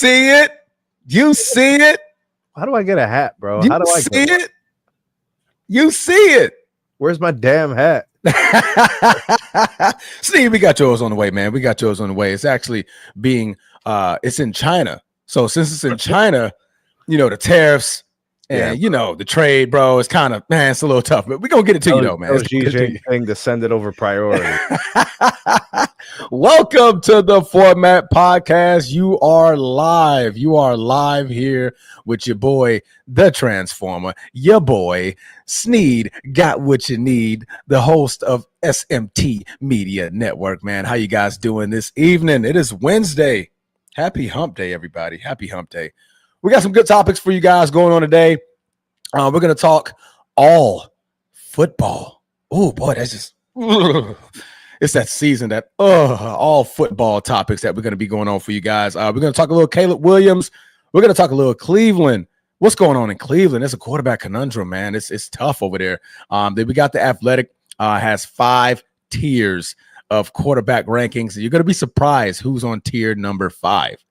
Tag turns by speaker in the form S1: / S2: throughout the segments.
S1: see it? You see it?
S2: How do I get a hat, bro?
S1: You
S2: How do I
S1: see
S2: get
S1: it? You see it?
S2: Where's my damn hat?
S1: Steve, we got yours on the way, man. We got yours on the way. It's actually being it's in China. So since it's in China, the tariffs and the trade, bro, it's kind of, man, it's a little tough, but we're gonna get it to you though, man.
S2: Xi Jinping to send it over priority.
S1: Welcome to the Format Podcast. You are live. You are live here with your boy, the Transformer, your boy, Sneed, got what you need, the host of SMT Media Network, man. How you guys doing this evening? It is Wednesday. Happy hump day, everybody. Happy hump day. We got some good topics for you guys going on today. We're going to talk all football. Oh, boy, that's just... It's that season that all football topics that we're going to be going on for you guys. We're going to talk a little Caleb Williams. We're going to talk a little Cleveland. What's going on in Cleveland? It's a quarterback conundrum, man. It's tough over there. Then we got the Athletic has 5 tiers of quarterback rankings. You're going to be surprised who's on tier number 5.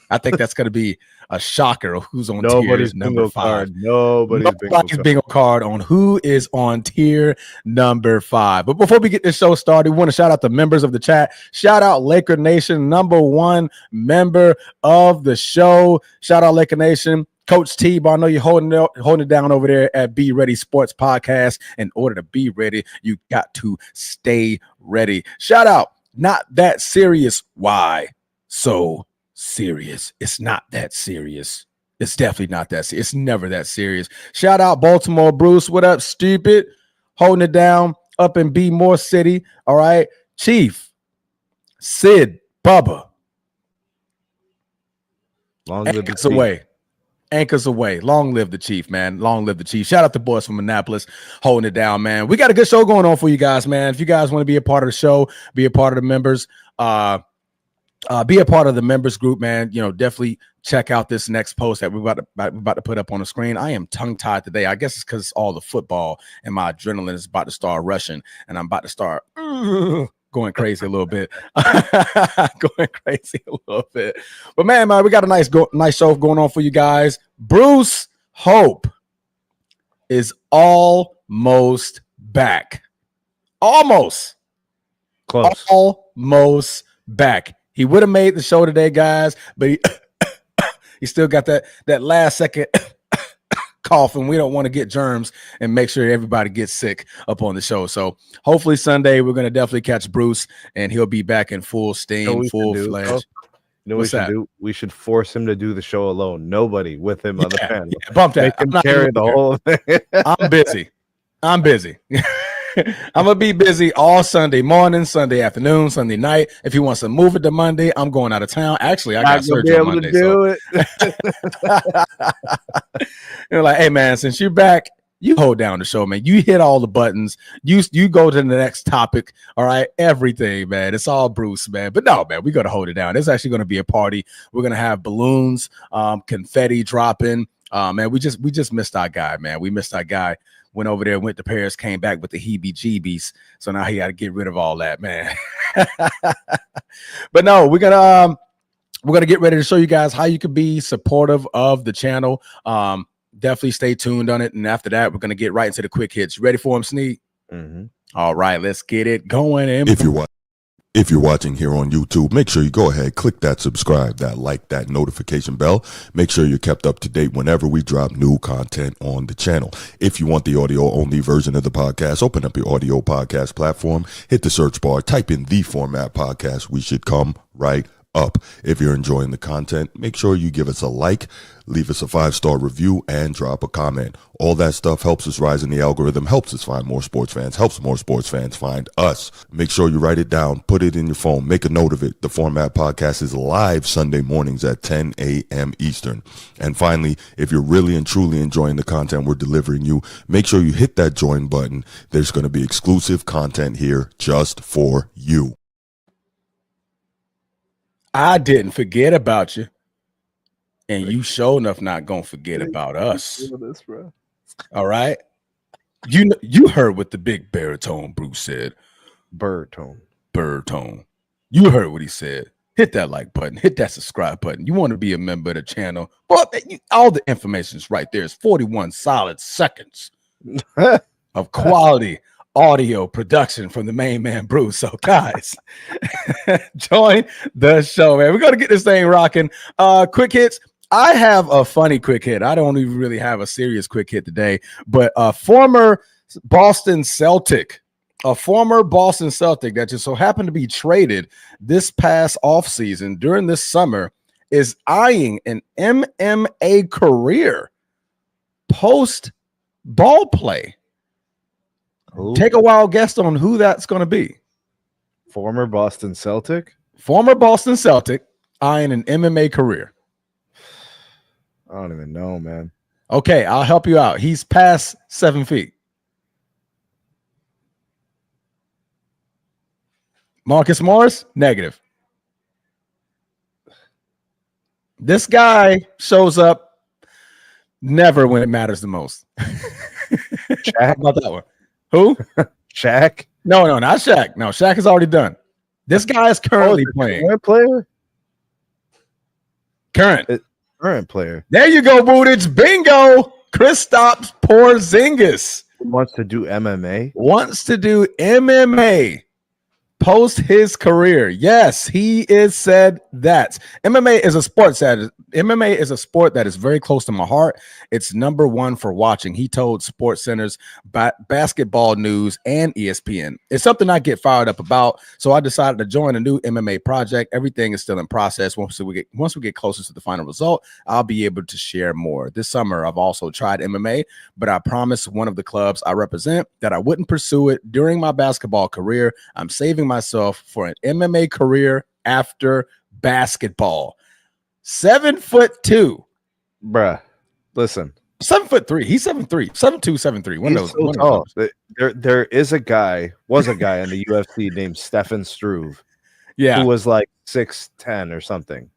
S1: I think that's going to be a shocker of who's on tier number 5. Nobody's bingo card on who is on tier number 5. But before we get this show started, we want to shout out the members of the chat. Shout out Laker Nation, #1 member of the show. Shout out Laker Nation. Coach T, but I know you're holding it down over there at Be Ready Sports Podcast. In order to be ready, you got to stay ready. Shout out Not That Serious. Why so serious? It's not that serious. It's definitely not that serious. It's never that serious. Shout out Baltimore Bruce. What up, stupid? Holding it down up in B More City. All right. Chief, Sid, Bubba.
S2: Long live
S1: Anchors away. Anchors away. Long live the Chief, man. Long live the Chief. Shout out the boys from Annapolis holding it down, man. We got a good show going on for you guys, man. If you guys want to be a part of the show, be a part of the members, be a part of the members group, man. Definitely check out this next post that we're about to put up on the screen. I am tongue-tied today. I guess it's because it's all the football and my adrenaline is about to start rushing, and I'm about to start going crazy a little bit. But man, we got a nice show going on for you guys. Bruce Hope is almost back. Almost.
S2: Close.
S1: Almost back. He would have made the show today, guys, but he still got that last second cough, and we don't want to get germs and make sure everybody gets sick up on the show. So hopefully Sunday we're going to definitely catch Bruce, and he'll be back in full steam, full fledged.
S2: We should force him to do the show alone. Nobody with him on the panel.
S1: Yeah, bump that.
S2: Make him carry the whole thing.
S1: I'm busy. I'm going to be busy all Sunday morning, Sunday afternoon, Sunday night. If he wants to move it to Monday, I'm going out of town. Actually, I got surgery on Monday. You're like, hey, man, since you're back, you hold down the show, man. You hit all the buttons. You go to the next topic, all right? Everything, man. It's all Bruce, man. But no, man, we're going to hold it down. It's actually going to be a party. We're going to have balloons, confetti dropping. Man, we just missed our guy, man. We missed our guy. Went over there, went to Paris, came back with the heebie-jeebies. So now he got to get rid of all that, man. But no, we're gonna get ready to show you guys how you can be supportive of the channel. Definitely stay tuned on it. And after that, we're gonna get right into the quick hits. You ready for them, Sneak?
S2: Mm-hmm.
S1: All right, let's get it going.
S3: If you're watching here on YouTube, make sure you go ahead, click that subscribe, that like, that notification bell. Make sure you're kept up to date whenever we drop new content on the channel. If you want the audio only version of the podcast, open up your audio podcast platform, hit the search bar, type in The Format Podcast. We should come right up. If you're enjoying the content, make sure you give us a like, leave us a 5-star review, and drop a comment. All that stuff helps us rise in the algorithm, helps us find more sports fans, helps more sports fans find us. Make sure you write it down, put it in your phone, make a note of it. The Format Podcast is live Sunday mornings at 10 a.m. Eastern. And finally, if you're really and truly enjoying the content we're delivering you, make sure you hit that join button. There's going to be exclusive content here just for you.
S1: I didn't forget about you, and you sure enough not gonna forget about us. All right, you heard what the big baritone Bruce said.
S2: Baritone.
S1: You heard what he said. hit that like button, hit that subscribe button. You want to be a member of the channel. Well, all the information is right there. It's 41 solid seconds of quality audio production from the main man, Bruce. So, guys, join the show, man. We're going to get this thing rocking. Quick hits. I have a funny quick hit. I don't even really have a serious quick hit today, but a former Boston Celtic that just so happened to be traded this past offseason during this summer is eyeing an MMA career post ball play.
S2: Ooh.
S1: Take a wild guess on who that's going to be.
S2: Former Boston Celtic
S1: eyeing an MMA career.
S2: I don't even know, man.
S1: Okay, I'll help you out. He's past 7 feet. Marcus Morris, negative. This guy shows up never when it matters the most.
S2: Shaq?
S1: How about that one? Who?
S2: Shaq?
S1: No, not Shaq. No, Shaq is already done. This guy is currently playing.
S2: Current player?
S1: Current
S2: player.
S1: There you go, Bootich. Bingo. Kristaps Porzingis
S2: Wants to do MMA?
S1: Post his career. Yes, he is said that MMA is a sport that is very close to my heart. It's number one for watching. He told Sports Center's Basketball News and ESPN. It's something I get fired up about. So I decided to join a new MMA project. Everything is still in process. Once we get closer to the final result, I'll be able to share more. This summer, I've also tried MMA, but I promised one of the clubs I represent that I wouldn't pursue it during my basketball career. I'm saving myself for an MMA career after basketball. 7'2",
S2: bruh. Listen,
S1: 7'3". He's 7'3", 7'2", 7'3". One of those.
S2: There is a guy in the UFC named Stefan Struve.
S1: Yeah,
S2: who was like 6'10" or something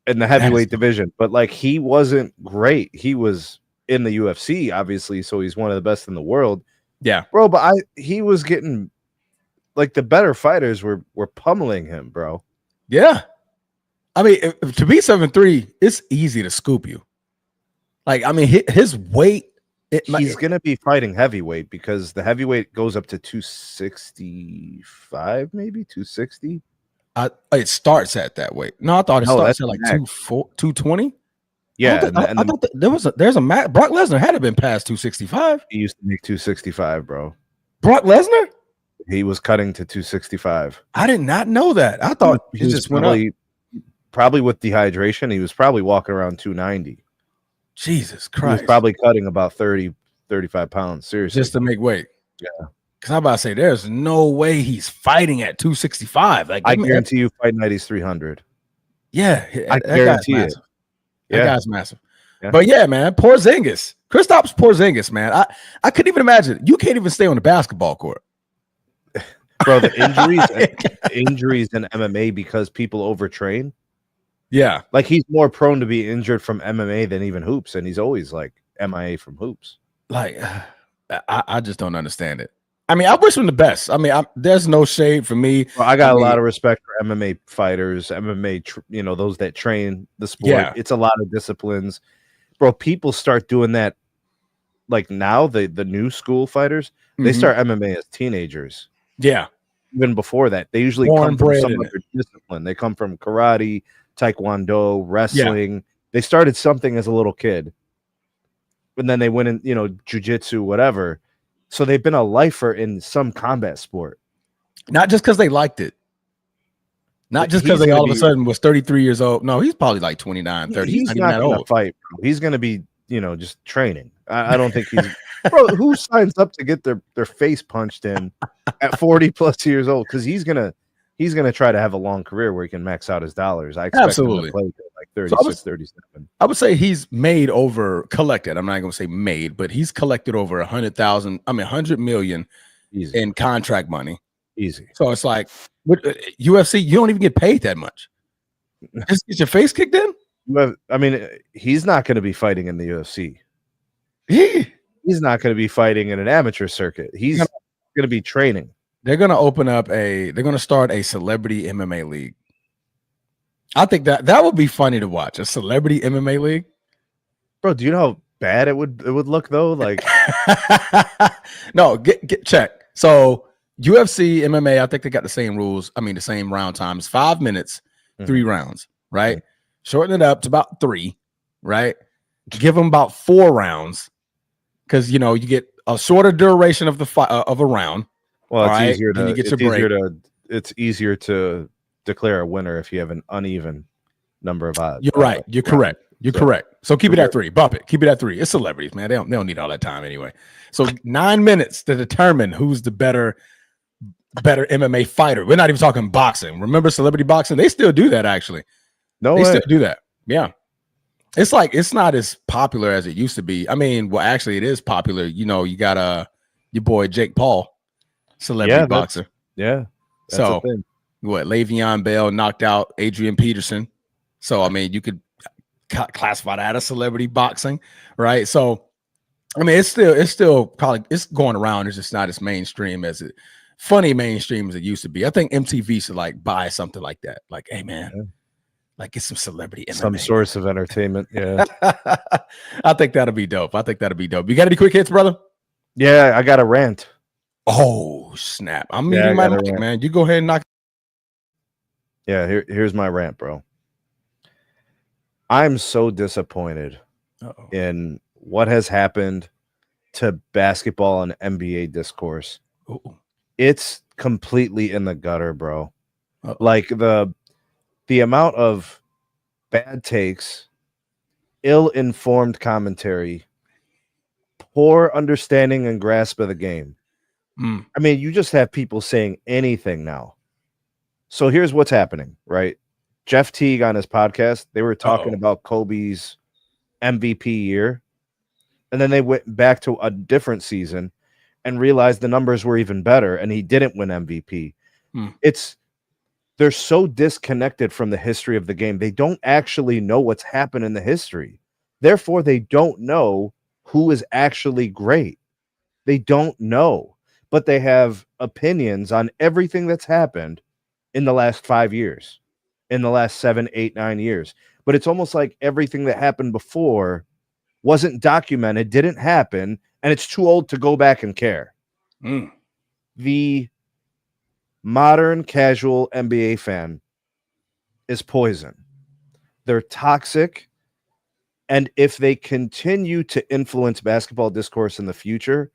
S2: in the heavyweight division, but like he wasn't great. He was in the UFC, obviously, so he's one of the best in the world.
S1: Yeah,
S2: bro. But he was getting like the better fighters were pummeling him, bro.
S1: Yeah. I mean, to be 7'3", it's easy to scoop you. Like, I mean, his weight.
S2: He's going to be fighting heavyweight because the heavyweight goes up to 265, maybe 260.
S1: It starts at that weight. No, I thought it starts at like 220.
S2: Yeah,
S1: I thought there's a match. Brock Lesnar had been past 265.
S2: He used to make 265, bro.
S1: Brock Lesnar?
S2: He was cutting to 265.
S1: I did not know that. I thought he just went up.
S2: Probably with dehydration, he was probably walking around 290.
S1: Jesus Christ.
S2: He was probably cutting about 30, 35 pounds, seriously.
S1: Just to make weight.
S2: Yeah.
S1: Because I'm about to say, there's no way he's fighting at 265. Like,
S2: I guarantee you fight night is 300.
S1: Yeah.
S2: I guarantee it.
S1: That guy's massive. Yeah. But yeah, man, Kristaps Porzingis, man. I couldn't even imagine. You can't even stay on the basketball court.
S2: Bro, the injuries in MMA because people overtrain.
S1: Yeah.
S2: Like he's more prone to be injured from MMA than even hoops, and he's always like MIA from hoops.
S1: Like, I just don't understand it. I mean, I wish him the best. I mean, there's no shade for me.
S2: Well, I got a lot of respect for MMA fighters, those that train the sport. Yeah. It's a lot of disciplines. Bro, people start doing that. Like now, the new school fighters, they start MMA as teenagers.
S1: Yeah.
S2: Even before that, they usually come from some other discipline. They come from karate, taekwondo, wrestling. Yeah. They started something as a little kid. And then they went in, jiu-jitsu, whatever. So they've been a lifer in some combat sport.
S1: Not just because they liked it. Not just because they all of a sudden was 33 years old. No, he's probably like 29, 30.
S2: He's not going to fight. He's going to be, just training. I don't think he's... Bro, who signs up to get their face punched in at 40 plus years old? Because he's gonna try to have a long career where he can max out his dollars. I expect him to play like 36, 37.
S1: I would say he's collected. I'm not gonna say made, but he's collected over 100 million
S2: Easy.
S1: In contract money.
S2: Easy.
S1: So it's like with UFC, you don't even get paid that much. Just get your face kicked in.
S2: He's not going to be fighting in the UFC. He's not going to be fighting in an amateur circuit. He's going to be training.
S1: They're going to start a celebrity MMA league. I think that would be funny to watch, a celebrity MMA league.
S2: Bro, do you know how bad it would look though? Like,
S1: no, get check. So UFC, MMA, I think they got the same rules. I mean, the same round times, 5 minutes, 3 rounds, right? Shorten it up to about 3, right? Give them about 4 rounds, because you get a shorter duration of the of a round.
S2: well,
S1: all right, then you get your break.
S2: It's easier to declare a winner if you have an uneven number of odds.
S1: You're right. You're correct. You're correct. So keep it at 3. Bump it. Keep it at 3. It's celebrities, man. They don't need all that time anyway. So 9 minutes to determine who's the better MMA fighter. We're not even talking boxing. Remember celebrity boxing? They still do that, actually. They still do that. Yeah. It's like it's not as popular as it used to be. I mean, well, actually, it is popular. You got your boy Jake Paul, celebrity boxer.
S2: Yeah.
S1: So what? Le'Veon Bell knocked out Adrian Peterson. So I mean, you could classify that as celebrity boxing, right? So I mean, it's still probably it's going around. It's just not as mainstream as mainstream as it used to be. I think MTV should like buy something like that. Like, hey man, like get some celebrity MMA.
S2: Some source of entertainment. Yeah.
S1: I think that'll be dope. You got any quick hits, brother?
S2: Yeah, I got a rant.
S1: Oh, snap. I'm muting my mic, man. You go ahead and knock.
S2: Yeah, here's my rant, bro. I'm so disappointed in what has happened to basketball and NBA discourse. It's completely in the gutter, bro. Like the amount of bad takes, ill-informed commentary, poor understanding and grasp of the game. I mean, you just have people saying anything now. So here's what's happening, right? Jeff Teague on his podcast, they were talking about Kobe's MVP year. And then they went back to a different season and realized the numbers were even better and he didn't win MVP. They're so disconnected from the history of the game. They don't actually know what's happened in the history. Therefore, they don't know who is actually great. They don't know, but they have opinions on everything that's happened in the last 5 years, in the last 7, 8, 9 years. But it's almost like everything that happened before wasn't documented, didn't happen, and it's too old to go back and care. The modern casual NBA fan is poison. They're toxic. And if they continue to influence basketball discourse in the future,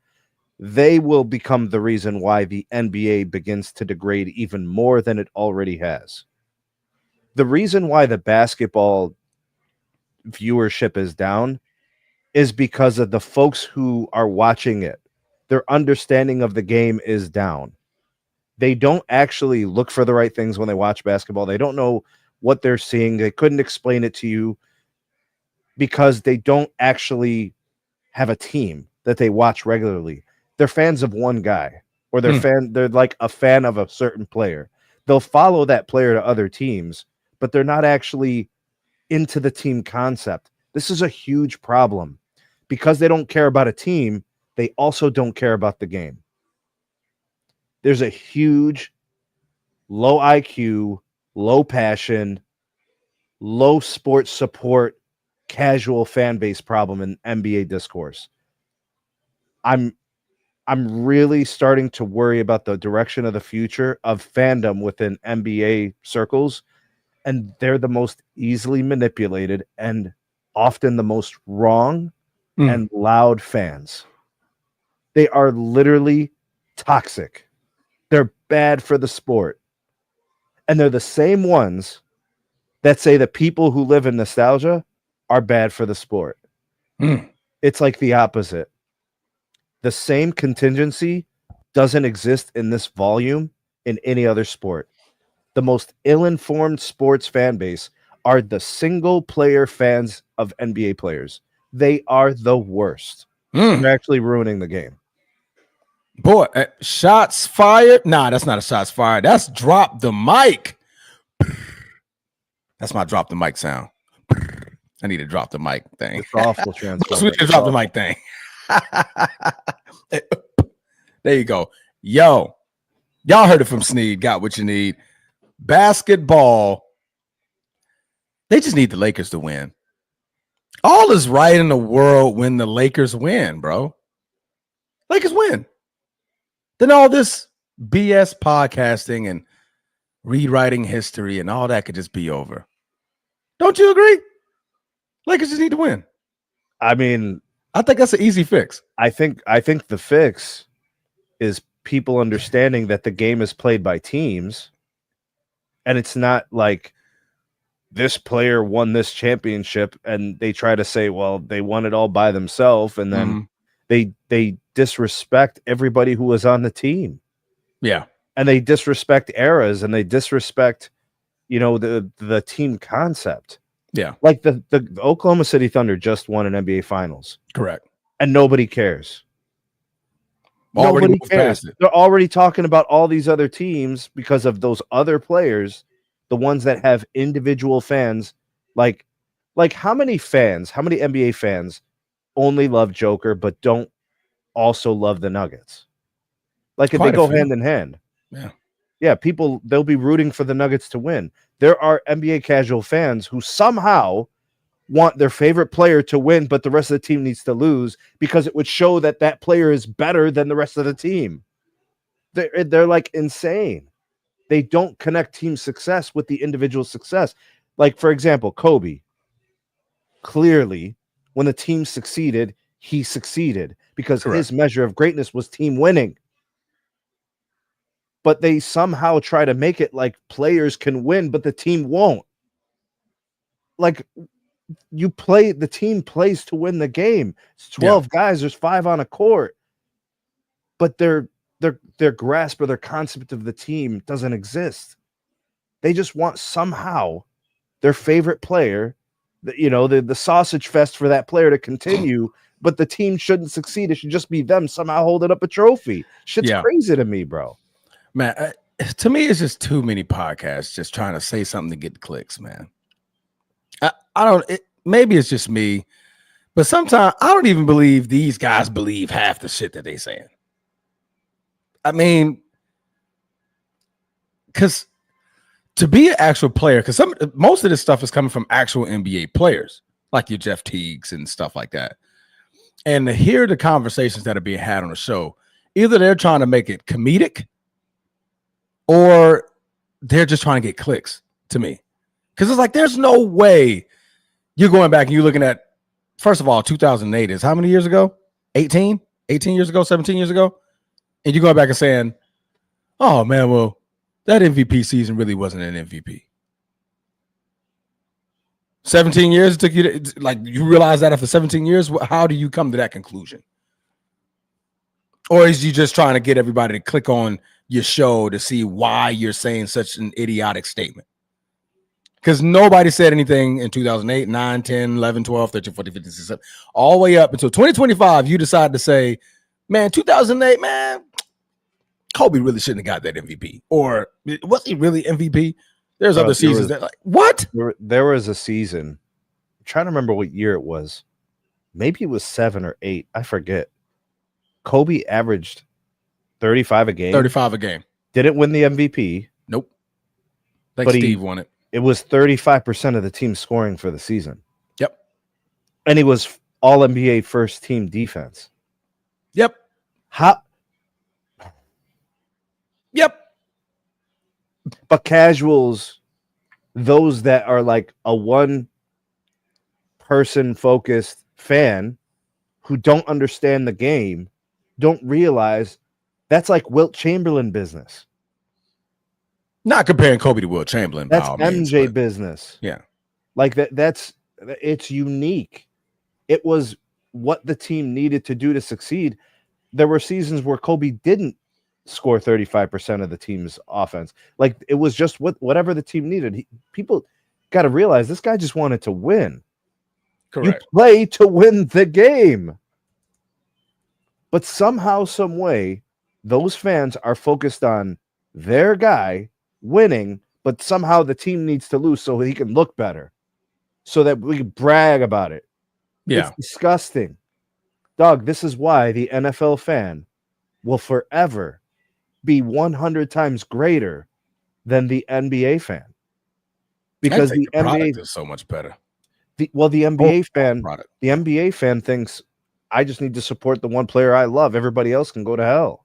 S2: they will become the reason why the NBA begins to degrade even more than it already has. The reason why the basketball viewership is down is because of the folks who are watching it. Their understanding of the game is down. They don't actually look for the right things when they watch basketball. They don't know what they're seeing. They couldn't explain it to you because they don't actually have a team that they watch regularly. They're fans of one guy, or they're like a fan of a certain player. They'll follow that player to other teams, but they're not actually into the team concept. This is a huge problem. Because they don't care about a team, they also don't care about the game. There's a huge low IQ, low passion, low sports support, casual fan base problem in NBA discourse. I'm really starting to worry about the direction of the future of fandom within NBA circles, and they're the most easily manipulated and often the most wrong and loud fans. They are literally toxic. They're bad for the sport. And they're the same ones that say the people who live in nostalgia are bad for the sport. It's like the opposite. The same contingency doesn't exist in this volume in any other sport. The most ill-informed sports fan base are the single-player fans of NBA players. They are the worst. They're actually ruining the game.
S1: Boy, shots fired. Nah, that's not a shots fired. That's drop the mic. That's my drop the mic sound. I need to drop the mic thing.
S2: It's awful, Transformer.
S1: We can drop the mic thing. There you go. Yo, y'all heard it from Sneed. Got what you need. Basketball They just need the Lakers to win. All is right in the world when the Lakers win, bro. Lakers win. Then all this BS podcasting and rewriting history and all that could just be over. Don't you agree? Lakers just need to win.
S2: I mean,
S1: I think that's an easy fix.
S2: I think the fix is people understanding that the game is played by teams, and it's not like this player won this championship and they try to say, well, they won it all by themselves, and then they disrespect everybody who was on the team.
S1: Yeah.
S2: And they disrespect eras, and they disrespect, the team concept.
S1: Yeah.
S2: Like the Oklahoma City Thunder just won an NBA Finals.
S1: Correct.
S2: And nobody cares. Nobody cares. They're already talking about all these other teams because of those other players, the ones that have individual fans. Like how many NBA fans only love Joker but don't also love the Nuggets? Like if they go hand in hand.
S1: Yeah.
S2: Yeah, they'll be rooting for the Nuggets to win. There are NBA casual fans who somehow want their favorite player to win, but the rest of the team needs to lose because it would show that player is better than the rest of the team. They're like insane. They don't connect team success with the individual success. Like, for example, Kobe. Clearly, when the team succeeded, he succeeded because his measure of greatness was team winning. But they somehow try to make it like players can win, but the team won't. Like, the team plays to win the game. It's 12 guys, there's 5 on a court. But their grasp or their concept of the team doesn't exist. They just want somehow their favorite player, the sausage fest for that player to continue, but the team shouldn't succeed. It should just be them somehow holding up a trophy. Shit's crazy to me, bro.
S1: Man, to me, it's just too many podcasts just trying to say something to get clicks, man. Maybe it's just me, but sometimes I don't even believe these guys believe half the shit that they saying. I mean, because to be an actual player, because most of this stuff is coming from actual NBA players, like your Jeff Teagues and stuff like that. And to hear the conversations that are being had on the show, either they're trying to make it comedic or they're just trying to get clicks to me. Because it's like, there's no way you're going back and you're looking at, first of all, 2008 is how many years ago? 18 years ago, 17 years ago? And you're going back and saying, oh, man, well, that MVP season really wasn't an MVP. 17 years it took you to, like, you realize that after 17 years, how do you come to that conclusion? Or is you just trying to get everybody to click on your show to see why you're saying such an idiotic statement? Because nobody said anything in 2008, 9, 10, 11, 12, 13, 14, 15, 16, 17, all the way up until 2025, you decide to say, man, 2008, man, Kobe really shouldn't have got that MVP. Or was he really MVP? There's other seasons that like, what?
S2: There was a season. I'm trying to remember what year it was. Maybe it was 7 or 8. I forget. Kobe averaged 35 a game.
S1: 35 a game.
S2: Didn't win the MVP.
S1: Nope. Like Steve won it.
S2: It was 35% of the team scoring for the season.
S1: Yep.
S2: And he was all NBA first team defense.
S1: Yep. Yep.
S2: But casuals, those that are like a one person focused fan who don't understand the game, don't realize that's like Wilt Chamberlain business.
S1: Not comparing Kobe to Wilt Chamberlain.
S2: That's MJ business.
S1: Yeah.
S2: Like it's unique. It was what the team needed to do to succeed. There were seasons where Kobe didn't score 35% of the team's offense. Like it was just whatever the team needed. People got to realize this guy just wanted to win.
S1: Correct.
S2: You play to win the game. But somehow, some way, those fans are focused on their guy winning, but somehow the team needs to lose so he can look better, so that we can brag about it.
S1: Yeah.
S2: It's disgusting. Dog, this is why the NFL fan will forever be 100 times greater than the NBA fan. because
S1: the
S2: the NBA
S1: product is so much better.
S2: the NBA fan,
S1: Product.
S2: the NBA fan thinks I just need to support the one player I love. Everybody else can go to hell.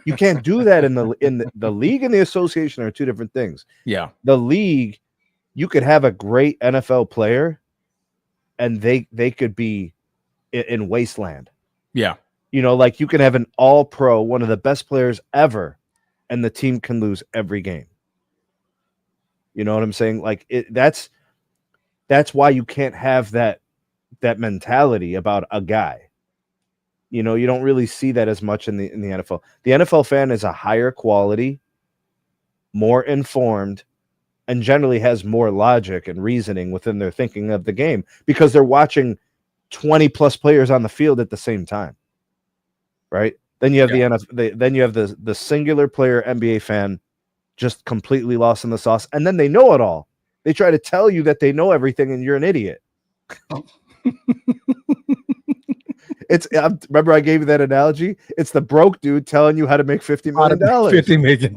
S2: You can't do that in the league and the association are two different things.
S1: Yeah.
S2: The league, you could have a great NFL player, and they could be in wasteland.
S1: Yeah.
S2: You know, like you can have an all-pro, one of the best players ever, and the team can lose every game. You know what I'm saying? Like that's why you can't have that mentality about a guy. You know, you don't really see that as much in the NFL. The NFL fan is a higher quality, more informed, and generally has more logic and reasoning within their thinking of the game because they're watching 20 plus players on the field at the same time. Right? Then you have the NFL, then you have the singular player NBA fan just completely lost in the sauce, and then they know it all. They try to tell you that they know everything and you're an idiot. Remember I gave you that analogy? It's the broke dude telling you how to make $50 million.
S1: $50 million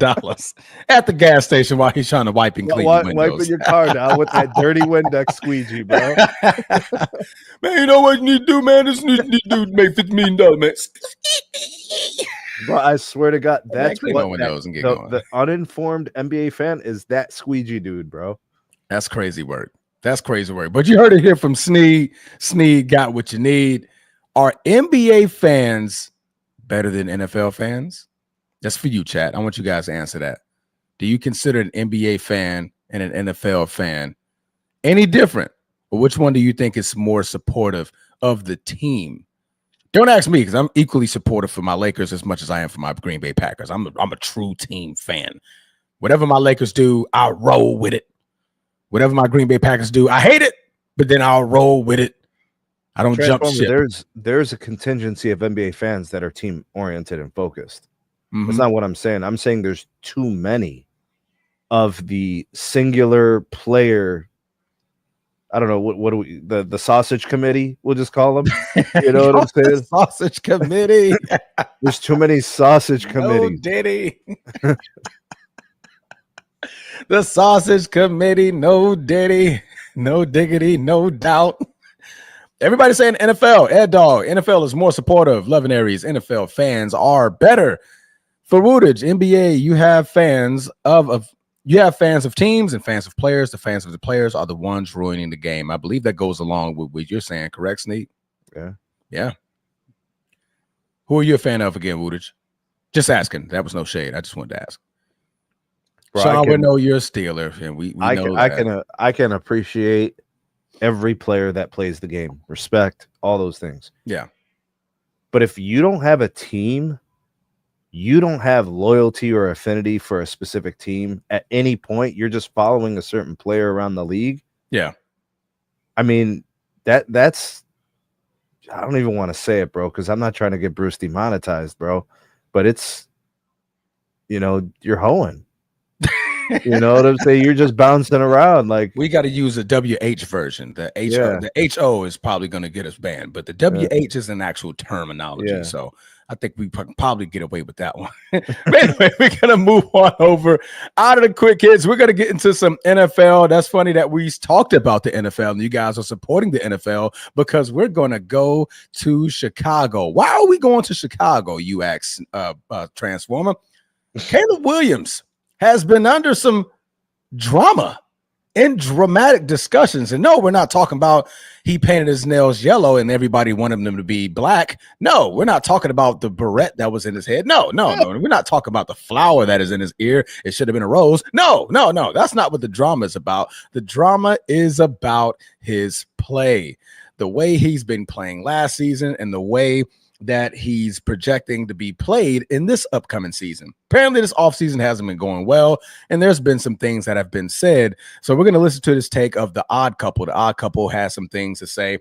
S1: at the gas station while he's trying to wipe and clean your windows.
S2: Wiping your car down with that dirty Windex squeegee, bro.
S1: Man, you know what you need to do, man? This need to make $50 million, man.
S2: Bro, I swear to God, that's what
S1: windows and get going.
S2: The uninformed NBA fan is that squeegee dude, bro.
S1: That's crazy work. But you heard it here from Sneed. Sneed got what you need. Are NBA fans better than NFL fans? That's for you, chat. I want you guys to answer that. Do you consider an NBA fan and an NFL fan any different? Or which one do you think is more supportive of the team? Don't ask me because I'm equally supportive for my Lakers as much as I am for my Green Bay Packers. I'm a true team fan. Whatever my Lakers do, I'll roll with it. Whatever my Green Bay Packers do, I hate it, but then I'll roll with it. I don't jump ship.
S2: There's a contingency of NBA fans that are team oriented and focused.
S1: Mm-hmm.
S2: That's not what I'm saying. I'm saying there's too many of the singular player. I don't know what do we the sausage committee, we'll just call them. You know what I'm saying?
S1: Sausage committee.
S2: There's too many sausage committees.
S1: No Diddy. The sausage committee, no Diddy, no diggity, no doubt. Everybody saying NFL, Ed Dog, NFL is more supportive. Loving Aries, NFL fans are better. For Woodage, NBA, you have fans of teams and fans of players. The fans of the players are the ones ruining the game. I believe that goes along with what you're saying, correct, Sneak? Yeah. Who are you a fan of again, Woodage? Just asking. That was no shade. I just wanted to ask. Bro, Sean, we know you're a Steeler, and we know that.
S2: I can appreciate every player that plays the game, respect, all those things.
S1: Yeah.
S2: But if you don't have a team, you don't have loyalty or affinity for a specific team at any point, you're just following a certain player around the league.
S1: Yeah.
S2: I mean, that's I don't even want to say it, bro, because I'm not trying to get Bruce demonetized, bro. But it's, you're hoeing. You know what I'm saying? You're just bouncing around. Like,
S1: we got to use a WH version. The HO is probably going to get us banned, but the WH is an actual terminology. Yeah. So I think we probably get away with that one. But anyway, we're going to move on over out of the quick hits. We're going to get into some NFL. That's funny that we talked about the NFL and you guys are supporting the NFL because we're going to go to Chicago. Why are we going to Chicago, you ask, Transformer? Caleb Williams has been under some drama and dramatic discussions. And no, we're not talking about he painted his nails yellow and everybody wanted them to be black. No, we're not talking about the barrette that was in his head. No. We're not talking about the flower that is in his ear. It should have been a rose. No. That's not what the drama is about. The drama is about his play, the way he's been playing last season and the way that he's projecting to be played in this upcoming season. Apparently this offseason hasn't been going well, and there's been some things that have been said. So we're going to listen to this take of The Odd Couple. The Odd Couple has some things to say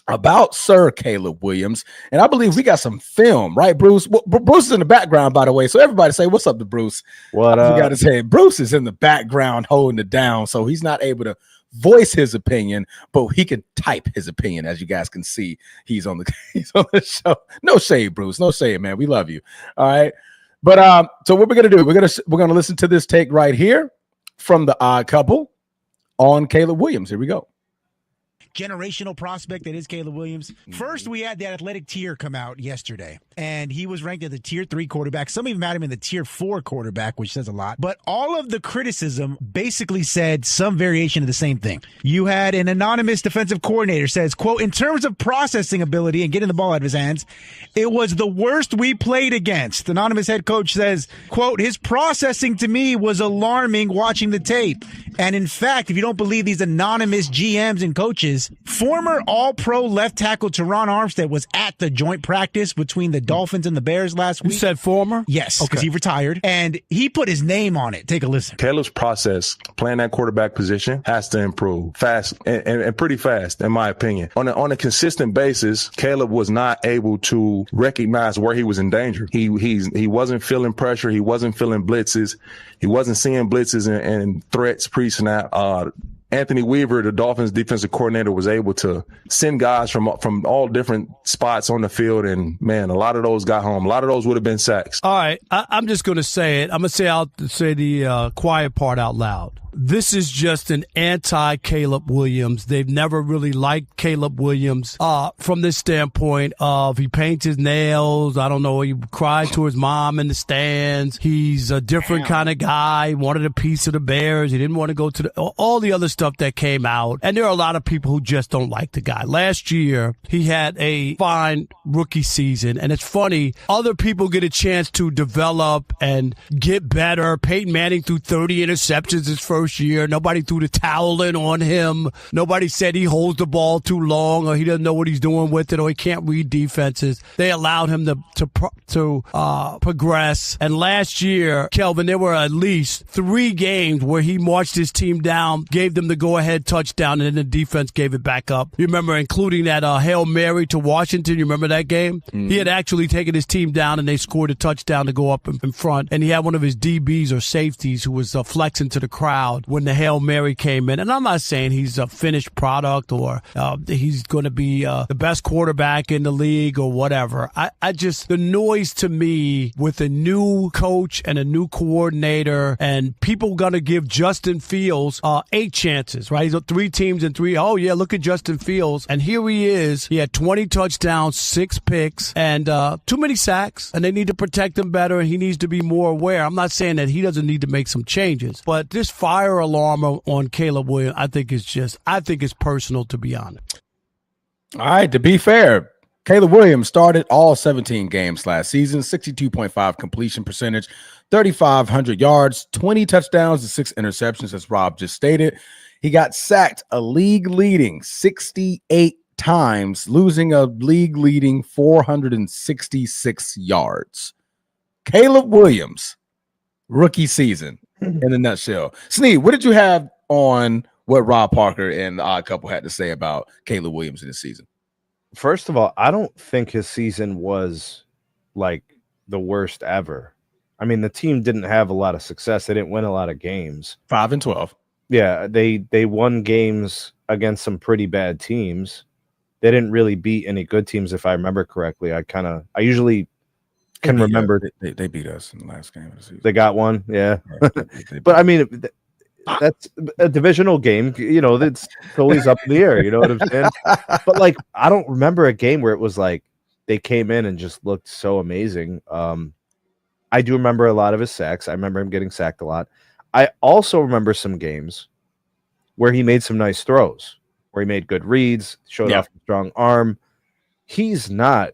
S1: about Sir Caleb Williams, and I believe we got some film, right, Bruce? Well, Bruce is in the background, by the way, so everybody say what's up to Bruce.
S2: What
S1: up? You got to say Bruce is in the background holding it down, so he's not able to voice his opinion, but he can type his opinion. As you guys can see, he's on the show. No shade, Bruce. No shade, man. We love you. All right. But so what we're gonna do, we're gonna listen to this take right here from The Odd Couple. on Caleb Williams. Here we go.
S4: Generational prospect that is Caleb Williams. First, we had the athletic tier come out yesterday, and he was ranked as the tier 3 quarterback. Some even had him in the tier 4 quarterback, which says a lot. But all of the criticism basically said some variation of the same thing. You had an anonymous defensive coordinator says, quote, in terms of processing ability and getting the ball out of his hands, it was the worst we played against. The anonymous head coach says, quote, his processing to me was alarming watching the tape. And in fact, if you don't believe these anonymous GMs and coaches, former All-Pro left tackle Teron Armstead was at the joint practice between the Dolphins and the Bears last week.
S5: You said former?
S4: Yes, because he retired. And he put his name on it. Take a listen.
S6: Caleb's process, playing that quarterback position, has to improve fast and pretty fast, in my opinion. On a consistent basis, Caleb was not able to recognize where he was in danger. He wasn't feeling pressure. He wasn't feeling blitzes. He wasn't seeing blitzes and threats pre-snap. Anthony Weaver, the Dolphins defensive coordinator, was able to send guys from all different spots on the field. And, man, a lot of those got home. A lot of those would have been sacks.
S5: All right. I'm just going to say it. I'm going to say the quiet part out loud. This is just an anti-Caleb Williams. They've never really liked Caleb Williams from this standpoint of he paints his nails. I don't know. He cried to his mom in the stands. He's a different kind of guy. He wanted a piece of the Bears. He didn't want to go to all the other stuff that came out. And there are a lot of people who just don't like the guy. Last year, he had a fine rookie season. And it's funny, other people get a chance to develop and get better. Peyton Manning threw 30 interceptions his first year. Nobody threw the towel in on him. Nobody said he holds the ball too long or he doesn't know what he's doing with it or he can't read defenses. They allowed him to progress. And last year, Kelvin, there were at least 3 games where he marched his team down, gave them the go-ahead touchdown, and then the defense gave it back up. You remember including that Hail Mary to Washington? You remember that game? Mm-hmm. He had actually taken his team down and they scored a touchdown to go up in front. And he had one of his DBs or safeties who was flexing to the crowd when the Hail Mary came in. And I'm not saying he's a finished product or he's going to be the best quarterback in the league or whatever. I just, the noise to me with a new coach and a new coordinator and people going to give Justin Fields 8 chances, right? He's 3 teams and 3. Oh, yeah, look at Justin Fields. And here he is. He had 20 touchdowns, 6 picks, and too many sacks. And they need to protect him better, and he needs to be more aware. I'm not saying that he doesn't need to make some changes, but this fire alarm on Caleb Williams, I think it's personal, to be honest.
S1: All right, to be fair, Caleb Williams started all 17 games last season, 62.5 completion percentage, 3,500 yards, 20 touchdowns, and 6 interceptions, as Rob just stated. He got sacked a league-leading 68 times, losing a league-leading 466 yards. Caleb Williams, rookie season. In a nutshell. Sneed, what did you have on what Rob Parker and the Odd Couple had to say about Caleb Williams in this season?
S2: First of all, I don't think his season was like the worst ever. I mean, the team didn't have a lot of success. They didn't win a lot of games.
S1: 5-12.
S2: Yeah, they won games against some pretty bad teams. They didn't really beat any good teams, if I remember correctly. I usually can remember
S1: they beat us in the last game of the season.
S2: They got one, yeah. But I mean, that's a divisional game. You know, it's always up in the air. You know what I'm saying? But like, I don't remember a game where it was like they came in and just looked so amazing. I do remember a lot of his sacks. I remember him getting sacked a lot. I also remember some games where he made some nice throws, where he made good reads, showed off a strong arm. He's not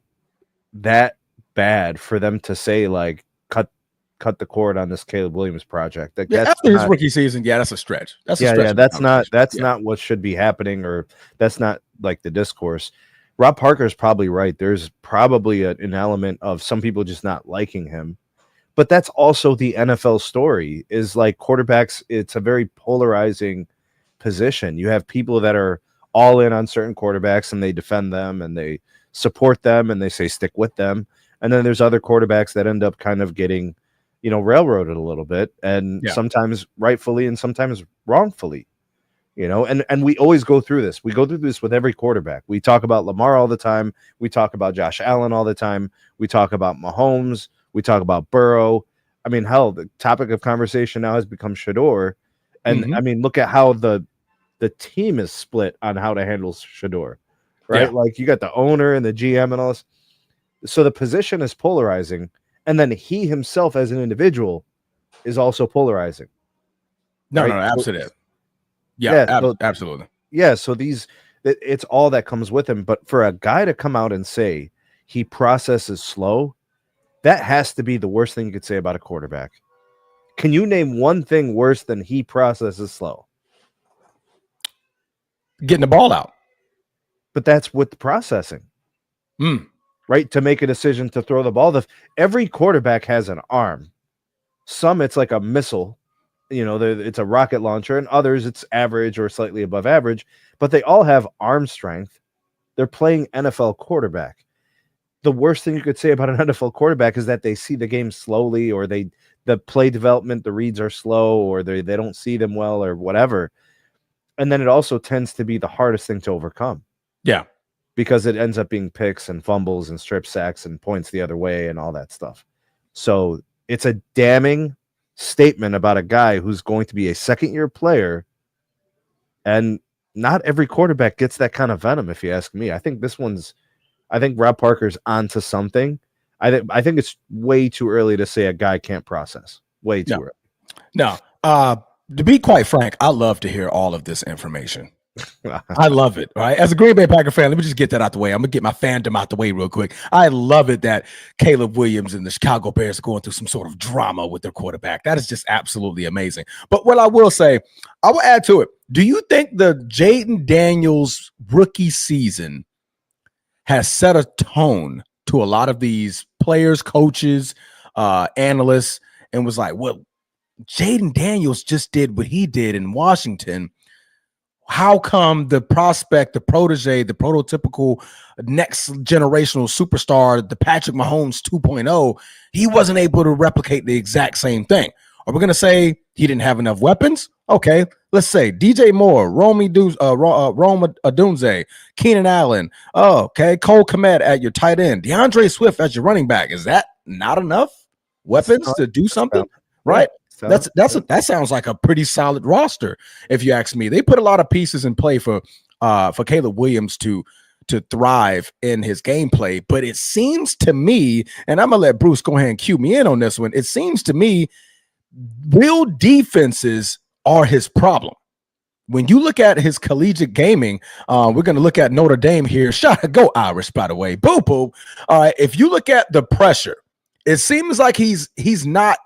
S2: that bad for them to say like cut the cord on this Caleb Williams project. Like, that's
S1: after his rookie season, that's a stretch. That's a stretch.
S2: That's not what should be happening, or that's not like the discourse. Rob Parker is probably right. There's probably an element of some people just not liking him, but that's also the NFL story. Is like quarterbacks. It's a very polarizing position. You have people that are all in on certain quarterbacks and they defend them and they support them and they say stick with them. And then there's other quarterbacks that end up kind of getting, railroaded a little bit, and sometimes rightfully and sometimes wrongfully, and we always go through this. We go through this with every quarterback. We talk about Lamar all the time. We talk about Josh Allen all the time. We talk about Mahomes. We talk about Burrow. I mean, hell, the topic of conversation now has become Shador. And I mean, look at how the the team is split on how to handle Shador, right?
S1: Yeah.
S2: Like you got the owner and the GM and all this. So the position is polarizing, and then he himself as an individual is also polarizing.
S1: No,
S2: right?
S1: no, absolutely.
S2: Yeah,
S1: Absolutely.
S2: Yeah, so it's all that comes with him. But for a guy to come out and say he processes slow, that has to be the worst thing you could say about a quarterback. Can you name one thing worse than he processes slow?
S1: Getting the ball out.
S2: But that's with the processing. Right? To make a decision to throw the ball. Every quarterback has an arm. Some it's like a missile, it's a rocket launcher, and others it's average or slightly above average, but they all have arm strength. They're playing NFL quarterback. The worst thing you could say about an NFL quarterback is that they see the game slowly, or the play development, the reads are slow, or they don't see them well, or whatever. And then it also tends to be the hardest thing to overcome.
S1: Yeah.
S2: Because it ends up being picks and fumbles and strip sacks and points the other way and all that stuff. So it's a damning statement about a guy who's going to be a second-year player, and not every quarterback gets that kind of venom, if you ask me. I think Rob Parker's onto something. I think it's way too early to say a guy can't process. Way too early.
S1: No. To be quite frank, I love to hear all of this information. I love it. Right. As a Green Bay Packer fan, let me just get that out the way. I'm gonna get my fandom out the way real quick. I love it that Caleb Williams and the Chicago Bears are going through some sort of drama with their quarterback. That is just absolutely amazing. But what I will say, I will add to it. Do you think the Jaden Daniels rookie season has set a tone to a lot of these players, coaches, analysts, and was like, well, Jaden Daniels just did what he did in Washington. How come the prospect, the protege, the prototypical next generational superstar, the Patrick Mahomes 2.0, he wasn't able to replicate the exact same thing? Are we going to say he didn't have enough weapons? Okay, let's say DJ Moore, Rome Odunze, Keenan Allen. Oh, okay, Cole Kmet at your tight end, DeAndre Swift as your running back. Is that not enough weapons to do something? Right? That sounds like a pretty solid roster, if you ask me. They put a lot of pieces in play for Caleb Williams to thrive in his gameplay. But it seems to me, and I'm gonna let Bruce go ahead and cue me in on this one. It seems to me real defenses are his problem. When you look at his collegiate gaming, we're going to look at Notre Dame here. Go Irish, by the way. Boo boo. All right. If you look at the pressure, it seems like he's not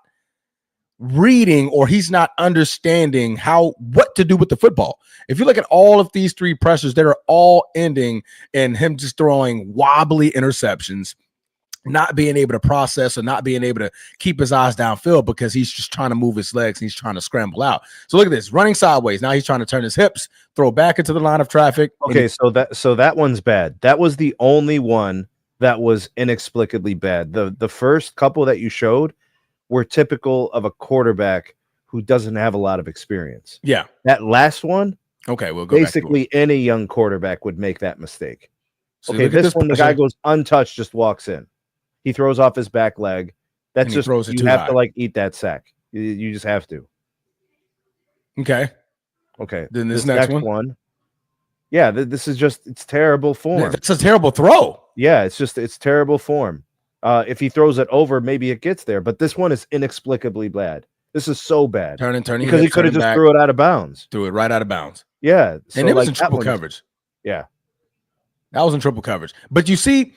S1: reading, or he's not understanding what to do with the football. If you look at all of these three pressures, that are all ending in him just throwing wobbly interceptions, not being able to process, or not being able to keep his eyes downfield because he's just trying to move his legs and he's trying to scramble out. So look at this, running sideways. Now he's trying to turn his hips, throw back into the line of traffic.
S2: Okay, so that one's bad. That was the only one that was inexplicably bad. The first couple that you showed were typical of a quarterback who doesn't have a lot of experience.
S1: Yeah.
S2: That last one,
S1: okay, we'll go
S2: basically any young quarterback would make that mistake.
S1: So
S2: okay, this one, the guy goes untouched, just walks in. He throws off his back leg. That's just, you have to eat that sack. You just have to.
S1: Okay.
S2: Then this next one. Yeah, this is just, it's terrible form.
S1: That's a terrible throw.
S2: Yeah, it's terrible form. If he throws it over, maybe it gets there. But this one is inexplicably bad. This is so bad.
S1: Turning.
S2: Because he could have just threw it out of bounds.
S1: Threw it right out of bounds.
S2: Yeah.
S1: So and it was in triple coverage.
S2: Yeah.
S1: That was in triple coverage. But you see,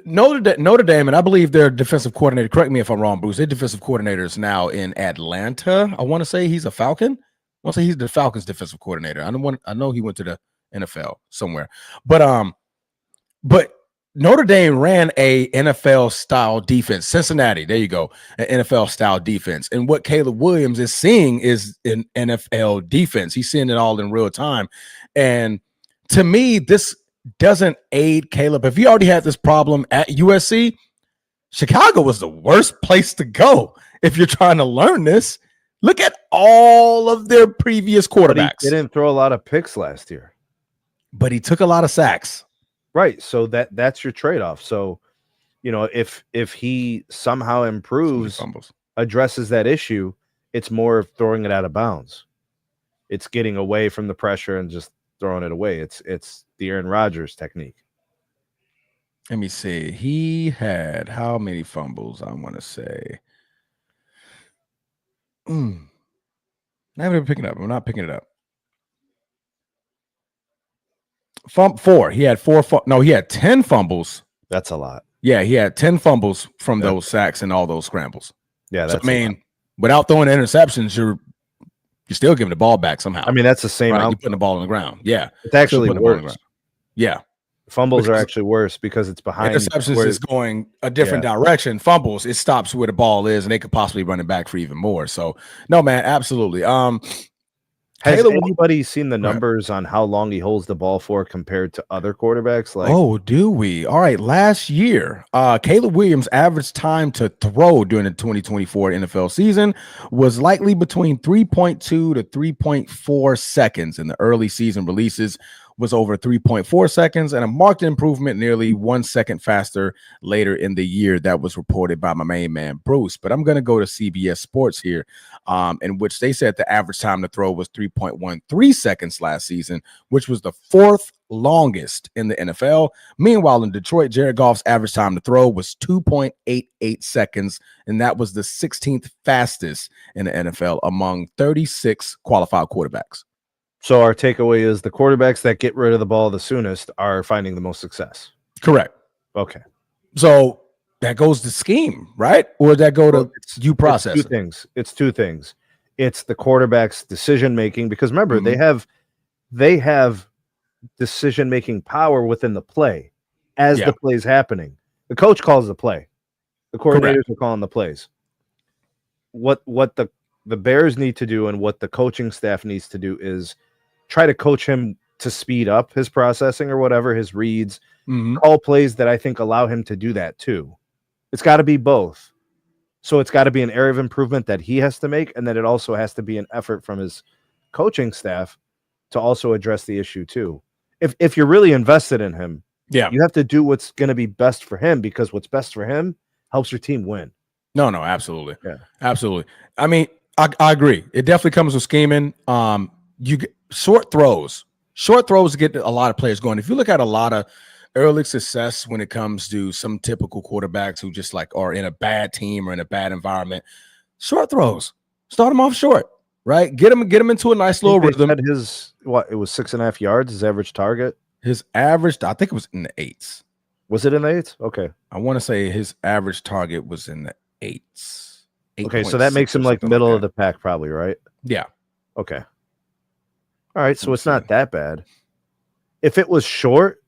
S1: Notre Dame, and I believe their defensive coordinator, correct me if I'm wrong, Bruce, their defensive coordinator is now in Atlanta. I want to say he's a Falcon. I want to say he's the Falcons defensive coordinator. I know he went to the NFL somewhere. But Notre Dame ran a NFL style defense. Cincinnati, there you go, an NFL style defense. And what Caleb Williams is seeing is an NFL defense. He's seeing it all in real time. And to me, this doesn't aid Caleb. If he already had this problem at USC, Chicago was the worst place to go if you're trying to learn this. Look at all of their previous quarterbacks.
S2: But he didn't throw a lot of picks last year.
S1: But he took a lot of sacks.
S2: Right. So that's your trade-off. So, if he somehow improves, addresses that issue, it's more of throwing it out of bounds. It's getting away from the pressure and just throwing it away. It's the Aaron Rodgers technique.
S1: Let me see. He had how many fumbles? I want to say. I'm not picking it up. I'm not picking it up. 4. He had 4. No, he had 10 fumbles.
S2: That's a lot.
S1: Yeah, he had 10 fumbles from those sacks and all those scrambles.
S2: Yeah,
S1: that's. So, I mean, without throwing interceptions, you're still giving the ball back somehow.
S2: I mean, that's the same.
S1: Right? You're putting the ball on the ground. Yeah,
S2: it's actually worse.
S1: Yeah,
S2: fumbles are actually worse because it's behind.
S1: Interceptions is going a different direction. Fumbles, it stops where the ball is, and they could possibly run it back for even more. So, no, man, absolutely.
S2: Has anybody seen the numbers on how long he holds the ball for compared to other quarterbacks? Like,
S1: oh, do we? All right. Last year, Caleb Williams' average time to throw during the 2024 NFL season was likely between 3.2 to 3.4 seconds. In the early season releases was over 3.4 seconds, and a marked improvement nearly 1 second faster later in the year. That was reported by my main man, Bruce. But I'm going to go to CBS Sports here, in which they said the average time to throw was 3.13 seconds last season, which was the 4th longest in the NFL. Meanwhile, in Detroit, Jared Goff's average time to throw was 2.88 seconds, and that was the 16th fastest in the NFL among 36 qualified quarterbacks.
S2: So our takeaway is the quarterbacks that get rid of the ball the soonest are finding the most success.
S1: Correct.
S2: Okay.
S1: So that goes to scheme, right? Or does that go to you process?
S2: It's two things. It's the quarterback's decision making, because remember, they have decision making power within the play as the play is happening. The coach calls the play. The coordinators are calling the plays. What the Bears need to do and what the coaching staff needs to do is try to coach him to speed up his processing or whatever, his reads, call plays that I think allow him to do that too. It's got to be both. So it's got to be an area of improvement that he has to make, and then it also has to be an effort from his coaching staff to also address the issue too. If you're really invested in him, you have to do what's going to be best for him, because what's best for him helps your team win.
S1: No, absolutely. Yeah. Absolutely. I mean, I agree. It definitely comes with scheming. You get short throws get a lot of players going. If you look at a lot of early success when it comes to some typical quarterbacks who just like are in a bad team or in a bad environment, short throws, start them off short, right? Get them into a nice little rhythm.
S2: It was 6.5 yards, his average target.
S1: His average, I think it was in the 8s.
S2: Was it in the 8s? Okay.
S1: I want to say his average target was in the 8s.
S2: Okay, so that makes him like middle of the pack probably, right?
S1: Yeah.
S2: Okay. All right, so it's not that bad. If it was short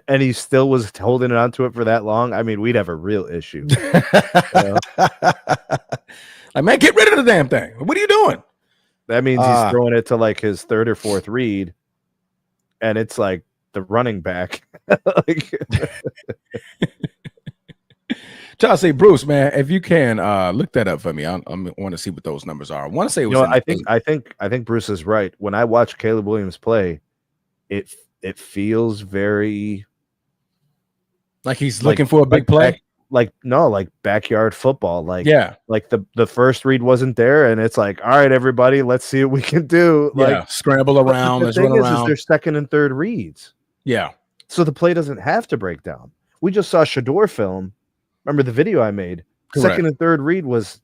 S2: and he still was holding it onto it for that long, I mean, we'd have a real issue.
S1: Like, man, get rid of the damn thing. What are you doing?
S2: That means he's throwing it to like his 3rd or 4th read, and it's like the running back.
S1: Try to say, Bruce, man, if you can look that up for me. I want to see what those numbers are. I want to say it was.
S2: I think Bruce is right. When I watch Caleb Williams play, it feels very
S1: like he's looking for a big play.
S2: Like backyard football. Like the first read wasn't there, and it's like, all right, everybody, let's see what we can do. Like
S1: scramble around.
S2: The thing is their 2nd and 3rd reads.
S1: Yeah.
S2: So the play doesn't have to break down. We just saw Shador film. Remember the video I made? Correct. 2nd and 3rd read was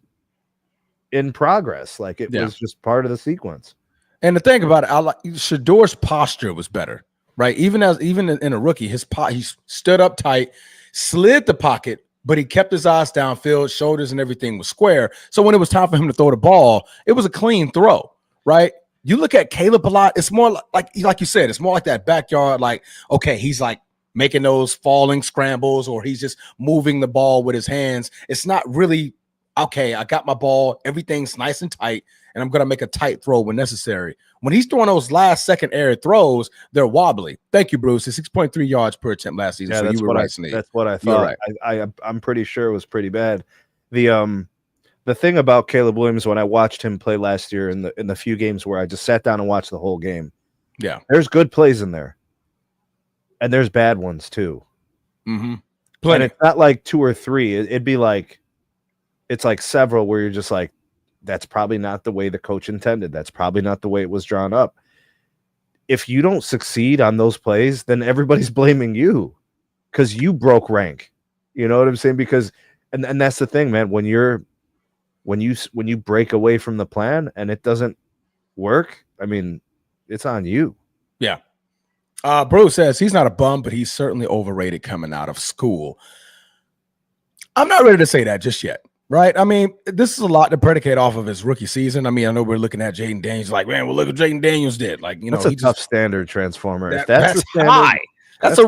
S2: in progress. Like it was just part of the sequence.
S1: And the thing about it, Shador's posture was better, right? Even in a rookie, he stood up tight, slid the pocket, but he kept his eyes downfield, shoulders and everything was square. So when it was time for him to throw the ball, it was a clean throw, right? You look at Caleb a lot, it's more like you said, it's more like that backyard, like, okay, he's like making those falling scrambles, or he's just moving the ball with his hands. It's not really, okay, I got my ball, everything's nice and tight, and I'm going to make a tight throw when necessary. When he's throwing those last second air throws, they're wobbly. Thank you, Bruce. It's 6.3 yards per attempt last season.
S2: Yeah,
S1: so you were right,
S2: Snead. That's what I thought. Right. I'm pretty sure it was pretty bad. The thing about Caleb Williams, when I watched him play last year in the few games where I just sat down and watched the whole game, there's good plays in there. And there's bad ones too.
S1: Mm-hmm.
S2: And it's not like 2 or 3. It'd be like, it's like several where you're just like, that's probably not the way the coach intended. That's probably not the way it was drawn up. If you don't succeed on those plays, then everybody's blaming you because you broke rank. You know what I'm saying? Because and that's the thing, man. When you break away from the plan and it doesn't work, I mean, it's on you.
S1: Yeah. Bruce says he's not a bum, but he's certainly overrated coming out of school. I'm not ready to say that just yet. Right. I mean, this is a lot to predicate off of his rookie season. I mean, I know we're looking at Jaden Daniels like, man, well, look what Jaden Daniels did. Like, you know,
S2: that's a tough standard, Transformer. If that's the standard,
S1: high. That's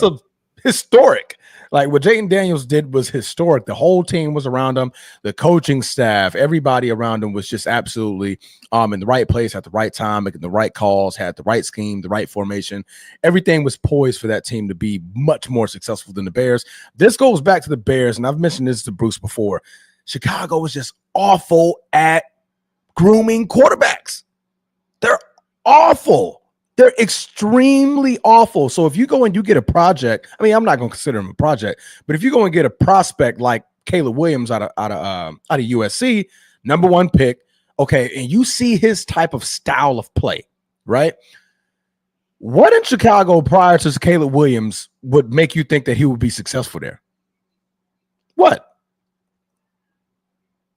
S1: a historic. Like what Jaden Daniels did was historic. The whole team was around him, the coaching staff, everybody around him was just absolutely in the right place at the right time, making the right calls, had the right scheme, the right formation. Everything was poised for that team to be much more successful than the Bears. This goes back to the Bears, and I've mentioned this to Bruce before. Chicago was just awful at grooming quarterbacks. They're awful. They're extremely awful. So if you go and you get a project, I mean, I'm not going to consider him a project, but if you go and get a prospect like Caleb Williams out of USC, number one pick, okay, and you see his type of style of play, right? What in Chicago prior to Caleb Williams would make you think that he would be successful there? What?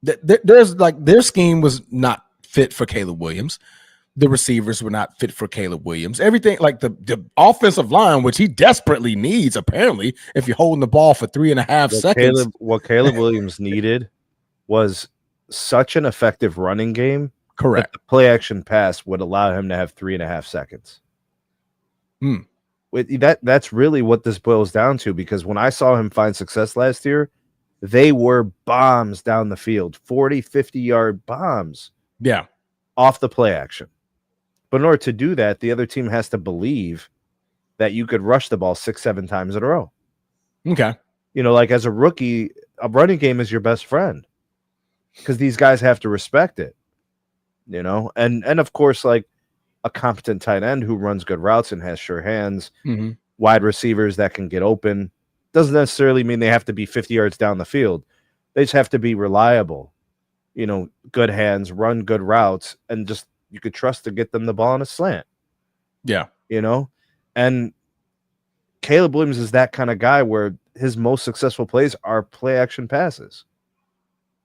S1: There's like their scheme was not fit for Caleb Williams. The receivers were not fit for Caleb Williams. Everything like the offensive line, which he desperately needs, apparently, if you're holding the ball for 3.5 seconds.
S2: What Caleb Williams needed was such an effective running game.
S1: Correct.
S2: That the play action pass would allow him to have 3.5 seconds. That's really what this boils down to, because when I saw him find success last year, they were bombs down the field, 40, 50-yard bombs.
S1: Yeah.
S2: Off the play action. But in order to do that, the other team has to believe that you could rush the ball 6-7 times in a row.
S1: Okay.
S2: You know, like as a rookie, a running game is your best friend because these guys have to respect it, you know? And of course, like a competent tight end who runs good routes and has sure hands, wide receivers that can get open. Doesn't necessarily mean they have to be 50 yards down the field. They just have to be reliable, you know, good hands, run good routes, and just you could trust to get them the ball on a slant.
S1: Yeah.
S2: You know? And Caleb Williams is that kind of guy where his most successful plays are play action passes.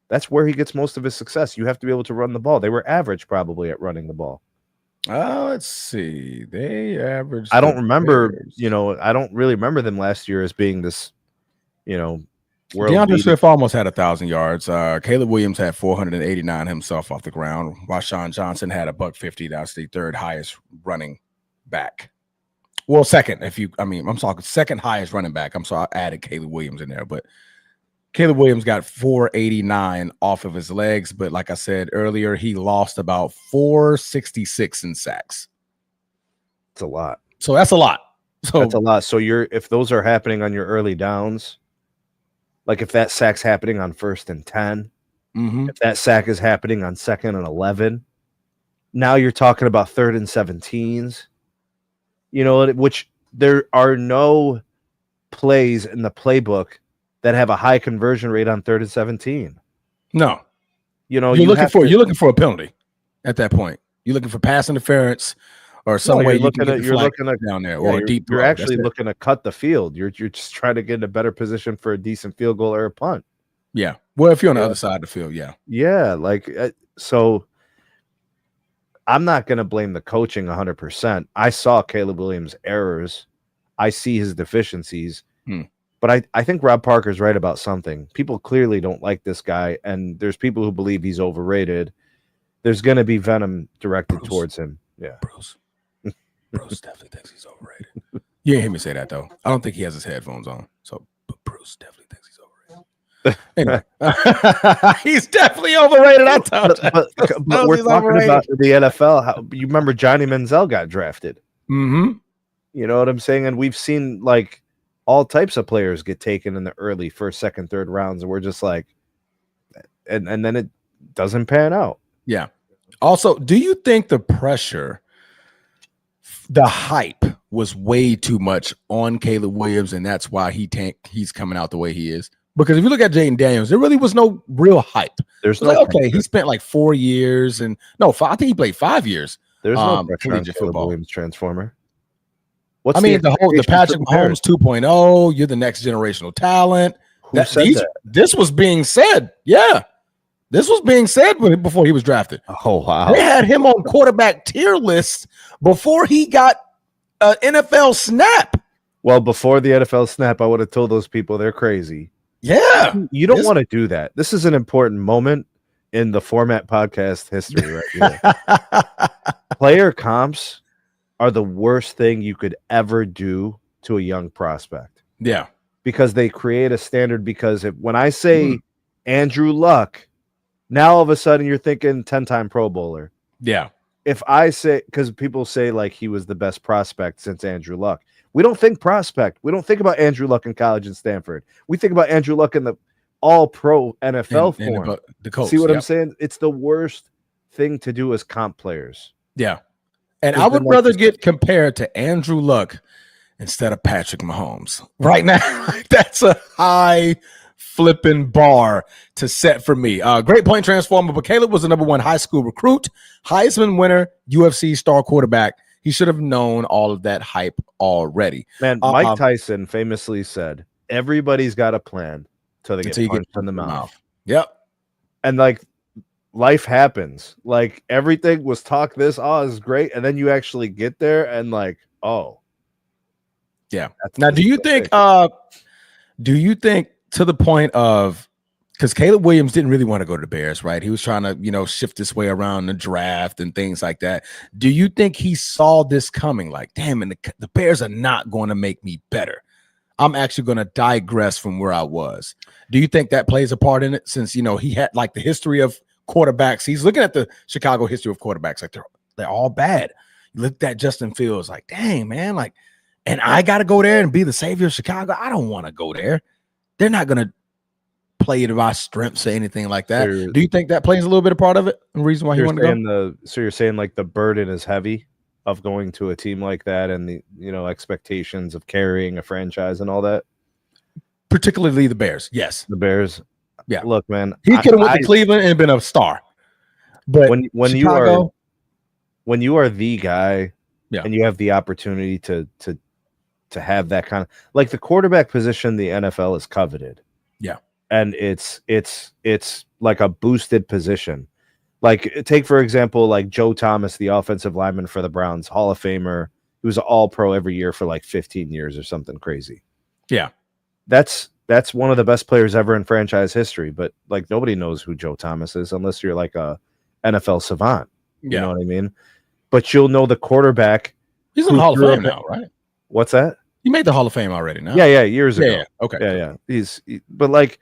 S2: That's where he gets most of his success. You have to be able to run the ball. They were average probably at running the ball.
S1: Let's see. They averaged.
S2: I don't remember, you know, I don't really remember them last year as being this, you know,
S1: DeAndre Swift almost had 1,000 yards. Caleb Williams had 489 himself off the ground. While Sean Johnson had $150. That's the third highest running back. Well, second, I'm talking second highest running back. I'm sorry, I added Caleb Williams in there, but Caleb Williams got 489 off of his legs. But like I said earlier, he lost about 466 in sacks.
S2: It's a lot.
S1: So that's a lot.
S2: So if those are happening on your early downs, like if that sack's happening on 1st and 10, if that sack is happening on 2nd and 11, now you're talking about 3rd and 17s. You know, which there are no plays in the playbook that have a high conversion rate on 3rd and 17.
S1: No,
S2: you know,
S1: you're looking for a penalty at that point. You're looking for pass interference or some way
S2: you're looking at
S1: down there or a deep.
S2: You're actually looking to cut the field. You're just trying to get in a better position for a decent field goal or a punt.
S1: Yeah. Well, if you're on the other side of the field, yeah.
S2: Yeah, like so. I'm not going to blame the coaching 100%. I saw Caleb Williams' errors. I see his deficiencies. But I think Rob Parker's right about something. People clearly don't like this guy, and there's people who believe he's overrated. There's going to be venom directed towards him. Yeah.
S1: Bruce definitely thinks he's overrated. You didn't hear me say that, though. I don't think he has his headphones on. So, but Bruce definitely thinks he's overrated. Anyway, he's definitely overrated. I told you.
S2: But we're talking about the NFL. How, you remember Johnny Manziel got drafted?
S1: Mm-hmm.
S2: You know what I'm saying? And we've seen like all types of players get taken in the early 1st, 2nd, 3rd rounds, and we're just like, and then it doesn't pan out.
S1: Yeah. Also, do you think the pressure, the hype was way too much on Caleb Williams, and that's why he's coming out the way he is? Because if you look at Jaden Daniels, there really was no real hype.
S2: There's
S1: It was
S2: no
S1: like, okay,
S2: pressure.
S1: he spent like 4 years and no, I think he played 5 years.
S2: There's no pressure on
S1: collegiate
S2: Caleb
S1: football.
S2: Williams Transformer. What's
S1: I mean, the
S2: expectations
S1: Patrick
S2: for the Bears?
S1: Mahomes 2.0, you're the next generational talent.
S2: Who said that?
S1: This was being said. Yeah. This was being said before he was drafted.
S2: Oh, wow.
S1: They had him on quarterback tier lists before he got an NFL snap.
S2: Well, before the NFL snap, I would have told those people they're crazy.
S1: Yeah.
S2: You don't want to do that. This is an important moment in the Format Podcast history right here. Player comps are the worst thing you could ever do to a young prospect.
S1: Yeah.
S2: Because they create a standard. Because when I say Andrew Luck, now all of a sudden you're thinking 10-time Pro Bowler.
S1: Yeah.
S2: If I say, because people say like he was the best prospect since Andrew Luck. We don't think prospect. We don't think about Andrew Luck in college in Stanford. We think about Andrew Luck in the all-pro NFL form.
S1: The coach.
S2: See what I'm saying? It's the worst thing to do as comp players.
S1: Yeah. And I would rather get compared to Andrew Luck instead of Patrick Mahomes. Right now, that's a high flipping bar to set for me. Great point, Transformer. But Caleb was the #1 high school recruit, Heisman winner, UFC star quarterback. He should have known all of that hype already.
S2: Man, Mike Tyson famously said, everybody's got a plan till they get punched in the mouth.
S1: Yep.
S2: And like life happens. Like everything was talk this, is great. And then you actually get there and like, oh.
S1: Yeah. Now, do you think to the point of, because Caleb Williams didn't really want to go to the Bears, right? He was trying to, shift his way around the draft and things like that. Do you think he saw this coming? Like, damn, and the Bears are not going to make me better. I'm actually going to digress from where I was. Do you think that plays a part in it? Since, he had like the history of quarterbacks. He's looking at the Chicago history of quarterbacks. Like they're all bad. You look at Justin Fields like, dang, man, like, and I got to go there and be the savior of Chicago. I don't want to go there. They're not going to play to my strengths or anything like that. Do you think that plays a little bit of part of it? The reason why he wanted to go?
S2: So you're saying like the burden is heavy of going to a team like that and the expectations of carrying a franchise and all that?
S1: Particularly the Bears. Yes.
S2: The Bears.
S1: Yeah.
S2: Look, man.
S1: He could have went to Cleveland and been a star. But
S2: when
S1: Chicago,
S2: you are the guy and you have the opportunity to have that kind of, like, the quarterback position, the NFL is coveted.
S1: Yeah.
S2: And it's like a boosted position. Like, take for example, like Joe Thomas, the offensive lineman for the Browns, Hall of Famer. He was an All-Pro every year for like 15 years or something crazy.
S1: Yeah.
S2: That's one of the best players ever in franchise history. But like, nobody knows who Joe Thomas is unless you're like a NFL savant. You know what I mean? But you'll know the quarterback.
S1: He's in the Hall of Fame now, right?
S2: What's that?
S1: He made the Hall of Fame already now.
S2: Yeah, years ago.
S1: Yeah. Okay.
S2: Yeah. But like,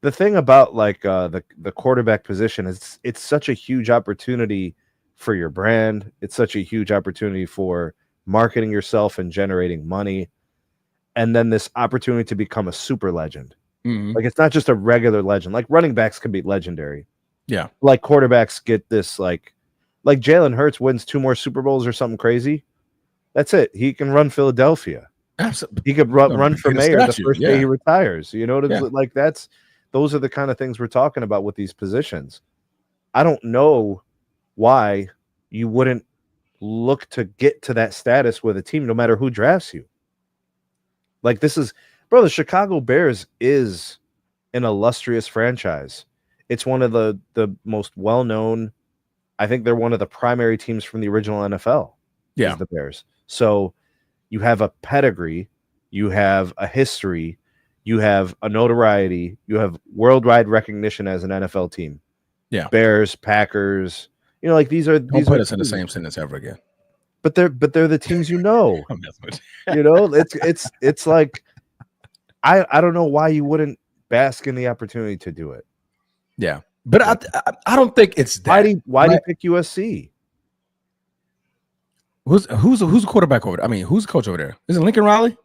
S2: the thing about like the quarterback position is it's such a huge opportunity for your brand. It's such a huge opportunity for marketing yourself and generating money. And then this opportunity to become a super legend.
S1: Mm-hmm.
S2: Like, it's not just a regular legend. Like, running backs can be legendary.
S1: Yeah.
S2: Like, quarterbacks get this, like Jalen Hurts wins 2 more Super Bowls or something crazy. That's it. He can run Philadelphia.
S1: Absolutely.
S2: He could run for mayor the first day he retires. You know what
S1: Yeah.
S2: like, those are the kind of things we're talking about with these positions. I don't know why you wouldn't look to get to that status with a team, no matter who drafts you. Like, this is, bro, the Chicago Bears is an illustrious franchise. It's one of the most well-known. I think they're one of the primary teams from the original NFL.
S1: Yeah.
S2: Is the Bears. So you have a pedigree, you have a history, you have a notoriety, you have worldwide recognition as an NFL team.
S1: Yeah.
S2: Bears, Packers, like, these are.
S1: Don't put us in the same sentence ever again.
S2: But they're the teams
S1: I'm messing with
S2: you. It's like, I don't know why you wouldn't bask in the opportunity to do it.
S1: Yeah. But I don't think it's that.
S2: Why do you pick USC?
S1: Who's the quarterback over there? I mean, who's the coach over there? Is it Lincoln Riley?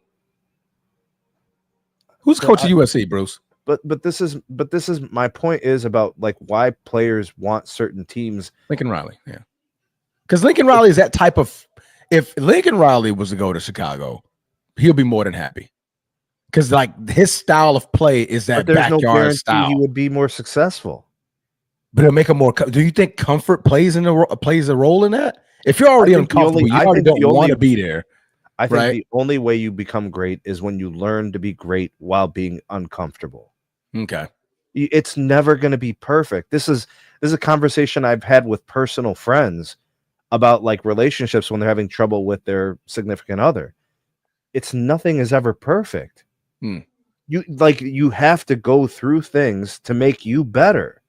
S1: Who's coach at USC, Bruce?
S2: But this is my point is about, like, why players want certain teams.
S1: Lincoln Riley, yeah. Because Lincoln Riley is that type of. If Lincoln Riley was to go to Chicago, he'll be more than happy. Because like his style of play is that
S2: But there's no
S1: backyard
S2: guarantee
S1: style.
S2: he would be more successful.
S1: But it'll make him more. Do you think comfort plays a role in that? If you're already uncomfortable, you already don't want to be there.
S2: I think
S1: right?
S2: the only way you become great is when you learn to be great while being uncomfortable.
S1: Okay.
S2: It's never going to be perfect. This is a conversation I've had with personal friends about like relationships when they're having trouble with their significant other. Nothing is ever perfect. You have to go through things to make you better.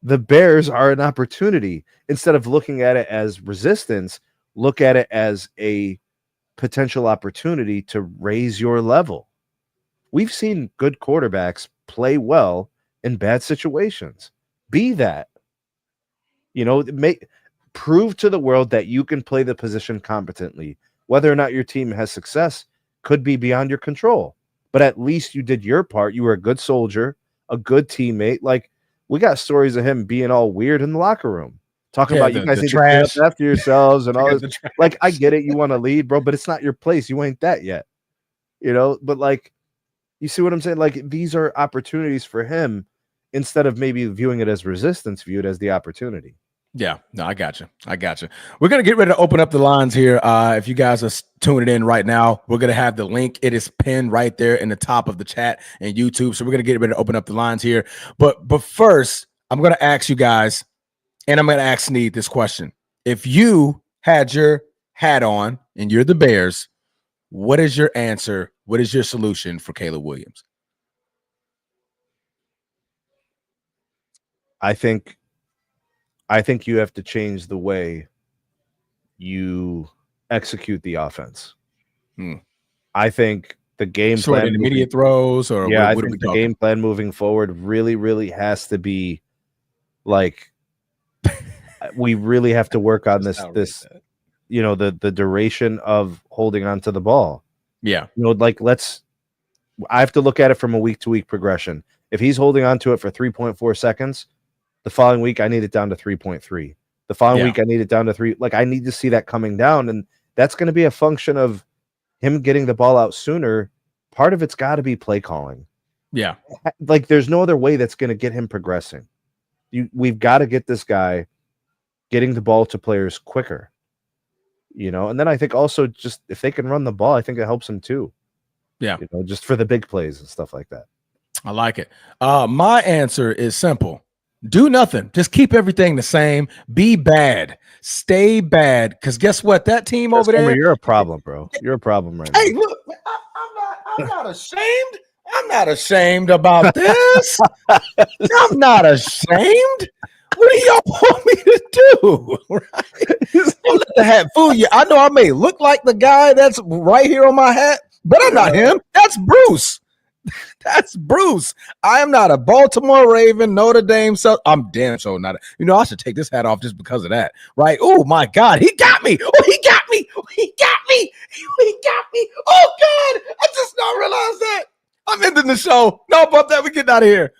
S2: The Bears are an opportunity. Instead of looking at it as resistance, look at it as a potential opportunity to raise your level. We've seen good quarterbacks play well in bad situations. Be that. Prove to the world that you can play the position competently. Whether or not your team has success could be beyond your control. But at least you did your part. You were a good soldier, a good teammate. Like, we got stories of him being all weird in the locker room, talking about you guys need to clean up after yourselves and all this. Like, I get it. You want to lead, bro, but it's not your place. You ain't that yet. But like, you see what I'm saying? Like, these are opportunities for him instead of maybe viewing it as resistance, viewed as the opportunity.
S1: Yeah, no, I got you. We're going to get ready to open up the lines here. If you guys are tuning in right now, we're going to have the link. It is pinned right there in the top of the chat and YouTube. So we're going to get ready to open up the lines here. But first, I'm going to ask you guys, and I'm going to ask Sneed this question. If you had your hat on and you're the Bears, what is your answer? What is your solution for Caleb Williams?
S2: I think you have to change the way you execute the offense. I think the game plan,
S1: intermediate throws, or
S2: I think the game plan moving forward really, really has to be like, we really have to work on this, the duration of holding on to the ball.
S1: Yeah.
S2: I have to look at it from a week to week progression. If he's holding on to it for 3.4 seconds, the following week, I need it down to 3.3. The following week, I need it down to 3. Like, I need to see that coming down. And that's going to be a function of him getting the ball out sooner. Part of it's got to be play calling.
S1: Yeah.
S2: Like, there's no other way that's going to get him progressing. We've got to get this guy getting the ball to players quicker. And then I think also just if they can run the ball, I think it helps him too.
S1: Yeah.
S2: Just for the big plays and stuff like that.
S1: I like it. My answer is simple. Do nothing. Just keep everything the same. Be bad. Stay bad. Because guess what? That team over there.
S2: You're a problem, bro. You're a problem right now.
S1: Hey, look, I'm not ashamed. I'm not ashamed about this. I'm not ashamed. What do y'all want me to do? Right? Don't let the hat fool you. I know I may look like the guy that's right here on my hat, but I'm not him. That's Bruce. That's Bruce. I am not a Baltimore Raven, Notre Dame. So I'm damn so not. I should take this hat off just because of that, right? Oh my God, he got me. Oh, he got me. He got me. He got me. Oh God, I just not realized that. I'm ending the show. No, about that, we get out of here.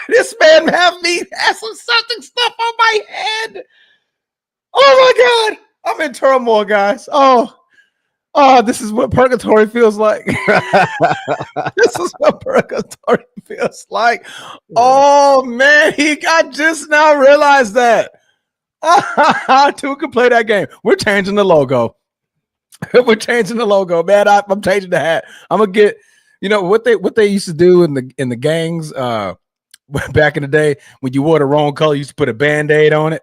S1: This man has some something stuff on my head. Oh my God, I'm in turmoil, guys. Oh, this is what purgatory feels like. This is what purgatory feels like. Oh, man, I just now realized that. Two can play that game. We're changing the logo. We're changing the logo, man. I'm changing the hat. I'm going to get, what they used to do in the gangs back in the day, when you wore the wrong color, you used to put a Band-Aid on it.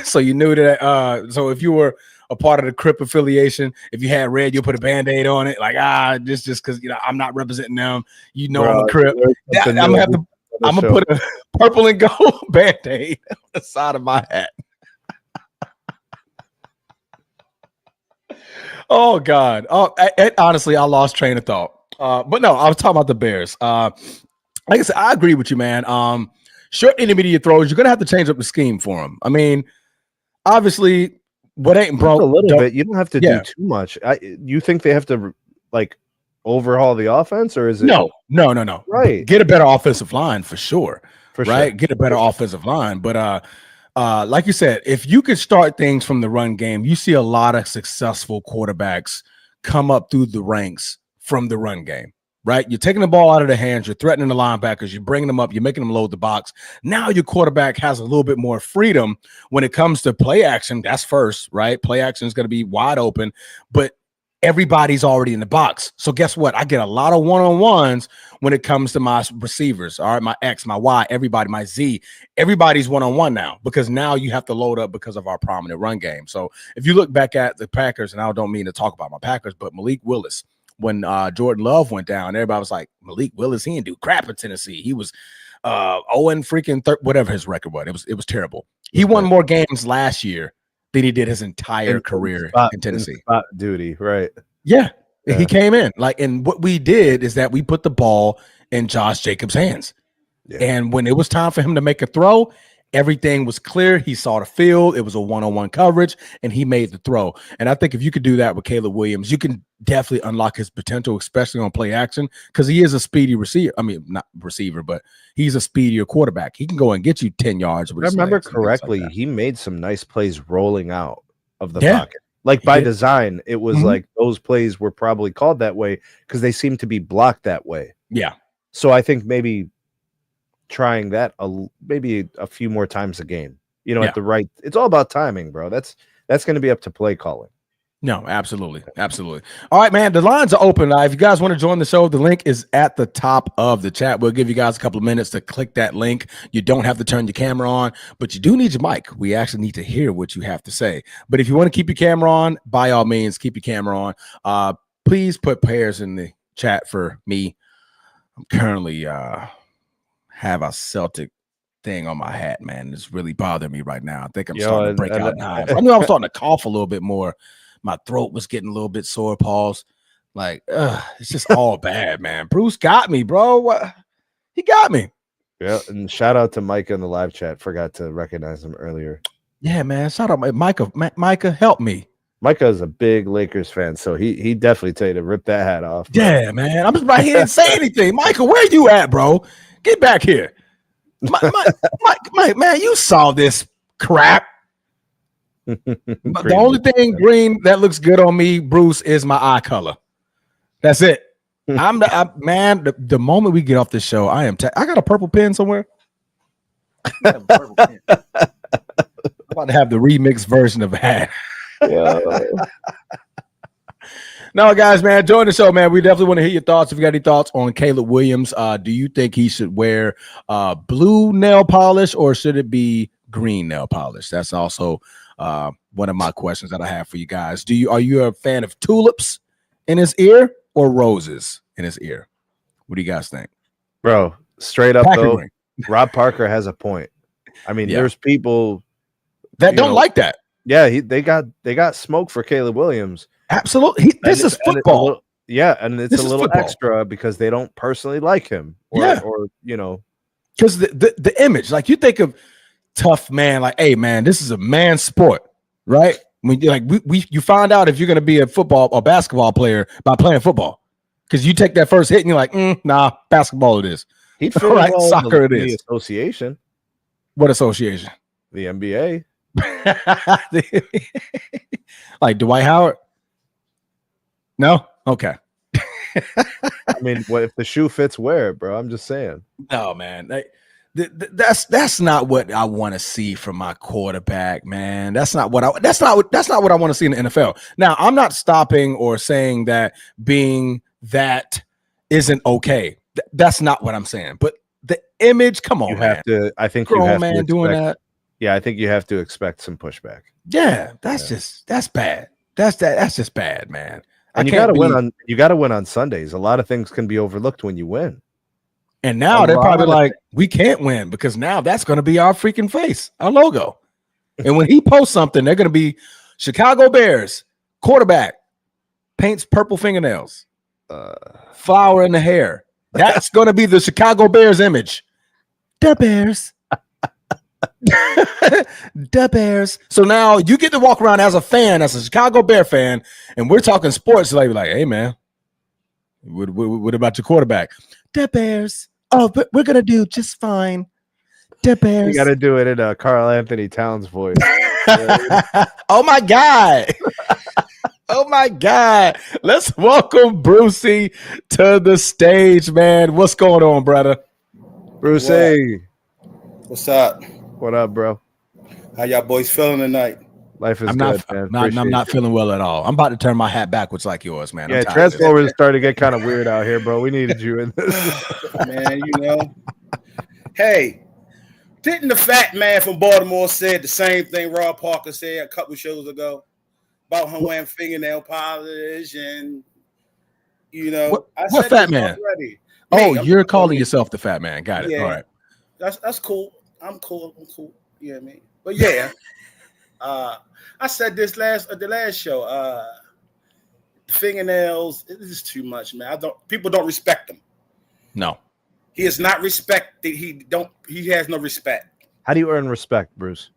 S1: So you knew that. So if you were a part of the Crip affiliation, if you had red, you'll put a Band-Aid on it. Like, just because I'm not representing them. Bro, I'm a Crip. I'm gonna put a purple and gold Band-Aid on the side of my hat. Oh God. Honestly, I lost train of thought. But no, I was talking about the Bears. Like I said, I agree with you, man. Short intermediate throws, you're gonna have to change up the scheme for them. I mean, obviously, what ain't broke
S2: a little bit. You don't have to do too much. You think they have to like overhaul the offense, or is it
S1: no?
S2: Right,
S1: get a better offensive line for sure.
S2: Right,
S1: get a better offensive line. But like you said, if you could start things from the run game, you see a lot of successful quarterbacks come up through the ranks from the run game, right? You're taking the ball out of the hands. You're threatening the linebackers. You're bringing them up. You're making them load the box. Now your quarterback has a little bit more freedom when it comes to play action. That's first, right? Play action is going to be wide open, but everybody's already in the box. So guess what? I get a lot of one-on-ones when it comes to my receivers. All right, my X, my Y, everybody, my Z. Everybody's one-on-one now because now you have to load up because of our prominent run game. So if you look back at the Packers, and I don't mean to talk about my Packers, but Malik Willis, when Jordan Love went down, everybody was like, Malik Willis, he didn't do crap in Tennessee. He was Owen freaking whatever his record was. It was terrible. He won more games last year than he did his entire career in Tennessee.
S2: Spot duty, right?
S1: Yeah. He came in. And what we did is that we put the ball in Josh Jacobs' hands. Yeah. And when it was time for him to make a throw, everything was clear. He saw the field. It was a one-on-one coverage, and he made the throw. And I think if you could do that with Caleb Williams, you can definitely unlock his potential, especially on play action, because he is a speedy receiver. I mean, not receiver, but he's a speedier quarterback. He can go and get you 10 yards.
S2: If I remember correctly, he made some nice plays rolling out of the pocket. Like by design, it was like those plays were probably called that way because they seem to be blocked that way.
S1: Yeah.
S2: So I think maybe trying that maybe a few more times a game, at the right. It's all about timing, bro. That's going to be up to play calling.
S1: No, absolutely. Absolutely. All right, man. The lines are open. If you guys want to join the show, the link is at the top of the chat. We'll give you guys a couple of minutes to click that link. You don't have to turn your camera on, but you do need your mic. We actually need to hear what you have to say. But if you want to keep your camera on, by all means, keep your camera on. Please put pairs in the chat for me. I'm currently have a Celtic thing on my hat, man. It's really bothering me right now. I think I'm starting to break out in hives. I knew I was starting to cough a little bit more. My throat was getting a little bit sore, Pauls. Like, it's just all bad, man. Bruce got me, bro. What? He got me.
S2: Yeah, and shout out to Micah in the live chat. Forgot to recognize him earlier.
S1: Yeah, man. Shout out, Micah. Micah, help me.
S2: Micah is a big Lakers fan, so he definitely tell you to rip that hat off.
S1: Bro. Yeah, man. I'm just right here and say anything. Micah, where you at, bro? Get back here. Mike, man, you saw this crap. The only thing green that looks good on me, Bruce, is my eye color. That's it. The moment we get off this show, I got a purple pen somewhere. I'm about to have the remixed version of that. Yeah. No, guys, man, join the show, man. We definitely want to hear your thoughts. If you got any thoughts on Caleb Williams, do you think he should wear blue nail polish or should it be green nail polish? That's also one of my questions that I have for you guys. Are you a fan of tulips in his ear or roses in his ear? What do you guys think?
S2: Bro, straight up though, Rob Parker has a point. I mean, there's people
S1: that don't like that.
S2: Yeah, they got smoke for Caleb Williams.
S1: Absolutely. This is football.
S2: And it's a little extra because they don't personally like him. Or
S1: because the image, like you think of tough man, like, hey man, this is a man sport, right? When you find out if you're gonna be a football or basketball player by playing football. Because you take that first hit and you're like, nah, basketball it is.
S2: He'd feel
S1: right, soccer it is.
S2: The association.
S1: What association?
S2: The NBA.
S1: Like Dwight Howard? No? Okay.
S2: I mean, what if the shoe fits, wear it, bro? I'm just saying.
S1: No, man. That's not what I want to see from my quarterback, man. That's not what I want to see in the NFL. Now, I'm not stopping or saying that being that isn't okay. That's not what I'm saying. But the image, come on,
S2: I think you have to doing that. Yeah, I think you have to expect some pushback.
S1: Yeah, that's bad. That's just bad, man.
S2: And you gotta win on Sundays. A lot of things can be overlooked when you win.
S1: And now they're probably like, we can't win because now that's going to be our freaking face, our logo. And when he posts something, they're going to be Chicago Bears quarterback paints purple fingernails, flower in the hair. That's going to be the Chicago Bears image. The Bears. The Bears. So now you get to walk around as a fan, as a Chicago Bear fan, and we're talking sports. Like, hey, man, what about your quarterback? The Bears. Oh, but we're going to do just fine. The Bears.
S2: You got to do it in Carl Anthony Towns voice.
S1: Oh, my God. Oh, Oh my God. Let's welcome Brucey to the stage, man. What's going on, brother?
S2: Bruce, hey.
S7: What's up?
S2: What up, bro?
S7: How y'all boys feeling tonight?
S2: Life is
S1: I'm
S2: good, man.
S1: I'm not feeling well at all. I'm about to turn my hat backwards like yours, man.
S2: Yeah,
S1: I'm tired of this.
S2: Transformers started to get kind of weird out here, bro. We needed you in this.
S7: Man, you know. Hey, didn't the fat man from Baltimore said the same thing Rob Parker said a couple shows ago about him wearing fingernail polish and
S1: What fat man?
S7: Already.
S1: Oh, you're calling yourself the fat man. Got it.
S7: Yeah.
S1: All right.
S7: That's cool. I'm cool. Yeah, man. But yeah. I said this the last show. Fingernails, it is too much, man. People don't respect him.
S1: No.
S7: He is not respected. He has no respect.
S2: How do you earn respect, Bruce?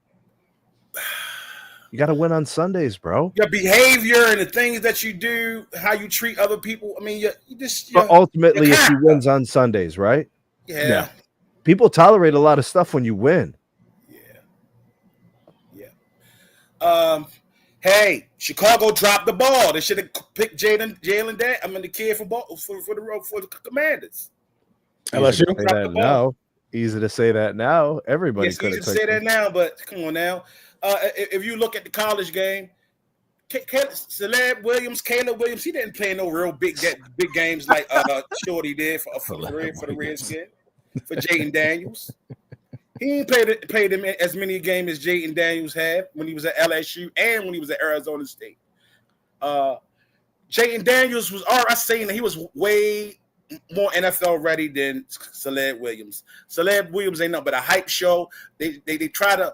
S2: You got to win on Sundays, bro.
S7: Your behavior and the things that you do, how you treat other people. I mean,
S2: But ultimately, if he wins on Sundays, right?
S7: Yeah.
S2: People tolerate a lot of stuff when you win.
S7: Yeah. Hey, Chicago dropped the ball. They should have picked Jalen. The kid for the Commanders.
S1: LSU.
S2: Easy to say that now. Everybody
S7: It's
S2: could
S7: easy to say that now, but come on now. If you look at the college game, Caleb Williams, he didn't play no real big games like Shorty did for the Redskins, for Jaden Daniels. He ain't played him as many games as Jaden Daniels had when he was at LSU and when he was at Arizona State. Jaden Daniels was saying that he was way more NFL ready than Caleb Williams. Caleb Williams ain't nothing but a hype show. They try to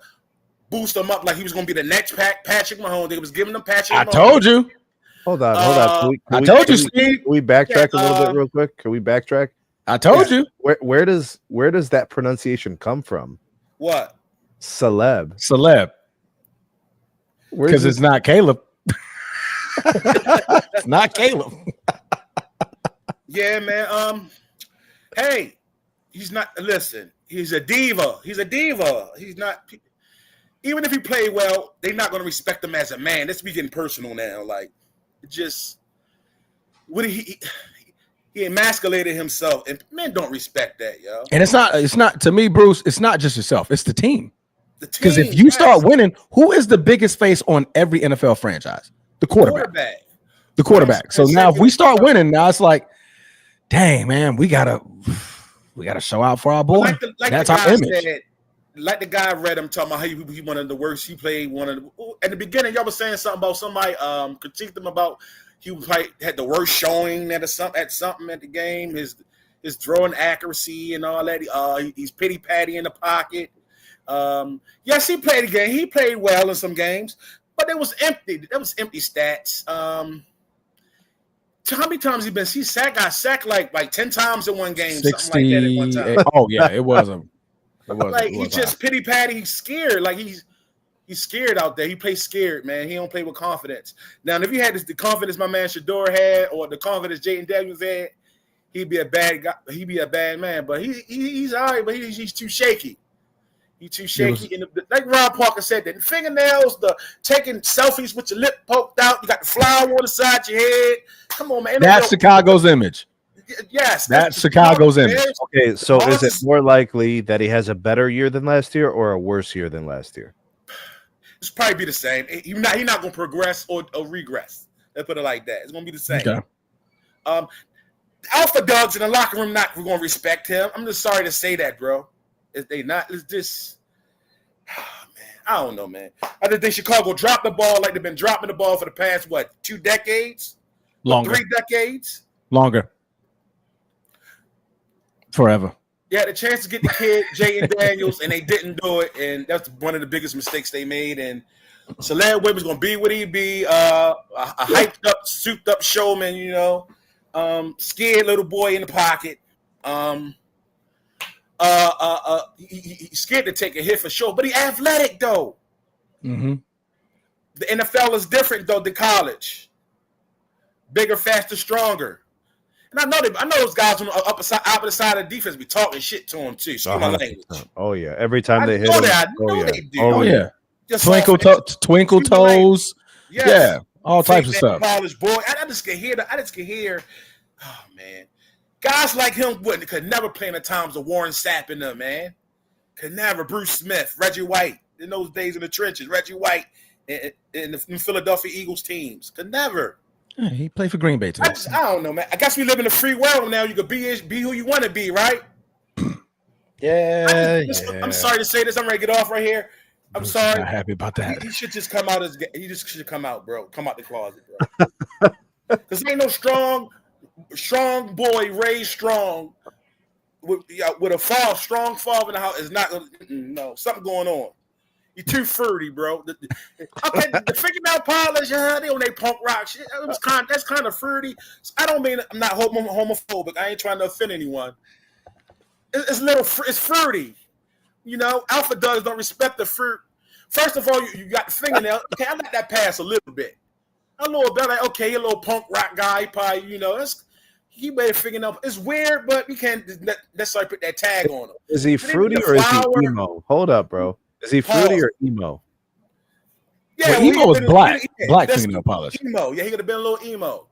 S7: boost him up like he was going to be the next Patrick Mahomes. They was giving him Patrick Mahomes.
S1: I told you.
S2: Hold on.
S1: I told you, Steve.
S2: Can we backtrack a little bit real quick? Can we backtrack?
S1: I told you.
S2: Where does that pronunciation come from?
S7: What?
S1: Celeb. Because it's not Caleb. It's not Caleb.
S7: Yeah, man. Hey, he's not. Listen, he's a diva. He's not. Even if he played well, they're not going to respect him as a man. Let's be getting personal now. Like, he emasculated himself, and men don't respect that, yo.
S1: And it's not to me, Bruce. It's not just yourself. It's the team. Because if you start winning, who is the biggest face on every NFL franchise? The quarterback. The quarterback. So now if we start winning, now it's like, dang, man, we gotta show out for our boy. That's our image.
S7: Like the guy read him talking about how he one of the worst. He played one of the at the beginning. Y'all was saying something about somebody critiqued him about he probably had the worst showing at something at the game. His throwing accuracy and all that. He's pity patty in the pocket. Yes, he played a game. He played well in some games, but it was empty. That was empty stats. How many times he been? Got sacked like 10 times in one game.
S1: 60,
S7: something like that at one time.
S1: Oh yeah, it wasn't.
S7: He's just pity patty. He's scared. Like he's scared out there. He plays scared, man. He don't play with confidence. Now, if he had the confidence my man Shador had, or the confidence Jaden Daniels had, he'd be a bad guy. He'd be a bad man. But he's all right. But he's too shaky. He's too shaky. Like Rob Parker said, the fingernails, the taking selfies with your lip poked out. You got the flower on the side of your head. Come on, man.
S1: That's Chicago's image.
S7: Yes,
S1: that's Chicago's image.
S2: Okay, so is it more likely that he has a better year than last year or a worse year than last year?
S7: It's probably be the same. He's not going to progress or regress. Let's put it like that. It's going to be the same.
S1: Okay.
S7: Alpha dogs in the locker room not going to respect him. I'm just sorry to say that, bro. If they not, it's just, man, I don't know, man. I just think Chicago dropped the ball like they've been dropping the ball for the past 2 decades,
S1: longer,
S7: 3 decades,
S1: longer, forever.
S7: They had a chance to get the kid Jaden Daniels, and they didn't do it, and that's one of the biggest mistakes they made. And Caleb Williams going to be what he be, a hyped up, souped up showman, scared little boy in the pocket. He's scared to take a hit for sure, but he's athletic though.
S1: Mm-hmm.
S7: The NFL is different though than college. Bigger, faster, stronger. And I know those guys on the opposite side of the defense be talking shit to him too.
S2: Oh yeah, every time they hit him.
S7: I know they do.
S1: Oh yeah. Twinkle toes.
S7: Yes.
S1: All types of stuff.
S7: Polished boy. I just can hear oh man. Guys like him could never play in the times of Warren Sapp and them, man. Could never. Bruce Smith, Reggie White, in those days in the trenches, Reggie White in the Philadelphia Eagles teams. Could never.
S1: Yeah, he played for Green Bay too.
S7: I don't know, man. I guess we live in a free world now. You could be who you want to be, right?
S1: Yeah.
S7: I'm sorry to say this. I'm ready to get off right here. I'm sorry.
S1: Not happy about that.
S7: He should just come out he just should come out, bro. Come out the closet, bro. Because ain't no strong boy raised strong with a strong father in the house is not no something going on. You're too fruity, bro. Okay, the fingernail polish, they on they punk rock shit. That's kind of fruity. I don't mean I'm not homophobic. I ain't trying to offend anyone. It's fruity. You know, alpha dogs don't respect the fruit. First of all, you got the fingernail. Okay, I let that pass a little bit. A little bit like, okay, a little punk rock guy, probably, you know, he made a fingernail. It's weird, but we can't necessarily put that tag on him.
S2: Is he fruity or is he emo? Hold up, bro. Is he fruity or emo?
S7: Yeah,
S1: well, emo is black. Black fingernail polish.
S7: Emo. Yeah, he could have been a little emo.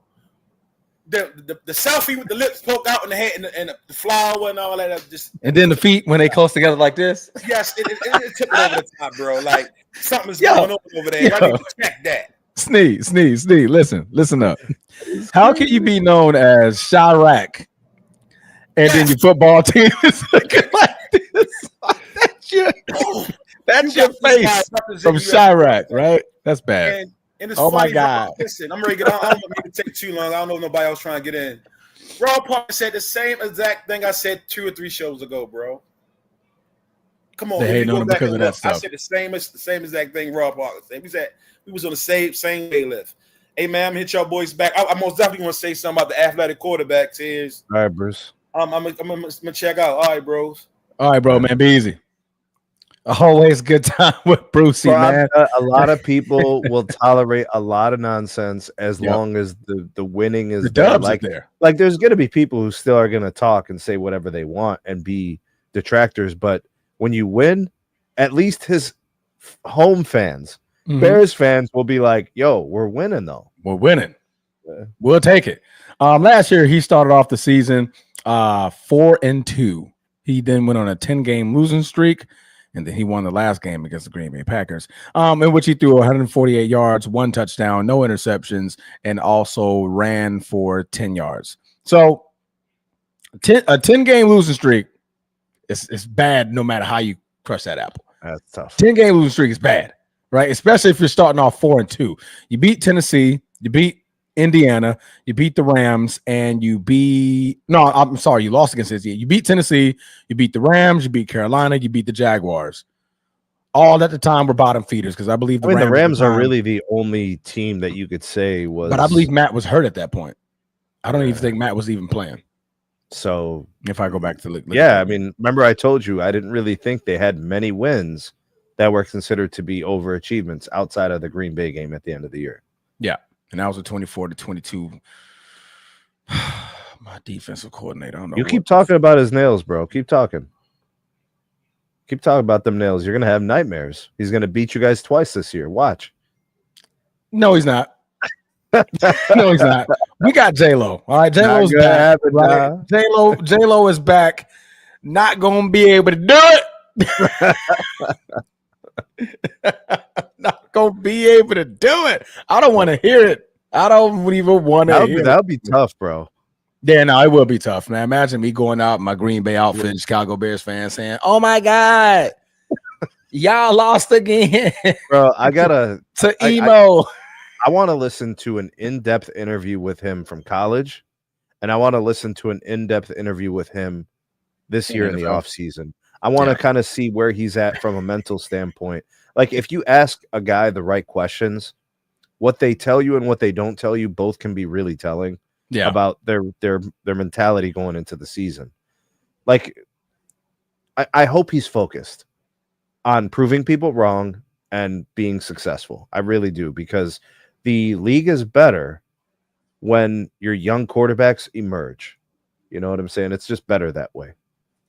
S7: The selfie with the lips poke out in the head and the flower and all that.
S1: And then the feet when they close together like this.
S7: Yes, it took it over the top, bro. Like something's going on over there. I need to check that.
S1: Sneeze. Listen up. How can you be known as Chirac and then your football team is looking like this? That's your face from Chirac, right? That's bad.
S7: And it's
S1: funny,
S7: my God.
S1: Bro.
S7: Listen, I'm ready to get on. I don't want me to take too long. I don't know if nobody else trying to get in. Raw Park said the same exact thing I said 2 or 3 shows ago, bro. Come on.
S1: They hating on him because of that stuff.
S7: I said the same exact thing Raw Park said. We was on the same way lift. Hey, man, I'm going to hit y'all boys back. I most definitely want to say something about the athletic quarterbacks.
S2: All right, Bruce.
S7: I'm gonna check out. All right, bros.
S1: All right, bro, man. Be easy. Always good time with Brucey, man.
S2: A lot of people will tolerate a lot of nonsense as long as the winning is
S1: the dubs
S2: there.
S1: there.
S2: Like there's going to be people who still are going to talk and say whatever they want and be detractors. But when you win, at least his home fans, Bears fans will be like, yo, we're winning though.
S1: We're winning. We'll take it. Last year, he started off the season 4-2. He then went on a 10-game losing streak. And then he won the last game against the Green Bay Packers, in which he threw 148 yards, 1 touchdown, no interceptions, and also ran for 10 yards. So a 10-game losing streak is bad no matter how you crush that apple.
S2: That's tough.
S1: 10-game losing streak is bad, right? Especially if you're starting off 4-2. You beat Tennessee, you beat Indiana, you beat the Rams, and you lost against Tennessee. You beat Tennessee, you beat the Rams, you beat Carolina, you beat the Jaguars. All at the time were bottom feeders because I believe
S2: the Rams are really the only team that you could say was.
S1: But I believe Matt was hurt at that point. I don't even think Matt was even playing.
S2: So
S1: if I go back to look
S2: I mean, remember I told you I didn't really think they had many wins that were considered to be overachievements outside of the Green Bay game at the end of the year.
S1: Yeah. And that was a 24-22. My defensive coordinator. I don't know.
S2: You keep talking about his nails, bro. Keep talking. Keep talking about them nails. You're gonna have nightmares. He's gonna beat you guys twice this year. Watch.
S1: No, he's not. No, he's not. We got J-Lo. All right, J-Lo's back. Right? J-Lo is back. Not gonna be able to do it. Not gonna be able to do it. I don't want to hear it. I don't even want to hear it.
S2: That'll be tough, bro.
S1: Yeah, no, it will be tough, man. Imagine me going out in my Green Bay outfit, Chicago Bears fans saying, "Oh my God, y'all lost again."
S2: Bro, I gotta
S1: emo.
S2: I want to listen to an in-depth interview with him from college, and I want to listen to an in-depth interview with him this year in the offseason. I want to kind of see where he's at from a mental standpoint. Like if you ask a guy the right questions, what they tell you and what they don't tell you both can be really telling about their mentality going into the season. Like I hope he's focused on proving people wrong and being successful. I really do, because the league is better when your young quarterbacks emerge. You know what I'm saying? It's just better that way.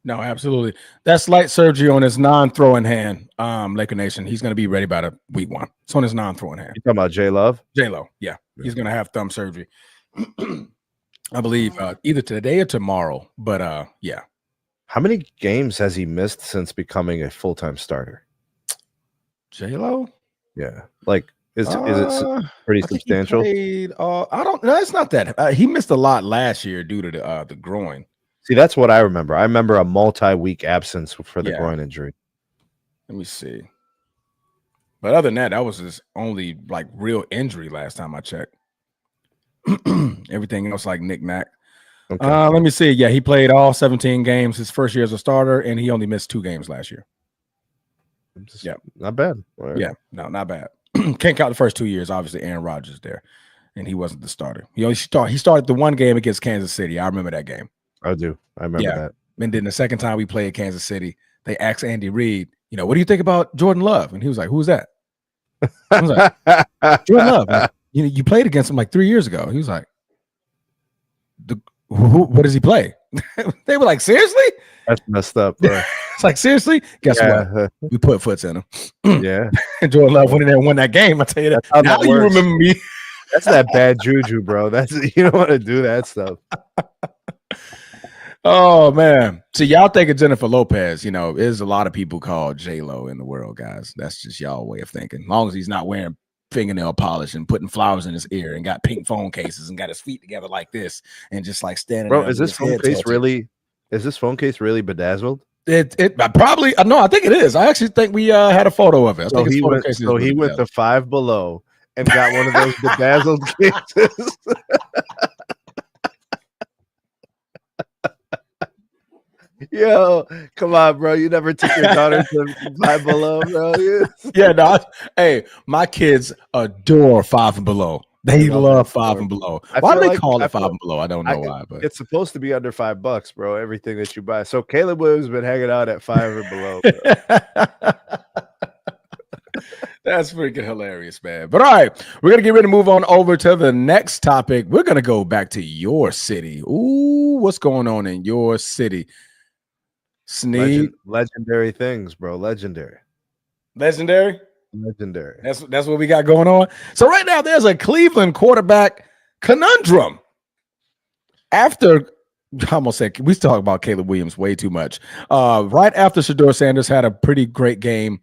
S1: No, absolutely. That's slight surgery on his non-throwing hand. Laker Nation. He's going to be ready by the week 1. It's on his non-throwing hand.
S2: You talking about J Love?
S1: J-Lo, yeah. He's going to have thumb surgery. I believe either today or tomorrow. But yeah.
S2: How many games has he missed since becoming a full-time starter?
S1: J-Lo?
S2: Yeah, like is it pretty substantial?
S1: Played, I don't know. It's not that he missed a lot last year due to the groin.
S2: See, that's what I remember. I remember a multi-week absence for the groin injury.
S1: Let me see. But other than that, that was his only like real injury last time I checked. Everything else like knick-knack. Okay. Let me see. Yeah, he played all 17 games his first year as a starter, and he only missed 2 games last year.
S2: Yeah, not bad.
S1: Right. Yeah, no, not bad. Can't count the first 2 years. Obviously, Aaron Rodgers there, and he wasn't the starter. He started the one game against Kansas City. I remember that game.
S2: I do. I remember that.
S1: And then the second time we played Kansas City, they asked Andy Reid, what do you think about Jordan Love? And he was like, "Who's that?" I was like, "Jordan Love. Like, you played against him like 3 years ago." He was like, "What does he play?" They were like, "Seriously?"
S2: That's messed up, bro.
S1: It's like, seriously? Guess what? We put foots in him.
S2: Yeah.
S1: And Jordan Love went in there and won that game. I tell you that. Now you remember me.
S2: That's that bad juju, bro. You don't want to do that stuff.
S1: Oh man. See, y'all think of Jennifer Lopez, there's a lot of people called J-Lo in the world, guys. That's just y'all way of thinking. As long as he's not wearing fingernail polish and putting flowers in his ear and got pink phone cases and got his feet together like this and just like standing
S2: there. Bro, is this phone case really bedazzled?
S1: It probably no, I think it is. I actually think we had a photo of it.
S2: So he went to Five Below and got one of those bedazzled cases. Yo, come on, bro. You never took your daughter to Five Below, bro.
S1: Yeah, no. Hey, my kids adore Five and Below. They love Five and Below. Why do they call it Five and Below? I don't know why, but
S2: it's supposed to be under $5, bro. Everything that you buy. So Caleb Williams has been hanging out at Five and Below.
S1: That's freaking hilarious, man. But all right, we're gonna get ready to move on over to the next topic. We're gonna go back to your city. Ooh, what's going on in your city? Sneed.
S2: Legendary things, bro. Legendary.
S1: That's what we got going on. So right now, there's a Cleveland quarterback conundrum. After I almost said we talk about Caleb Williams way too much. Right after Shedeur Sanders had a pretty great game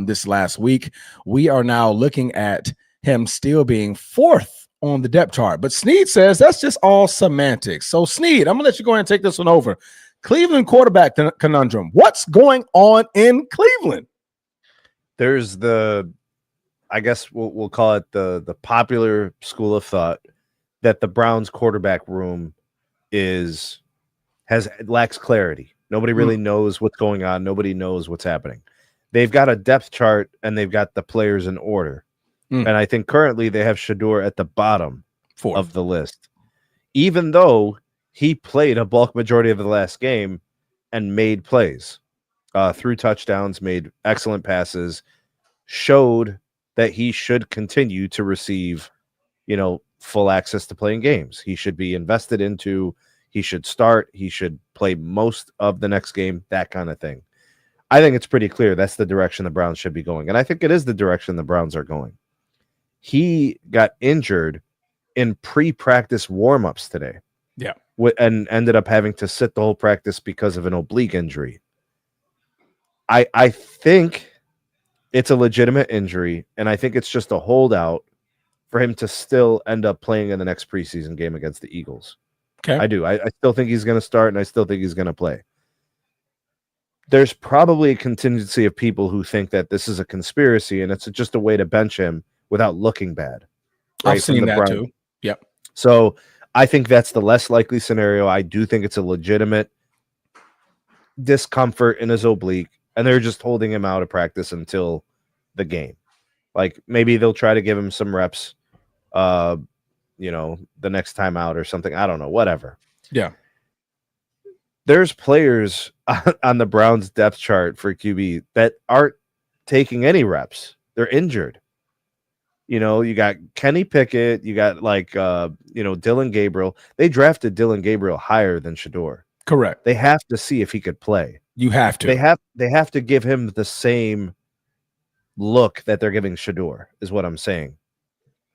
S1: this last week, we are now looking at him still being 4th on the depth chart. But Sneed says that's just all semantics. So Sneed, I'm gonna let you go ahead and take this one over. Cleveland quarterback conundrum. What's going on in Cleveland?
S2: There's I guess we'll call it the popular school of thought that the Browns quarterback room lacks clarity. Nobody really knows what's going on. Nobody knows what's happening. They've got a depth chart and they've got the players in order. And I think currently they have Shedeur at the bottom of the list, even though he played a bulk majority of the last game and made plays, threw touchdowns, made excellent passes, showed that he should continue to receive, full access to playing games. He should be invested into, he should start, he should play most of the next game, that kind of thing. I think it's pretty clear that's the direction the Browns should be going. And I think it is the direction the Browns are going. He got injured in pre-practice warm-ups today.
S1: Yeah.
S2: And ended up having to sit the whole practice because of an oblique injury. I think it's a legitimate injury, and I think it's just a holdout for him to still end up playing in the next preseason game against the Eagles.
S1: Okay.
S2: I do. I still think he's going to start, and I still think he's going to play. There's probably a contingency of people who think that this is a conspiracy, and it's just a way to bench him without looking bad.
S1: Right? I've seen that too. Yep.
S2: So I think that's the less likely scenario. I do think it's a legitimate discomfort in his oblique, and they're just holding him out of practice until the game. Like maybe they'll try to give him some reps, the next time out or something. I don't know, whatever.
S1: Yeah.
S2: There's players on the Browns depth chart for QB that aren't taking any reps. They're injured. You got Kenny Pickett, you got Dylan Gabriel. They drafted Dylan Gabriel higher than Shedeur.
S1: Correct.
S2: They have to see if he could play.
S1: You have to.
S2: They have to give him the same look that they're giving Shedeur, is what I'm saying.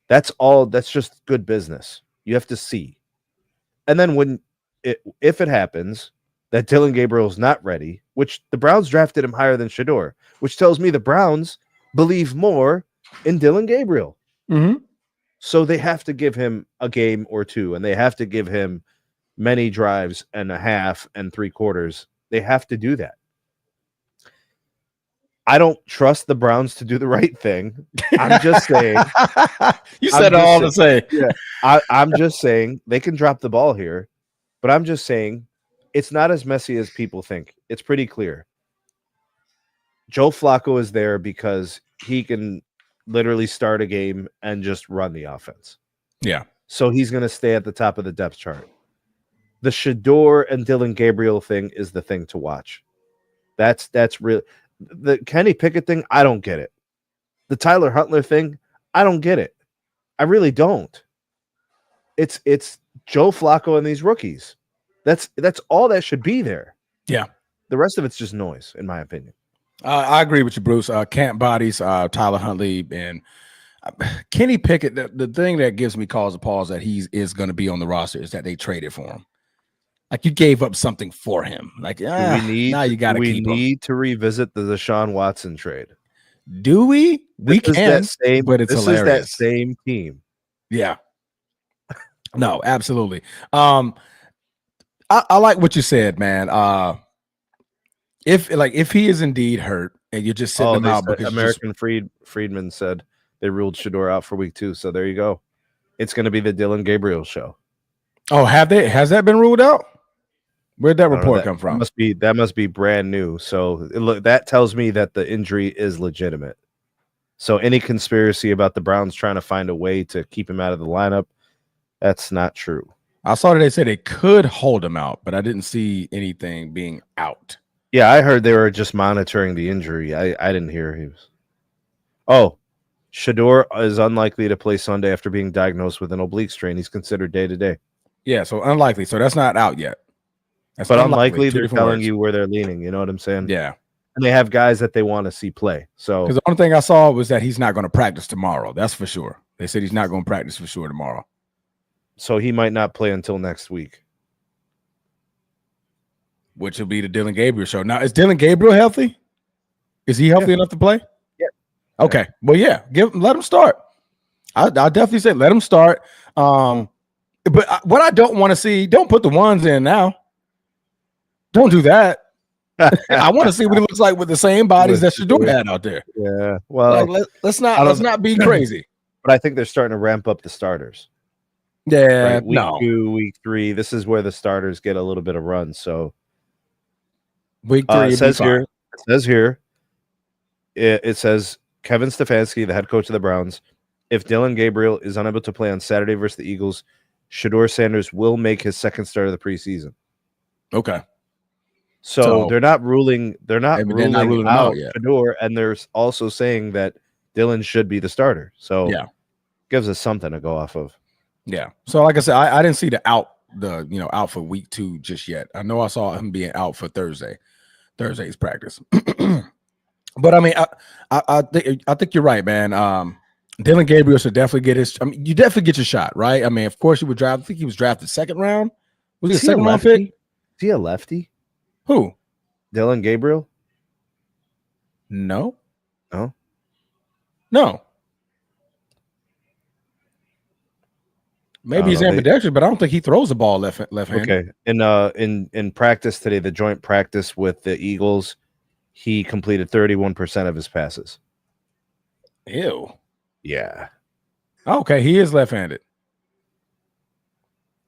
S2: That's all. That's just good business. You have to see. And then if it happens that Dylan Gabriel's not ready, which the Browns drafted him higher than Shedeur, which tells me the Browns believe more in Dylan Gabriel.
S1: Mm-hmm.
S2: So they have to give him a game or two, and they have to give him many drives and a half and 3/4. They have to do that. I don't trust the Browns to do the right thing. I'm just saying.
S1: You said it all to say.
S2: Yeah, I'm just saying they can drop the ball here, but I'm just saying it's not as messy as people think. It's pretty clear. Joe Flacco is there because he can literally start a game and just run the offense.
S1: Yeah.
S2: So he's going to stay at the top of the depth chart. The Shedeur and Dylan Gabriel thing is the thing to watch. That's real. The Kenny Pickett thing, I don't get it. The Tyler Huntley thing, I don't get it. I really don't. It's Joe Flacco and these rookies. That's all that should be there.
S1: Yeah.
S2: The rest of it's just noise, in my opinion.
S1: I agree with you, Bruce. Camp Bodies, Tyler Huntley, and Kenny Pickett. The thing that gives me cause to pause that he is going to be on the roster is that they traded for him. Like you gave up something for him. Like now you got to keep him. We
S2: need to revisit the Deshaun Watson trade.
S1: Do we? We can, but it's hilarious.
S2: Is that same team.
S1: Yeah. No, absolutely. I like what you said, man. If he is indeed hurt and you're just sitting him out because
S2: American Friedman said they ruled Shedeur out for week 2. So there you go. It's going to be the Dylan Gabriel show.
S1: Oh, have they? Has that been ruled out? Where'd that report come from?
S2: That must be brand new. So that tells me that the injury is legitimate. So any conspiracy about the Browns trying to find a way to keep him out of the lineup, that's not true.
S1: I saw that they said they could hold him out, but I didn't see anything being out.
S2: Yeah, I heard they were just monitoring the injury. I didn't hear he was. Oh, Shedeur is unlikely to play Sunday after being diagnosed with an oblique strain. He's considered day-to-day.
S1: Yeah, so unlikely. So that's not out yet.
S2: That's but unlikely, they're telling you where they're leaning. You know what I'm saying?
S1: Yeah.
S2: And they have guys that they want to see play. So
S1: because the only thing I saw was that he's not going to practice tomorrow. That's for sure. They said he's not going to practice for sure tomorrow.
S2: So he might not play until next week.
S1: Which will be the Dylan Gabriel show. Now, is Dylan Gabriel healthy? Is he healthy enough to play?
S2: Yeah.
S1: Okay. Well, yeah. Let him start. I definitely say let him start. But what I don't want to see, don't put the ones in now. Don't do that. I want to see what he looks like with the same bodies that Shedeur had out there.
S2: Yeah. Well,
S1: let's not be crazy.
S2: But I think they're starting to ramp up the starters.
S1: Yeah.
S2: Right? Week 2, week 3. This is where the starters get a little bit of run. So
S1: week 3
S2: it says Kevin Stefanski, the head coach of the Browns, if Dylan Gabriel is unable to play on Saturday versus the Eagles, Shedeur Sanders will make his second start of the preseason.
S1: Okay.
S2: So they're not ruling out Shedeur, and they're also saying that Dylan should be the starter. So
S1: yeah,
S2: gives us something to go off of.
S1: Yeah. So like I said, I didn't see the out for week 2 just yet. I know I saw him being out for Thursday's practice. But I mean, I think you're right, man. Dylan Gabriel should definitely get his. I mean, you definitely get your shot, right? I mean, of course you would draft. I think he was drafted second round. Was he a second round pick?
S2: Is he a lefty?
S1: Who?
S2: Dylan Gabriel?
S1: No. Maybe he's ambidextrous, but I don't think he throws the ball left-handed.
S2: Okay. In practice today, the joint practice with the Eagles, he completed 31% of his passes.
S1: Ew.
S2: Yeah.
S1: Okay, he is left-handed.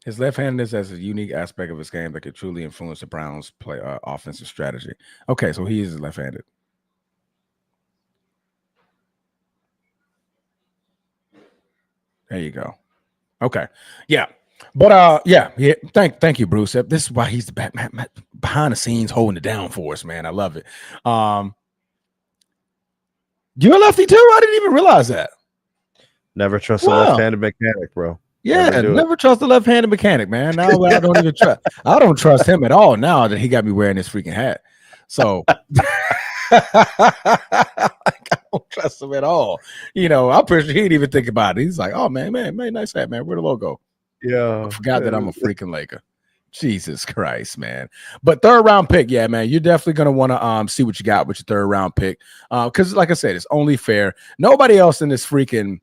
S1: His left-handedness has a unique aspect of his game that could truly influence the Browns' play offensive strategy. Okay, so he is left-handed. There you go. Okay, yeah, but yeah. Thank you, Bruce. This is why he's the Batman behind the scenes holding it down for us, man. I love it. You're a lefty too. I didn't even realize that.
S2: Never trust a left-handed mechanic, bro.
S1: Yeah, never trust the left-handed mechanic, man. Now I don't even trust. I don't trust him at all now that he got me wearing this freaking hat. So I don't trust him at all. I'm pretty sure he didn't even think about it. He's like, "Oh man, nice hat, man. Where the logo?"
S2: Yeah,
S1: I forgot that I'm a freaking Laker. Jesus Christ, man. But third round pick, yeah, man. You're definitely gonna want to see what you got with your third round pick, because like I said, it's only fair. Nobody else in this freaking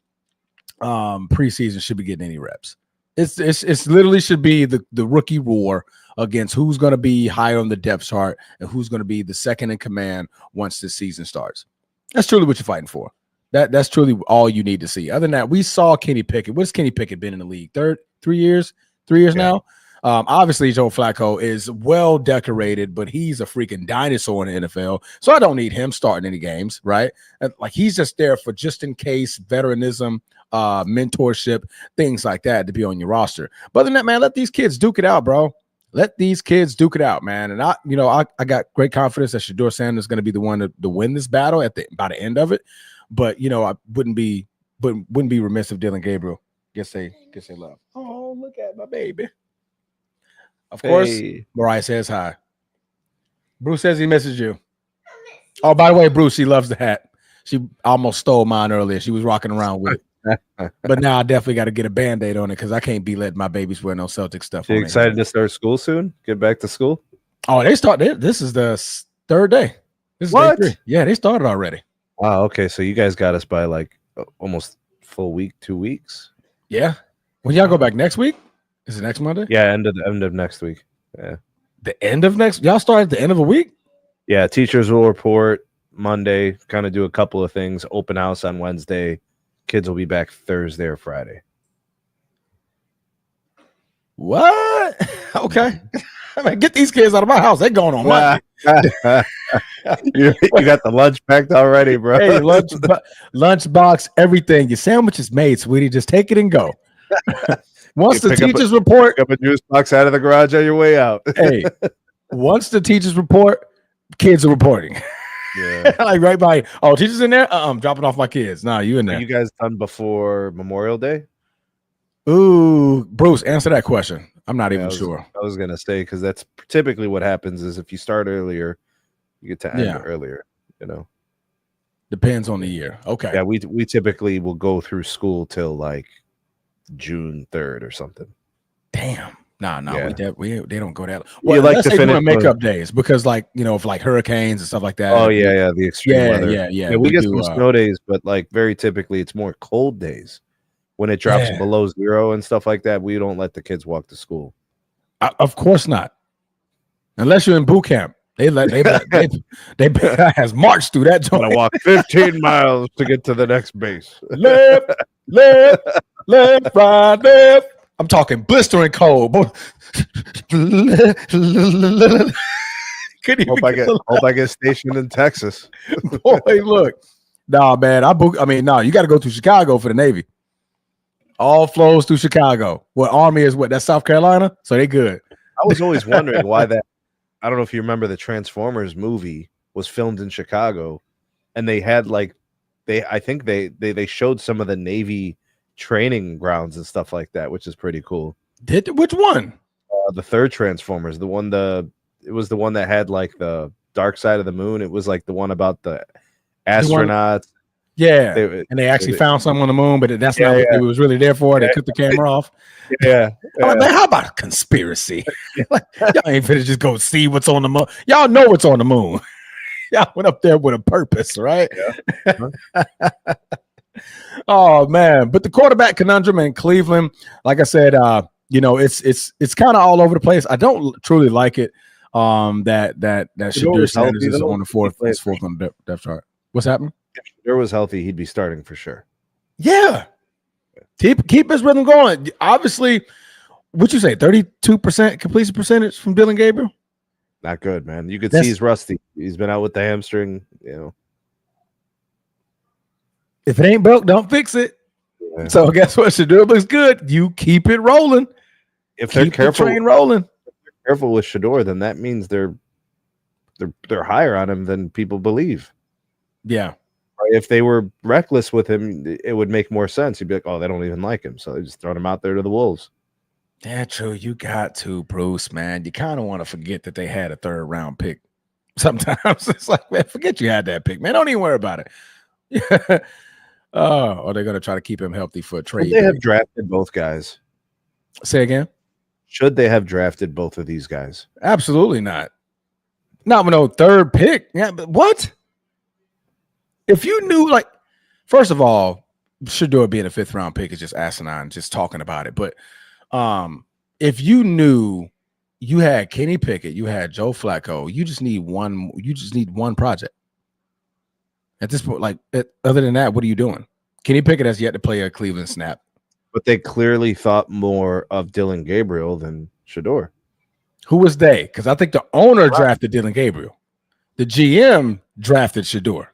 S1: preseason should be getting any reps. It's literally should be the rookie war against who's going to be higher on the depth chart and who's going to be the second in command once the season starts. That's truly what you're fighting for. That's truly all you need to see. Other than that, we saw Kenny Pickett. What's Kenny Pickett been in the league? 3 years now. Obviously, Joe Flacco is well decorated, but he's a freaking dinosaur in the NFL. So I don't need him starting any games, right? Like he's just there for just in case veteranism, mentorship, things like that to be on your roster. But other than that, man, let these kids duke it out, bro. Let these kids duke it out, man. And I got great confidence that Shedeur Sanders is going to be the one to win this battle by the end of it. But I wouldn't be remiss if Dylan Gabriel gets a love. Oh, look at my baby. Of course, Mariah says hi. Bruce says he misses you. Oh, by the way, Bruce, she loves the hat. She almost stole mine earlier. She was rocking around with it. But now I definitely got to get a Band-Aid on it because I can't be letting my babies wear no Celtic stuff.
S2: You excited to start school soon? Get back to school?
S1: Oh, they start. This is the third day. This is
S2: what?
S1: Day 3. Yeah, they started already.
S2: Wow. Okay, so you guys got us by like almost full week, 2 weeks.
S1: Yeah. When y'all go back next week? Is it next Monday?
S2: Yeah, end of next week. Yeah.
S1: The end of next? Y'all start at the end of a week?
S2: Yeah, teachers will report Monday, kind of do a couple of things, open house on Wednesday. Kids will be back Thursday or Friday.
S1: What? Okay. I mean, get these kids out of my house. They're going on Monday.
S2: You got the lunch packed already, bro.
S1: Hey, lunchbox, everything. Your sandwich is made, sweetie. Just take it and go. Once the teachers report,
S2: pick up a juice box out of the garage on your way out.
S1: Hey, once the teachers report, kids are reporting.
S2: Yeah.
S1: Like right by, teachers in there? I'm dropping off my kids. Nah, you in there.
S2: Are you guys done before Memorial Day?
S1: Ooh, Bruce, answer that question. I'm not even sure.
S2: I was going to say, because that's typically what happens is if you start earlier, you get to end earlier,
S1: Depends on the year. Okay.
S2: Yeah, we typically will go through school till like June 3rd or something.
S1: Damn. No,
S2: yeah.
S1: they don't go that. Well,
S2: like to finish
S1: makeup days because, like, if like hurricanes and stuff like that.
S2: Oh yeah, the extreme weather.
S1: Yeah.
S2: We get some snow days, but like very typically it's more cold days when it drops below 0 and stuff like that. We don't let the kids walk to school.
S1: Of course not, unless you're in boot camp. They has marched through that joint.
S2: Gotta walk 15 miles to get to the next base.
S1: left, right, left. I'm talking blistering cold.
S2: Hope I get stationed in Texas.
S1: Boy, look. Nah, man. You got to go to Chicago for the Navy. All flows through Chicago. What Army is what? That's South Carolina? So they good.
S2: I was always wondering why that. I don't know if you remember the Transformers movie was filmed in Chicago, and they had I think they showed some of the Navy training grounds and stuff like that, which is pretty cool.
S1: Which one?
S2: The third Transformers, it was the one that had like the dark side of the moon. It was like the one about the astronauts.
S1: And they actually found something on the moon, but that's not what it was really there for. They cut the camera off.
S2: Yeah.
S1: I'm like, man, how about a conspiracy? Like, y'all ain't finna just go see what's on the moon. Y'all know what's on the moon. Y'all went up there with a purpose, right? Yeah. Oh man, but the quarterback conundrum in Cleveland, like I said, it's kind of all over the place. I don't truly like it. That Shedeur Sanders is on the fourth on the depth chart. What's happening?
S2: If Shedeur was healthy, he'd be starting for sure.
S1: Yeah, keep his rhythm going. Obviously, what'd you say? 32% completion percentage from Dylan Gabriel.
S2: Not good, man. You could see he's rusty. He's been out with the hamstring.
S1: If it ain't broke, don't fix it. Yeah. So guess what? Shedeur looks good. You keep it rolling.
S2: If they're careful,
S1: the train rolling.
S2: If they're careful with Shedeur, then that means they're higher on him than people believe.
S1: Yeah.
S2: If they were reckless with him, it would make more sense. He'd be like, "Oh, they don't even like him, so they just throw him out there to the wolves."
S1: Yeah, true. You got to, Bruce, man. You kind of want to forget that they had a 3rd round pick. Sometimes it's like, man, forget you had that pick, man. Don't even worry about it. Yeah. Or they're gonna try to keep him healthy for a trade.
S2: Should they have drafted both guys?
S1: Say again.
S2: Should they have drafted both of these guys?
S1: Absolutely not. Not with no 3rd pick. Yeah, but what? If you knew, like, first of all, Shedeur being a 5th round pick is just asinine, just talking about it. But if you knew you had Kenny Pickett, you had Joe Flacco, you just need one project. At this point, like, other than that, what are you doing? Kenny Pickett has yet to play a Cleveland snap.
S2: But they clearly thought more of Dylan Gabriel than Shedeur.
S1: Who was they? Because I think the owner drafted Dylan Gabriel. The GM drafted Shedeur.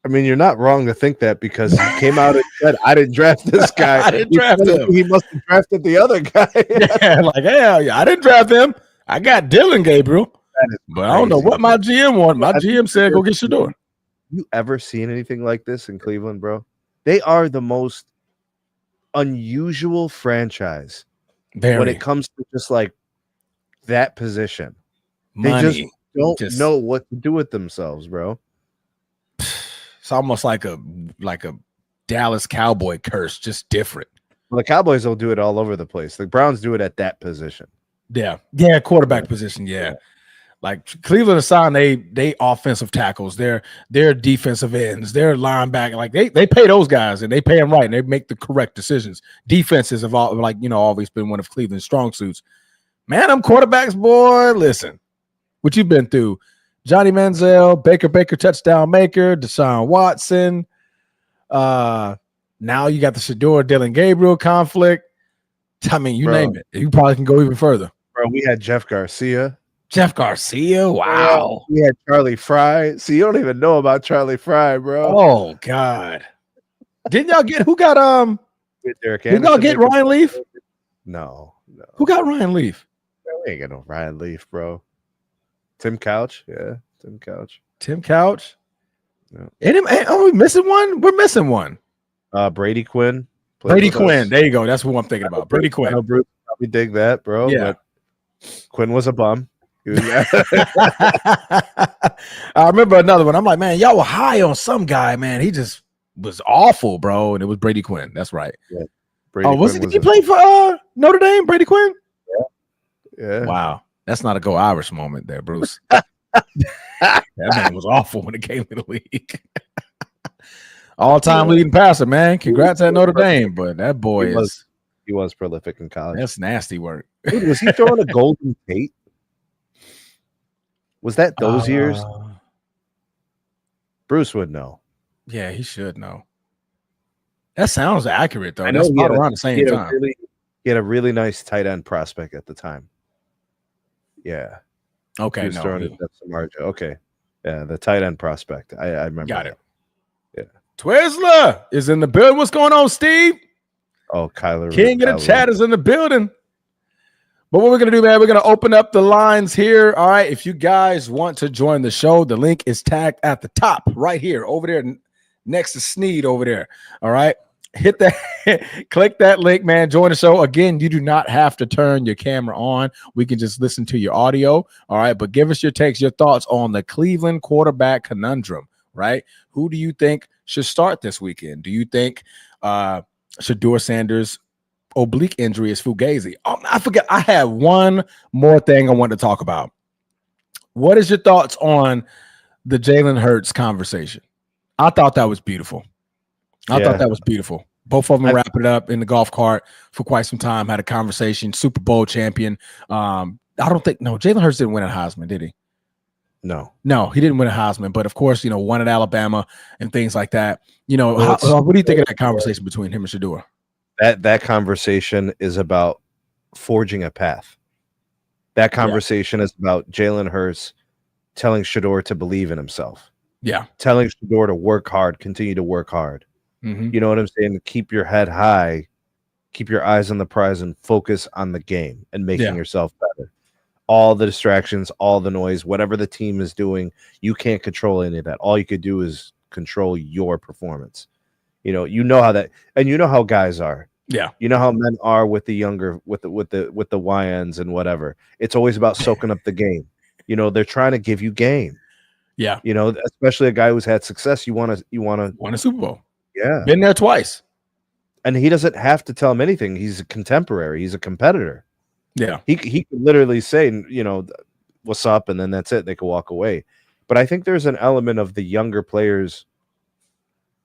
S2: I mean, you're not wrong to think that because he came out and said, "I didn't draft this guy.
S1: I didn't draft him.
S2: He must have drafted the other guy."
S1: Yeah, like, hell yeah, I didn't draft him. I got Dylan Gabriel. But I don't know what my GM wanted. My GM said, go get Shedeur.
S2: You ever seen anything like this in Cleveland, bro? They are the most unusual franchise when it comes to just like that position.
S1: Money.
S2: They just don't know what to do with themselves, bro.
S1: It's almost like a Dallas Cowboy curse, just different.
S2: Well, the Cowboys will do it all over the place. The Browns do it at that position.
S1: Yeah, quarterback position. Yeah. Like Cleveland assigned they offensive tackles, their defensive ends, their linebacker. Like they pay those guys and they pay them right and they make the correct decisions. Defenses have always been one of Cleveland's strong suits. Man, them quarterbacks, boy. Listen, what you've been through. Johnny Manziel, Baker touchdown maker, Deshaun Watson. Now you got the Shedeur Dylan Gabriel conflict. I mean, you name it. You probably can go even further.
S2: Bro, we had Jeff Garcia.
S1: Wow.
S2: We had Charlie Fry. See, you don't even know about Charlie Fry, bro.
S1: Oh God. Didn't y'all get who got
S2: Derek
S1: didn't y'all get Ryan Leaf?
S2: No.
S1: Who got Ryan Leaf?
S2: We ain't got no Ryan Leaf, bro. Tim Couch. Yeah,
S1: Tim Couch.
S2: Yeah.
S1: Are we missing one? We're missing one.
S2: Brady Quinn.
S1: Brady Quinn. There you go. That's what I'm thinking about. Brady Quinn.
S2: I know Bruce probably dig that, bro.
S1: Yeah.
S2: But Quinn was a bum.
S1: I remember another one. I'm like, man, y'all were high on some guy, man. He just was awful, bro. And it was Brady Quinn. That's right.
S2: Yeah.
S1: Did he play for Notre Dame, Brady Quinn?
S2: Yeah.
S1: Wow. That's not a Go Irish moment there, Bruce. That man was awful when it came to the league. All-time leading passer, man. Congrats at Notre Dame, but that boy
S2: he was prolific in college.
S1: That's nasty work.
S2: Dude, was he throwing a Golden Tate? Was that those years? Bruce would know.
S1: Yeah, he should know. That sounds accurate, though.
S2: I know
S1: that's about around the same time.
S2: He had a really nice tight end prospect at the time. Yeah.
S1: Okay.
S2: He was throwing it at Samardzija. Okay. Yeah, the tight end prospect. I remember.
S1: Got it.
S2: Yeah.
S1: Twizzler is in the building. What's going on, Steve?
S2: Oh, Kyler.
S1: King of the chat is in the building. But what we're going to do, man, we're going to open up the lines here. All right. If you guys want to join the show, the link is tagged at the top right here, over there, next to Sneed over there. All right. Hit that, click that link, man. Join the show. Again, you do not have to turn your camera on. We can just listen to your audio. All right. But give us your takes, your thoughts on the Cleveland quarterback conundrum, right? Who do you think should start this weekend? Do you think Shedeur Sanders' oblique injury is fugazi? I forget. I had one more thing I wanted to talk about. What is your thoughts on the Jalen Hurts conversation? I thought that was beautiful. I thought that was beautiful. Both of them wrapped it up in the golf cart for quite some time, had a conversation, Super Bowl champion. Jalen Hurts didn't win a Heisman, did he?
S2: No,
S1: he didn't win a Heisman, but of course, won at Alabama and things like that. What do you think of that conversation between him and Shedeur?
S2: That conversation is about forging a path. That conversation is about Jalen Hurts telling Shedeur to believe in himself.
S1: Yeah.
S2: Telling Shedeur to work hard, continue to work hard.
S1: Mm-hmm.
S2: You know what I'm saying? Keep your head high, keep your eyes on the prize, and focus on the game and making yourself better. All the distractions, all the noise, whatever the team is doing, you can't control any of that. All you could do is control your performance. You know how that, and you know how guys are.
S1: Yeah.
S2: You know how men are with the younger, with the YNs and whatever. It's always about soaking up the game. They're trying to give you game.
S1: Yeah.
S2: Especially a guy who's had success. You want to
S1: Won a Super Bowl.
S2: Yeah.
S1: Been there twice.
S2: And he doesn't have to tell him anything. He's a contemporary. He's a competitor.
S1: Yeah.
S2: He could literally say, what's up, and then that's it. They could walk away. But I think there's an element of the younger players.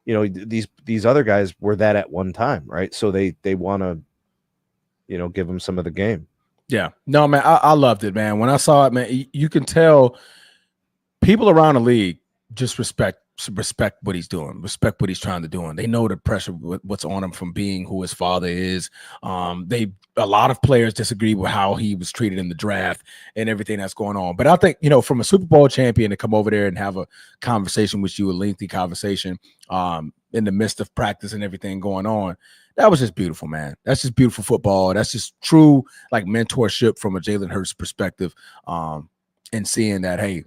S2: These other guys were that at one time, right? So they want to, give them some of the game.
S1: Yeah. No, man, I loved it, man. When I saw it, man, you can tell people around the league just respect what he's doing, respect what he's trying to do. And they know the pressure, what's on him from being who his father is. A lot of players disagree with how he was treated in the draft and everything that's going on. But I think, from a Super Bowl champion to come over there and have a conversation with you, a lengthy conversation in the midst of practice and everything going on, that was just beautiful, man. That's just beautiful football. That's just true, like, mentorship from a Jalen Hurts perspective, and seeing that, hey,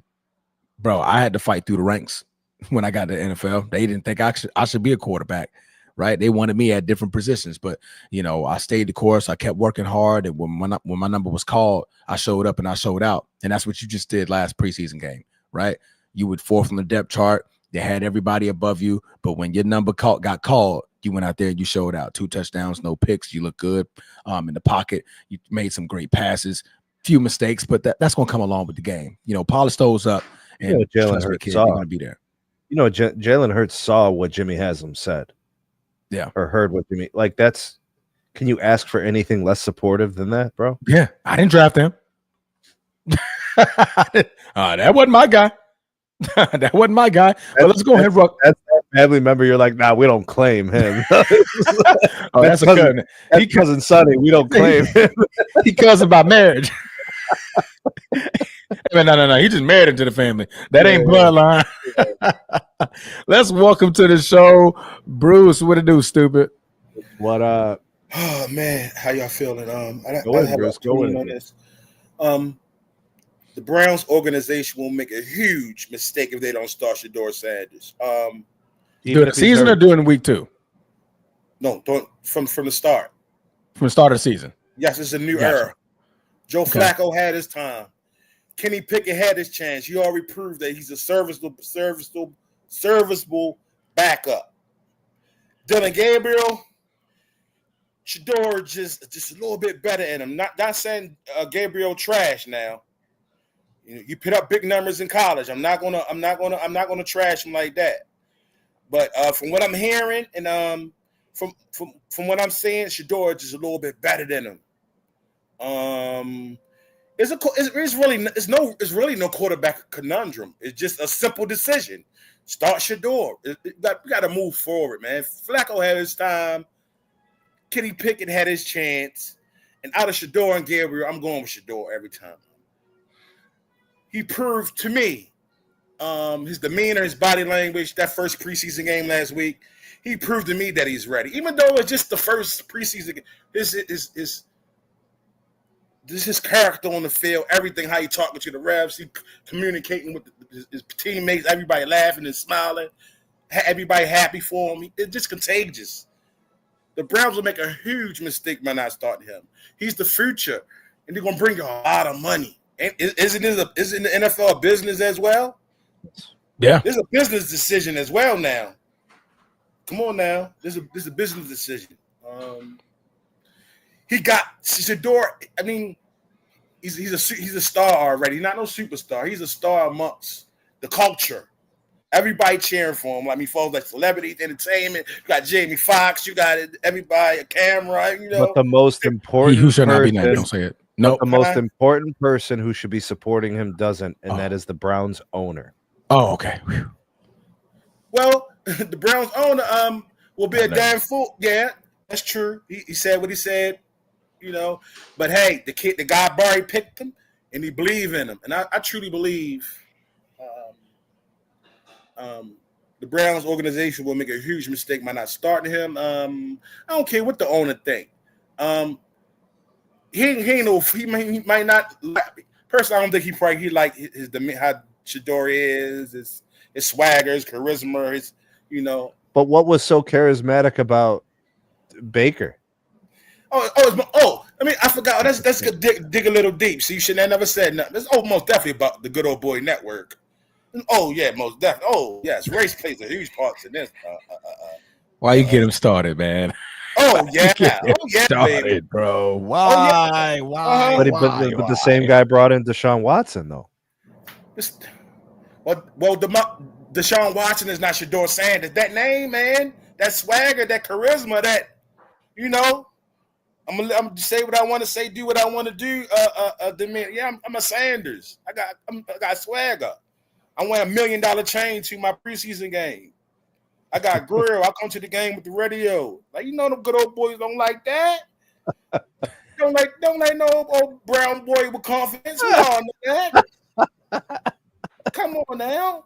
S1: bro, I had to fight through the ranks when I got to the NFL. They didn't think I should be a quarterback, right? They wanted me at different positions, but I stayed the course. I kept working hard, and when my number was called, I showed up and I showed out. And that's what you just did last preseason game, right? You would fourth on the depth chart. They had everybody above you, but when your number got called, you went out there and you showed out. 2 touchdowns, no picks. You look good in the pocket. You made some great passes, few mistakes, but that's going to come along with the game. Polish those up. And
S2: Jalen Hurts
S1: kid, you're going to be there.
S2: Jalen Hurts saw what Jimmy Haslam said.
S1: Yeah.
S2: Or heard what Jimmy, can you ask for anything less supportive than that, bro?
S1: Yeah. I didn't draft him. That wasn't my guy. That wasn't my guy. But let's go ahead, Rook.
S2: That's that family member. You're like, nah, we don't claim him.
S1: That's a cousin.
S2: He cousin Sonny. We don't claim him.
S1: He cousin by marriage. No. He just married into the family. That ain't bloodline. Let's welcome to the show, Bruce. What it do, stupid?
S2: What up?
S7: Oh man, how y'all feeling?
S2: Go ahead, Bruce. Go
S7: on this. The Browns organization will make a huge mistake if they don't start Shedeur Sanders.
S1: During the season or during week 2?
S7: No, from the start.
S1: From the start of the season.
S7: Yes, it's a new era. Joe Flacco had his time. Kenny Pickett had his chance. He already proved that he's a serviceable backup. Dylan Gabriel, Shedeur just a little bit better in him. Not saying Gabriel trash now. You put up big numbers in college. I'm not gonna trash him like that. But from what I'm hearing and from what I'm seeing, Shedeur is just a little bit better than him. It's really no quarterback conundrum. It's just a simple decision. Start Shedeur. We got to move forward, man. Flacco had his time. Kenny Pickett had his chance. And out of Shedeur and Gabriel, I'm going with Shedeur every time. He proved to me his demeanor, his body language, that first preseason game last week, he proved to me that he's ready. Even though it's just the first preseason game, this is his character on the field, everything, how he talking to the refs, he communicating with his teammates, everybody laughing and smiling, everybody happy for him. It's just contagious. The Browns will make a huge mistake by not starting him. He's the future, and they're going to bring you a lot of money. And isn't the NFL a business as well?
S1: Yeah.
S7: This is a business decision as well now. Come on now. This is a business decision. He got Shedeur. I mean, he's a star already. He's not no superstar. He's a star amongst the culture. Everybody cheering for him. Folks like celebrities, entertainment. You got Jamie Foxx. You got everybody, a camera.
S2: But the most important
S1: who should not be named. Don't say it. No.
S2: The most important person who should be supporting him doesn't, and that is the Browns owner.
S1: Oh, okay. Whew.
S7: Well, the Browns owner will be a damn fool. Yeah, that's true. He said what he said. But hey, the guy Barry picked him, and he believed in him, and I truly believe the Browns organization will make a huge mistake by not starting him. I don't care what the owner think. He might not. Personally, I don't think he like his how Shedeur is, his his swagger, his charisma, his, you know.
S2: But what was so charismatic about Baker?
S7: I mean, I forgot. That's good. Dig a little deep. So you should have never said nothing. It's most definitely about the Good Old Boy Network. Oh yeah, most definitely. Oh yes, race plays a huge part in this.
S1: Why you get him started, man?
S7: Oh yeah,
S1: started,
S7: baby,
S1: bro. Why? Why?
S2: But the same guy brought in Deshaun Watson though.
S7: Well, Deshaun Watson is not Shador Sanders. That name, man, that swagger, that charisma, that, you know, I'm gonna say what I want to say, do what I want to do. I'm a Sanders. I got swagger. I wear $1 million chain to my preseason game. I got grill. I come to the game with the radio. Like, you know, them good old boys don't like that. don't like no old brown boy with confidence. We all know that. Come on now.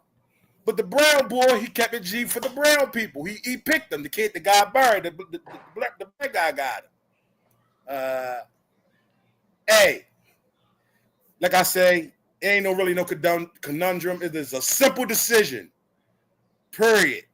S7: But the brown boy, he kept it G for the brown people. He picked them. The guy buried. The black guy got him. Hey, like I say, it ain't no conundrum. It is a simple decision. Period.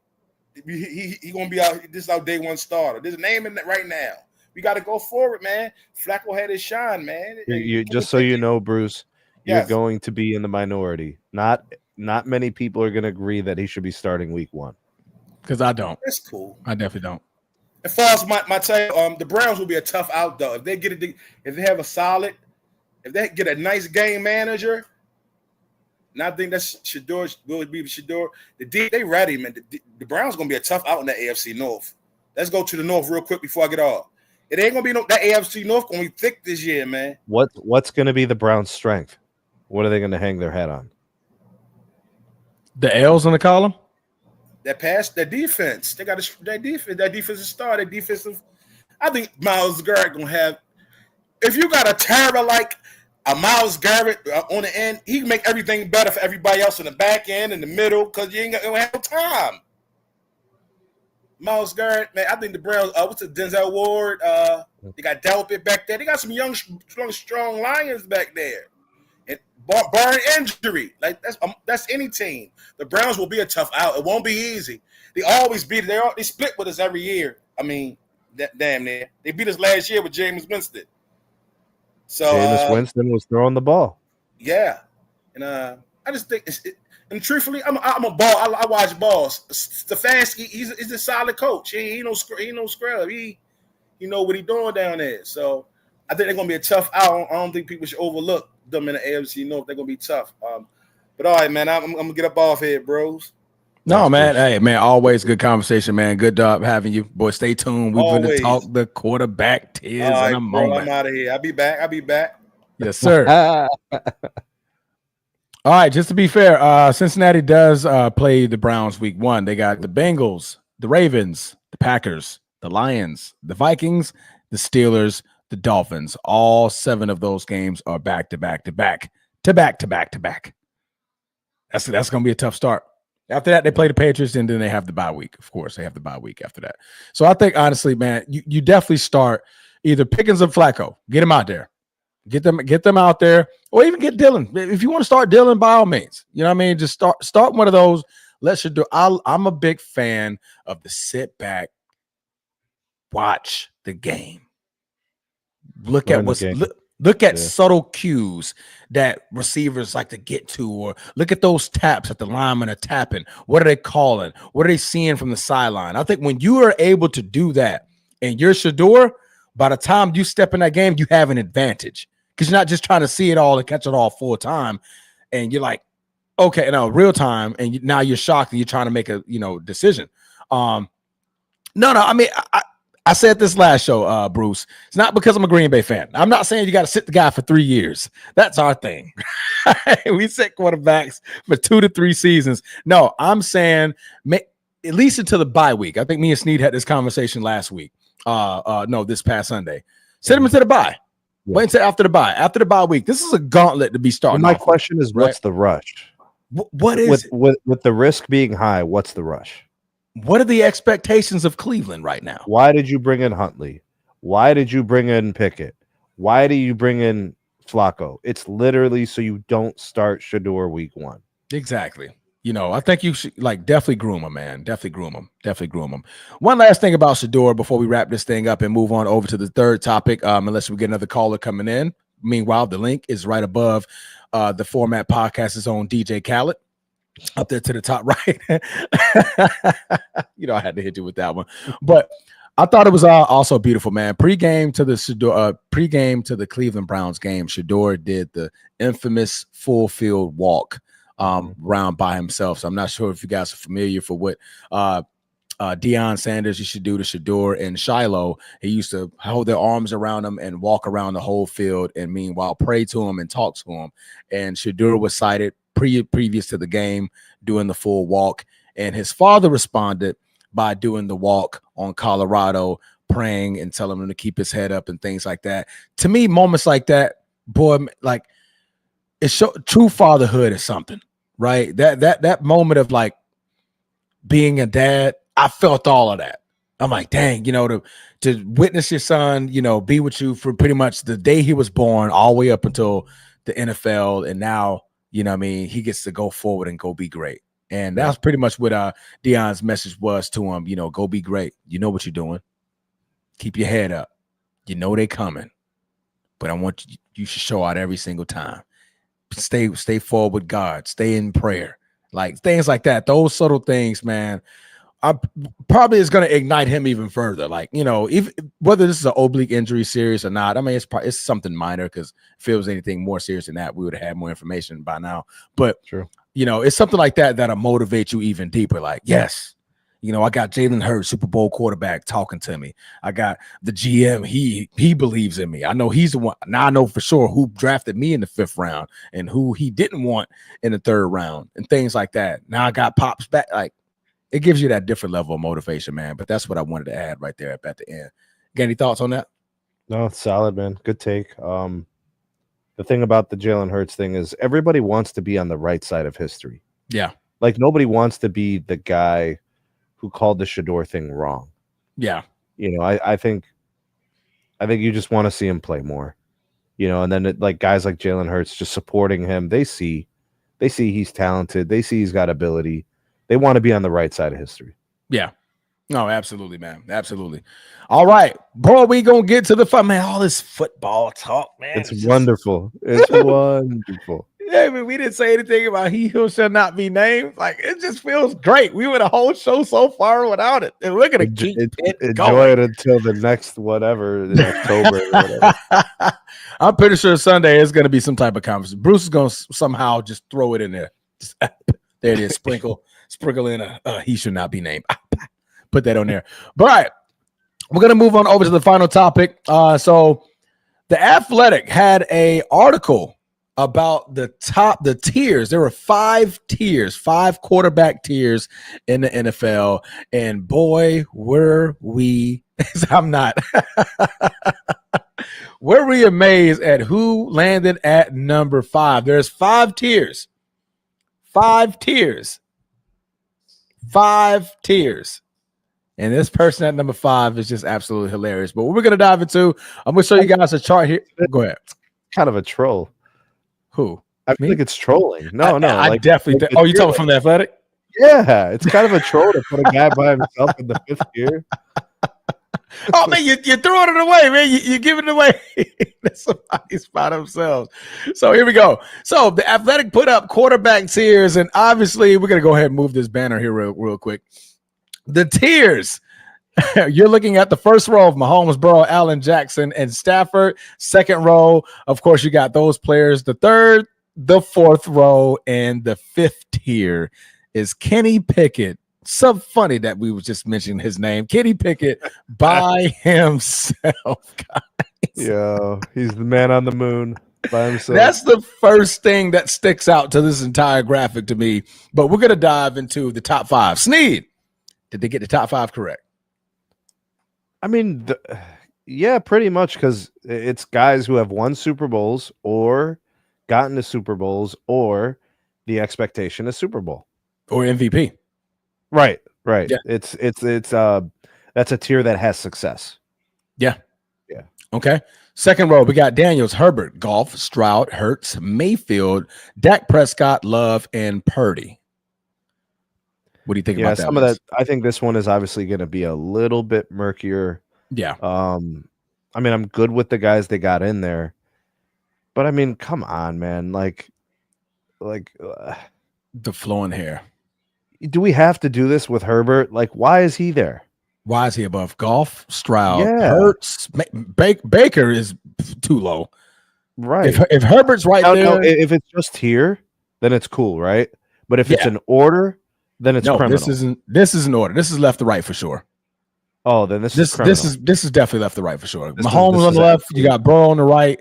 S7: He gonna be out. This is our day one starter. There's a name in it right now. We got to go forward, man. Flacco had his shine, man.
S2: You just so you know, Bruce, you're going to be in the minority. Not many people are going to agree that he should be starting week 1.
S1: Because I don't.
S7: That's cool.
S1: I definitely don't.
S7: As far as my tell, the Browns will be a tough out though. If they get if they have if they get a nice game manager, and I think that's Shador will be Shador. They ready, man. The Browns gonna be a tough out in the AFC North. Let's go to the North real quick before I get off. It ain't gonna be that AFC North gonna be thick this year, man.
S2: What's gonna be the Browns' strength? What are they gonna hang their hat on?
S1: The L's in the column?
S7: That defense. They got that defense. That defensive star. That defensive. I think Myles Garrett gonna have. If you got a terror like a Myles Garrett on the end, he can make everything better for everybody else in the back end, in the middle, because you ain't gonna have no time. Myles Garrett, man, I think the Browns. What's the Denzel Ward? They got Delpit back there. They got some young, strong Lions back there. And barring injury, like that's any team. The Browns will be a tough out. It won't be easy. They always beat it. They split with us every year. I mean, damn near. They beat us last year with Jameis Winston. So
S2: Jameis Winston was throwing the ball.
S7: Yeah, and I just think and truthfully, I'm a ball. I watch balls. Stefanski, he's a solid coach. He no scrub. He know what he's doing down there. So I think they're gonna be a tough out. I don't think people should overlook them in the AFC North. They're gonna be tough. But all right, man, I'm gonna get up off here, bros.
S1: No, man. Hey, man, always good conversation, man. Good job having you. Boy, stay tuned. We're going to talk the quarterback tiers in a moment.
S7: I'm out of here. I'll be back.
S1: Yes, sir. All right, just to be fair, Cincinnati does play the Browns week 1. They got the Bengals, the Ravens, the Packers, the Lions, the Vikings, the Steelers, the Dolphins. All 7 of those games are back to back. That's going to be a tough start. After that, they play the Patriots, and then they have the bye week. Of course, they have the bye week after that. So I think, honestly, man, you definitely start either Pickens or Flacco. Get them out there. Get them out there, or even get Dylan. If you want to start Dylan, by all means. You know what I mean? Just start one of those. Let's do. I'm a big fan of the sit back, watch the game. Look at subtle cues that receivers like to get to, or look at those taps that the linemen are tapping. What are they calling? What are they seeing from the sideline? I think when you are able to do that and you're Shador, by the time you step in that game, you have an advantage because you're not just trying to see it all and catch it all full time. And you're like, okay, real time. And now you're shocked and you're trying to make a, decision. I mean, I said this last show, Bruce. It's not because I'm a Green Bay fan. I'm not saying you got to sit the guy for 3 years. That's our thing. We sit quarterbacks for 2 to 3 seasons. No, I'm saying at least until the bye week. I think me and Snead had this conversation last week. This past Sunday. Sit him into the bye. Yeah. Wait until after the bye. After the bye week. This is a gauntlet to be starting.
S2: My question is, what's the rush?
S1: What is
S2: with the risk being high? What's the rush?
S1: What are the expectations of Cleveland right now?
S2: Why did you bring in Huntley? Why did you bring in Pickett? Why do you bring in Flacco? It's literally so you don't start Shador week 1.
S1: Exactly. I think you should definitely groom him, man. Definitely groom him. One last thing about Shador before we wrap this thing up and move on over to the third topic, unless we get another caller coming in. Meanwhile, the link is right above the Format Podcast's own DJ Khaled. Up there to the top right. I had to hit you with that one. But I thought it was also beautiful, man. Pre-game to the Cleveland Browns game, Shador did the infamous full field walk round by himself. So I'm not sure if you guys are familiar for what Deion Sanders used to do to Shador and Shiloh. He used to hold their arms around him and walk around the whole field and meanwhile pray to him and talk to him. And Shador was cited previous to the game doing the full walk, and his father responded by doing the walk on Colorado, praying and telling him to keep his head up and things like that. To me, moments like that, boy, it's true fatherhood is something, right? That moment of being a dad, I felt all of that. I'm like, dang, to witness your son, be with you for pretty much the day he was born all the way up until the NFL, and now he gets to go forward and go be great. And that's pretty much what Deion's message was to him. Go be great. You know what you're doing. Keep your head up. You know they coming. But I want you should show out every single time. Stay forward with God. Stay in prayer. Things like that. Those subtle things, man, probably is going to ignite him even further. Even whether this is an oblique injury serious or not, I mean, it's something minor, because if it was anything more serious than that, we would have had more information by now. But
S2: true.
S1: It's something like that'll motivate you even deeper. Yes, I got Jalen Hurts, Super Bowl quarterback, talking to me. I got the GM. He believes in me. I know he's the one. Now I know for sure who drafted me in the 5th round and who he didn't want in the 3rd round and things like that. Now I got Pops back. It gives you that different level of motivation, man. But that's what I wanted to add right there at the end. Got any thoughts on that?
S2: No, it's solid, man. Good take. The thing about the Jalen Hurts thing is everybody wants to be on the right side of history.
S1: Yeah.
S2: Nobody wants to be the guy who called the Shador thing wrong.
S1: Yeah.
S2: I think you just want to see him play more. And then guys like Jalen Hurts just supporting him. They see he's talented. They see he's got ability. They want to be on the right side of history.
S1: Yeah. No, absolutely, man. Absolutely. All right. Boy, we going to get to the fun, man. All this football talk, man.
S2: It's wonderful. It's wonderful.
S1: Yeah, I mean, we didn't say anything about he who shall not be named. It just feels great. We went a whole show so far without it, and we're going to keep it
S2: enjoy
S1: going.
S2: It until the next whatever in October or whatever.
S1: I'm pretty sure Sunday is going to be some type of conversation. Bruce is going to somehow just throw it in there. There it is. Sprinkle in a he should not be named. Put that on there. But all right, we're going to move on over to the final topic. So The Athletic had a article about the tiers. There were 5 tiers, 5 quarterback tiers in the NFL. And boy, were we, I'm not, were we amazed at who landed at number 5. There's 5 tiers. 5 tiers. 5 tiers. And this person at number 5 is just absolutely hilarious. But what we're going to dive into, I'm going to show you guys a chart here. Go ahead.
S2: Kind of a troll.
S1: Who?
S2: I feel like it's trolling. No.
S1: I definitely think. Oh, you talking from The Athletic?
S2: Yeah, it's kind of a troll to put a guy by himself in the 5th tier.
S1: Oh, man, you're throwing it away, man. You're giving it away. Somebody's by themselves. So here we go. So The Athletic put up quarterback tiers, and obviously we're going to go ahead and move this banner here real quick. The tiers. You're looking at the first row of Mahomes, Burrow, Allen, Jackson, and Stafford. Second row, of course, you got those players. The third, the 4th row, and the 5th tier is Kenny Pickett. So funny that we was just mentioning his name. Kenny Pickett by himself, guys.
S2: Yeah, he's the man on the moon by himself.
S1: That's the first thing that sticks out to this entire graphic to me. But we're going to dive into the top 5. Sneed, did they get the top 5 correct?
S2: I mean, yeah, pretty much, because it's guys who have won Super Bowls or gotten to Super Bowls or the expectation is Super Bowl
S1: or MVP.
S2: Right. Yeah. It's that's a tier that has success.
S1: Yeah. Okay. Second row, we got Daniels, Herbert, Goff, Stroud, Hurts, Mayfield, Dak Prescott, Love, and Purdy. What do you think
S2: Yeah,
S1: about that?
S2: some of that. I think this one is obviously going to be a little bit murkier.
S1: Yeah.
S2: I mean, I'm good with the guys they got in there, but I mean, come on, man. Like,
S1: the flowing hair.
S2: do we have to do this with Herbert? Like, why is he there?
S1: Why is he above Goff, Stroud,
S2: Yeah.
S1: Hurts? Baker is too low.
S2: Right.
S1: If Herbert's right there,
S2: no, if it's just here, then it's cool, right? But if it's an order, then it's criminal.
S1: This isn't order. This is left to right for sure.
S2: Oh, then this is
S1: definitely left to right for sure.
S2: This
S1: Mahomes on the left,
S2: absolutely.
S1: you got Burrow on the right,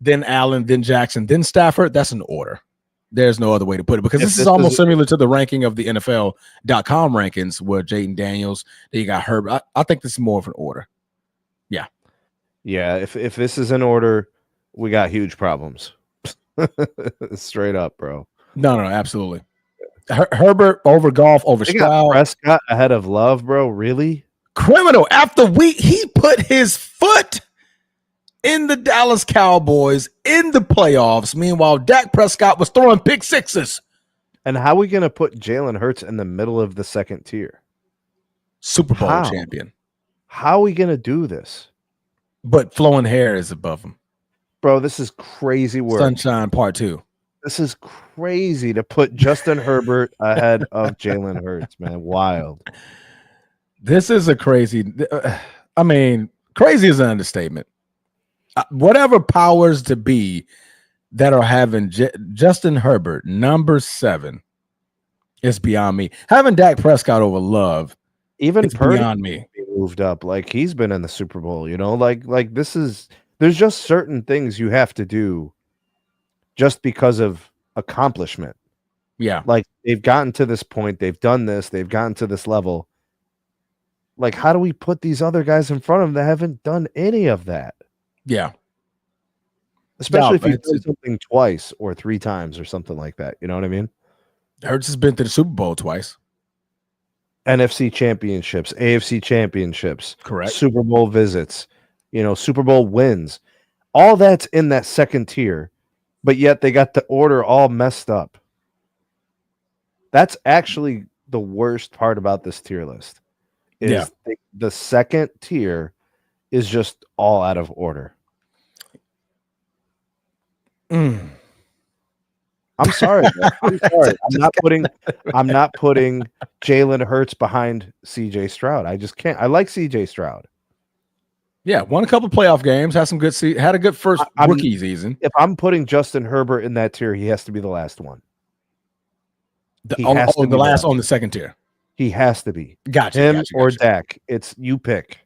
S1: then Allen, then Jackson, then Stafford. That's an order. There's no other way to put it, because this is almost similar to the ranking of the NFL.com rankings where Jaden Daniels, then you got Herbert. I think this is more of an order. Yeah.
S2: Yeah, if this is an order, we got huge problems. Straight up, bro.
S1: No, absolutely. Herbert over Goff, over Stroud.
S2: Prescott ahead of Love, bro. Really?
S1: Criminal. After he put his foot in the Dallas Cowboys in the playoffs. Meanwhile, Dak Prescott was throwing pick sixes.
S2: And how are we going to put Jalen Hurts in the middle of the second tier?
S1: Super Bowl champion.
S2: How are we going to do this?
S1: But flowing hair is above him.
S2: Bro, this is crazy work.
S1: Sunshine Part 2.
S2: This is crazy to put Justin Herbert ahead of Jalen Hurts, man. Wild.
S1: This is a crazy. I mean, crazy is an understatement. Whatever powers to be that are having Justin Herbert number 7 is beyond me. Having Dak Prescott over Love,
S2: even
S1: Purdy beyond me.
S2: Moved up, like he's been in the Super Bowl. You know, like this is. There's just certain things you have to do, just because of accomplishment.
S1: Yeah,
S2: like they've gotten to this point, they've done this, they've gotten to this level. Like, how do we put these other guys in front of them that haven't done any of that?
S1: Yeah.
S2: Especially if you've done something twice or 3 times or something like that. You know what I mean?
S1: Hurts has been to the Super Bowl twice.
S2: NFC championships, AFC championships,
S1: correct.
S2: Super Bowl visits, Super Bowl wins. All that's in that second tier, but yet they got the order all messed up. That's actually the worst part about this tier list. The second tier is just all out of order. I'm sorry. I'm sorry. I'm not putting Jalen Hurts behind CJ Stroud. I just can't. I like CJ Stroud.
S1: Yeah, won a couple playoff games, had a good first rookie season.
S2: If I'm putting Justin Herbert in that tier, he has to be the last one.
S1: The last on the second tier.
S2: He has to be.
S1: Gotcha.
S2: Or Dak. It's you pick.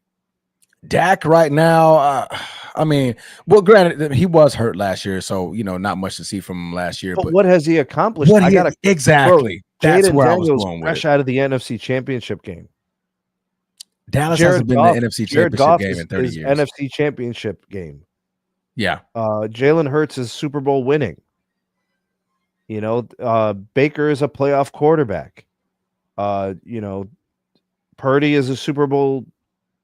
S1: Dak right now, I mean, well, granted, he was hurt last year, so not much to see from him last year. But
S2: what has he accomplished?
S1: Exactly. That's where I was going with.
S2: Fresh out of the NFC Championship game.
S1: Dallas hasn't been in the NFC Championship game in 30 years.
S2: NFC Championship game.
S1: Yeah.
S2: Jalen Hurts is Super Bowl winning. Baker is a playoff quarterback. Purdy is a Super Bowl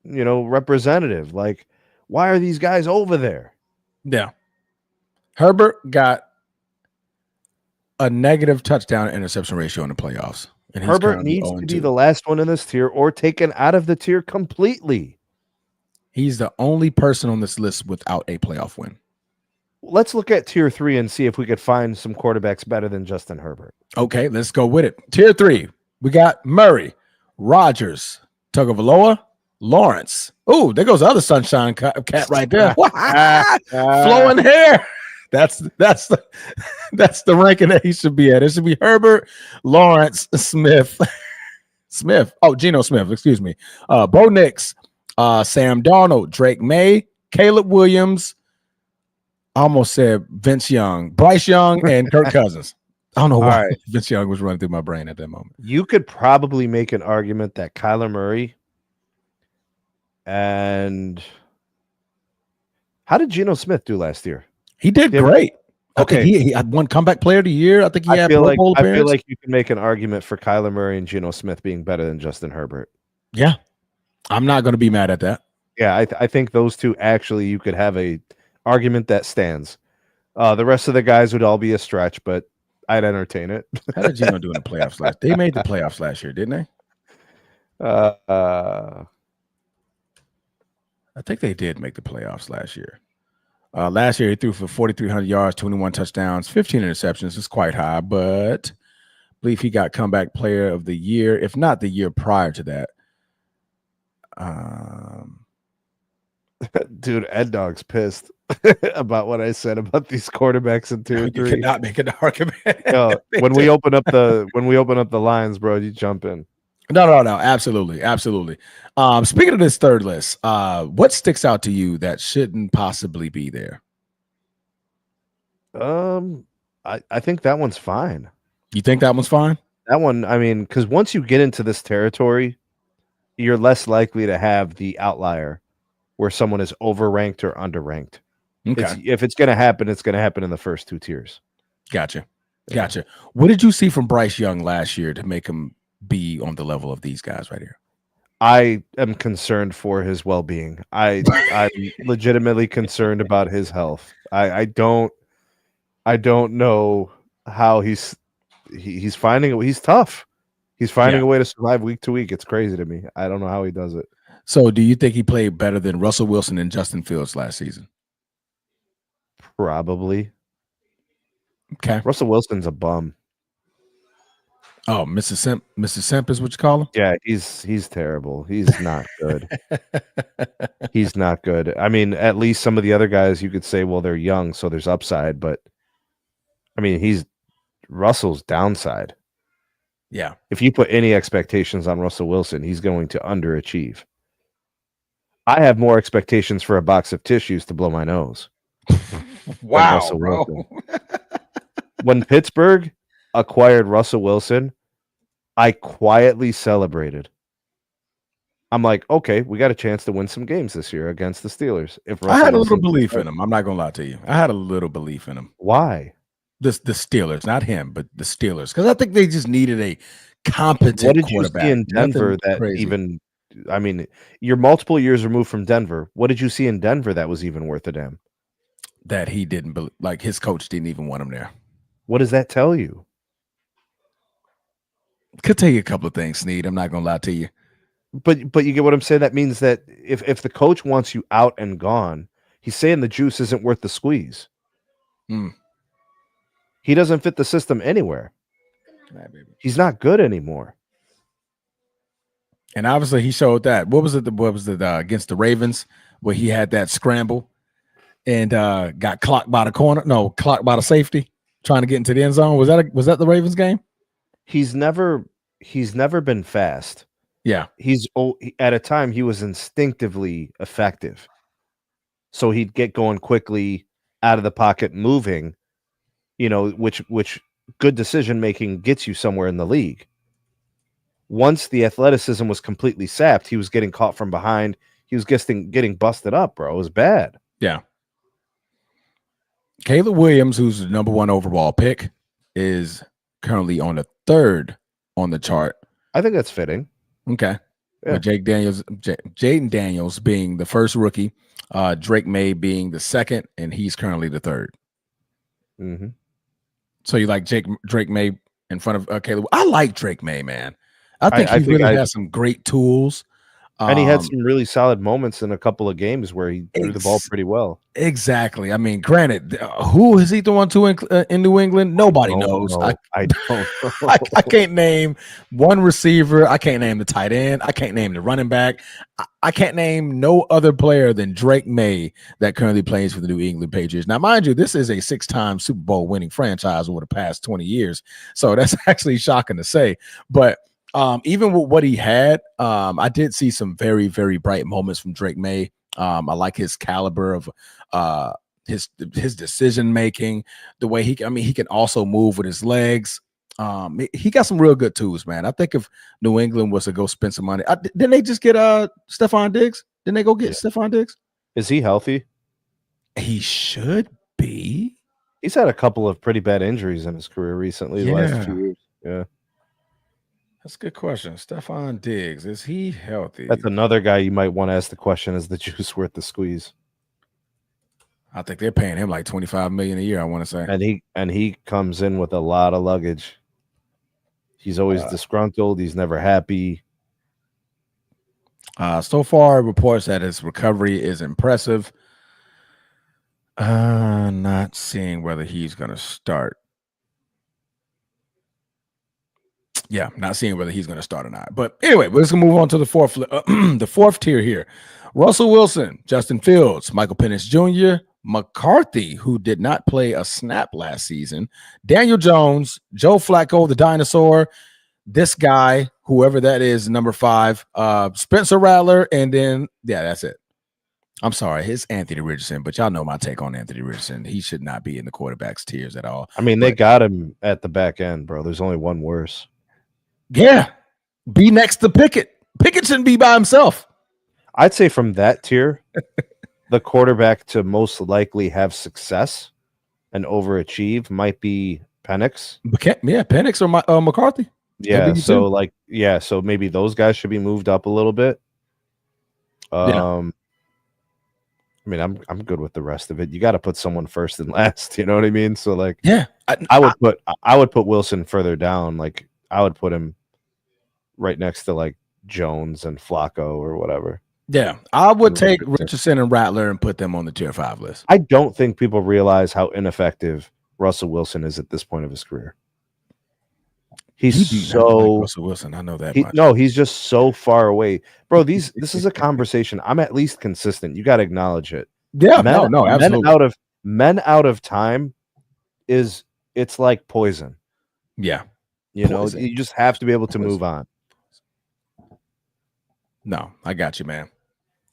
S2: representative. Like, why are these guys over there?
S1: Yeah. Herbert got a negative touchdown interception ratio in the playoffs. And
S2: Herbert needs to be the last one in this tier or taken out of the tier completely.
S1: He's the only person on this list without a playoff win.
S2: Let's look at tier 3 and see if we could find some quarterbacks better than Justin Herbert.
S1: Okay, let's go with it. Tier 3, we got Murray, Rodgers, Tagovailoa, Lawrence. Oh, there goes the other sunshine cat right there. Flowing hair. That's the ranking that he should be at. It should be Herbert, Lawrence, Smith. Geno Smith, excuse me. Bo Nix, Sam Darnold, Drake May, Caleb Williams. I almost said Vince Young, Bryce Young, and Kirk Cousins. I don't know why Vince Young was running through my brain at that moment.
S2: You could probably make an argument that Kyler Murray and how did Geno Smith do last year?
S1: He did great. Okay, he had one comeback player of the year. I think he had Pro Bowl appearance. I feel
S2: like you can make an argument for Kyler Murray and Geno Smith being better than Justin Herbert.
S1: Yeah, I'm not going to be mad at that.
S2: Yeah, I think those two actually you could have a argument that stands. The rest of the guys would all be a stretch, but I'd entertain it.
S1: How did Geno do in the playoffs last? They made the playoffs last year, didn't they?
S2: Uh,
S1: I think they did make the playoffs last year. Last year, he threw for 4,300 yards, 21 touchdowns, 15 interceptions. It's quite high, but I believe he got comeback player of the year, if not the year prior to that.
S2: dude, Ed Dog's pissed about what I said about these quarterbacks in tier 3.
S1: You cannot make an argument.
S2: When we open up the lines, bro, you jump in.
S1: No, absolutely. Speaking of this third list, what sticks out to you that shouldn't possibly be there?
S2: I think that one's fine.
S1: You think that one's fine?
S2: That one, I mean, because once you get into this territory, you're less likely to have the outlier where someone is overranked or underranked.
S1: Okay.
S2: If it's going to happen, it's going to happen in the first 2 tiers.
S1: Gotcha. What did you see from Bryce Young last year to make him be on the level of these guys right here?
S2: I am concerned for his well-being. I'm legitimately concerned about his health. I don't know how he's finding it. He's tough. He's finding a way to survive week to week. It's crazy to me. I don't know how he does it.
S1: So do you think he played better than Russell Wilson and Justin Fields last season?
S2: Probably.
S1: Okay.
S2: Russell Wilson's a bum.
S1: Oh, Mr. Simp is what you call him?
S2: Yeah, he's terrible. He's not good. He's not good. I mean, at least some of the other guys you could say, well, they're young, so there's upside, but I mean, Russell's downside.
S1: Yeah.
S2: If you put any expectations on Russell Wilson, he's going to underachieve. I have more expectations for a box of tissues to blow my nose.
S1: Wow, Russell Wilson.
S2: When Pittsburgh acquired Russell Wilson, I quietly celebrated. I'm like, okay, we got a chance to win some games this year against the Steelers.
S1: I had a little belief in him. I'm not gonna lie to you. I had a little belief in him.
S2: Why?
S1: The Steelers, not him, but the Steelers, because I think they just needed a competent quarterback.
S2: What did you see in Denver I mean, you're multiple years removed from Denver. What did you see in Denver that was even worth a damn?
S1: That he didn't like his coach didn't even want him there.
S2: What does that tell you?
S1: Could tell you a couple of things, Sneed. I'm not gonna lie to you.
S2: But you get what I'm saying? That means that if the coach wants you out and gone, he's saying the juice isn't worth the squeeze. He doesn't fit the system anywhere. He's not good anymore.
S1: And obviously he showed that. What was it against the Ravens where he had that scramble and got clocked by the safety trying to get into the end zone? Was that the Ravens game?
S2: He's never been fast.
S1: Yeah.
S2: At a time he was instinctively effective. So he'd get going quickly out of the pocket, moving, which good decision making gets you somewhere in the league. Once the athleticism was completely sapped, he was getting caught from behind. He was getting busted up, bro. It was bad.
S1: Yeah. Caleb Williams, who's the number 1 overall pick, is currently on the 3rd on the chart.
S2: I think that's fitting.
S1: Okay. Yeah. Jaden Daniels being the first rookie, Drake May being the 2nd, and he's currently the 3rd.
S2: Mm-hmm.
S1: So you like Drake May in front of Caleb? I like Drake May, man. I think he really has some great tools.
S2: And he had some really solid moments in a couple of games where he threw the ball pretty well.
S1: Exactly. I mean, granted, who is he throwing to in New England? Nobody knows.
S2: I don't know.
S1: I can't name one receiver. I can't name the tight end. I can't name the running back. I can't name no other player than Drake May that currently plays for the New England Patriots. Now, mind you, this is a 6-time Super Bowl winning franchise over the past 20 years. So that's actually shocking to say. But even with what he had, I did see some very, very bright moments from Drake May. I like his caliber of his decision making, the way he can also move with his legs. He got some real good tools, man. I think if New England was to go spend some money, didn't they just get Stephon Diggs? Didn't they go get Stephon Diggs?
S2: Is he healthy?
S1: He should be.
S2: He's had a couple of pretty bad injuries in his career recently, the last few years. Yeah.
S1: That's a good question. Stephon Diggs, is he healthy?
S2: That's another guy you might want to ask the question, is the juice worth the squeeze?
S1: I think they're paying him like $25 million a year, I want to say.
S2: And he comes in with a lot of luggage. He's always disgruntled. He's never happy.
S1: So far, reports that his recovery is impressive. Not seeing whether he's going to start. Yeah, not seeing whether he's going to start or not. But anyway, let's move on to the fourth tier here. Russell Wilson, Justin Fields, Michael Penix Jr., McCarthy, who did not play a snap last season, Daniel Jones, Joe Flacco, the dinosaur, this guy, whoever that is, number 5, Spencer Rattler, and then, yeah, that's it. I'm sorry, it's Anthony Richardson, but y'all know my take on Anthony Richardson. He should not be in the quarterback's tiers at all.
S2: I mean, they got him at the back end, bro. There's only one worse.
S1: Yeah, be next to Pickett. Pickett shouldn't be by himself.
S2: I'd say from that tier, the quarterback to most likely have success and overachieve might be Penix.
S1: Yeah, Penix or McCarthy.
S2: Yeah, so maybe those guys should be moved up a little bit. I mean, I'm good with the rest of it. You got to put someone first and last. You know what I mean? So like,
S1: yeah,
S2: I would put Wilson further down. Like I would put him right next to like Jones and Flacco or whatever.
S1: Yeah, I would take Richardson and Rattler and put them on the tier 5 list.
S2: I don't think people realize how ineffective Russell Wilson is at this point of his career. He's so
S1: like Russell Wilson. I know that much.
S2: No, he's just so far away, bro. This is a conversation. I'm at least consistent. You got to acknowledge it.
S1: Yeah, no, absolutely.
S2: Men out of time it's like poison.
S1: Yeah,
S2: you know, you just have to be able to move on.
S1: No, I got you, man.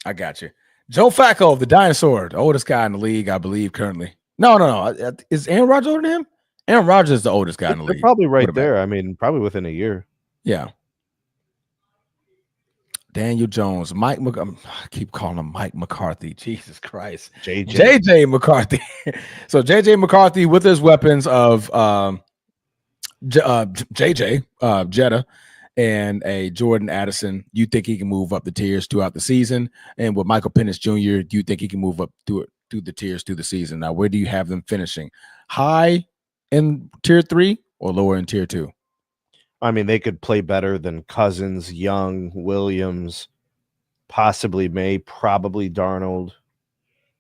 S1: I got you. Joe Flacco, the dinosaur, the oldest guy in the league, I believe, currently. No. Is Aaron Rodgers older than him? Aaron Rodgers is the oldest guy in the league.
S2: They're probably right there. I mean, probably within a year.
S1: Yeah. Daniel Jones, I keep calling him Mike McCarthy. Jesus Christ. JJ McCarthy. So JJ McCarthy with his weapons of JJ, Jetta, and a Jordan Addison. You think he can move up the tiers throughout the season? And with Michael Penix Jr., do you think he can move up through the tiers through the season? Now, where do you have them finishing? High in tier 3 or lower in tier 2?
S2: I mean, they could play better than Cousins, Young, Williams, probably Darnold.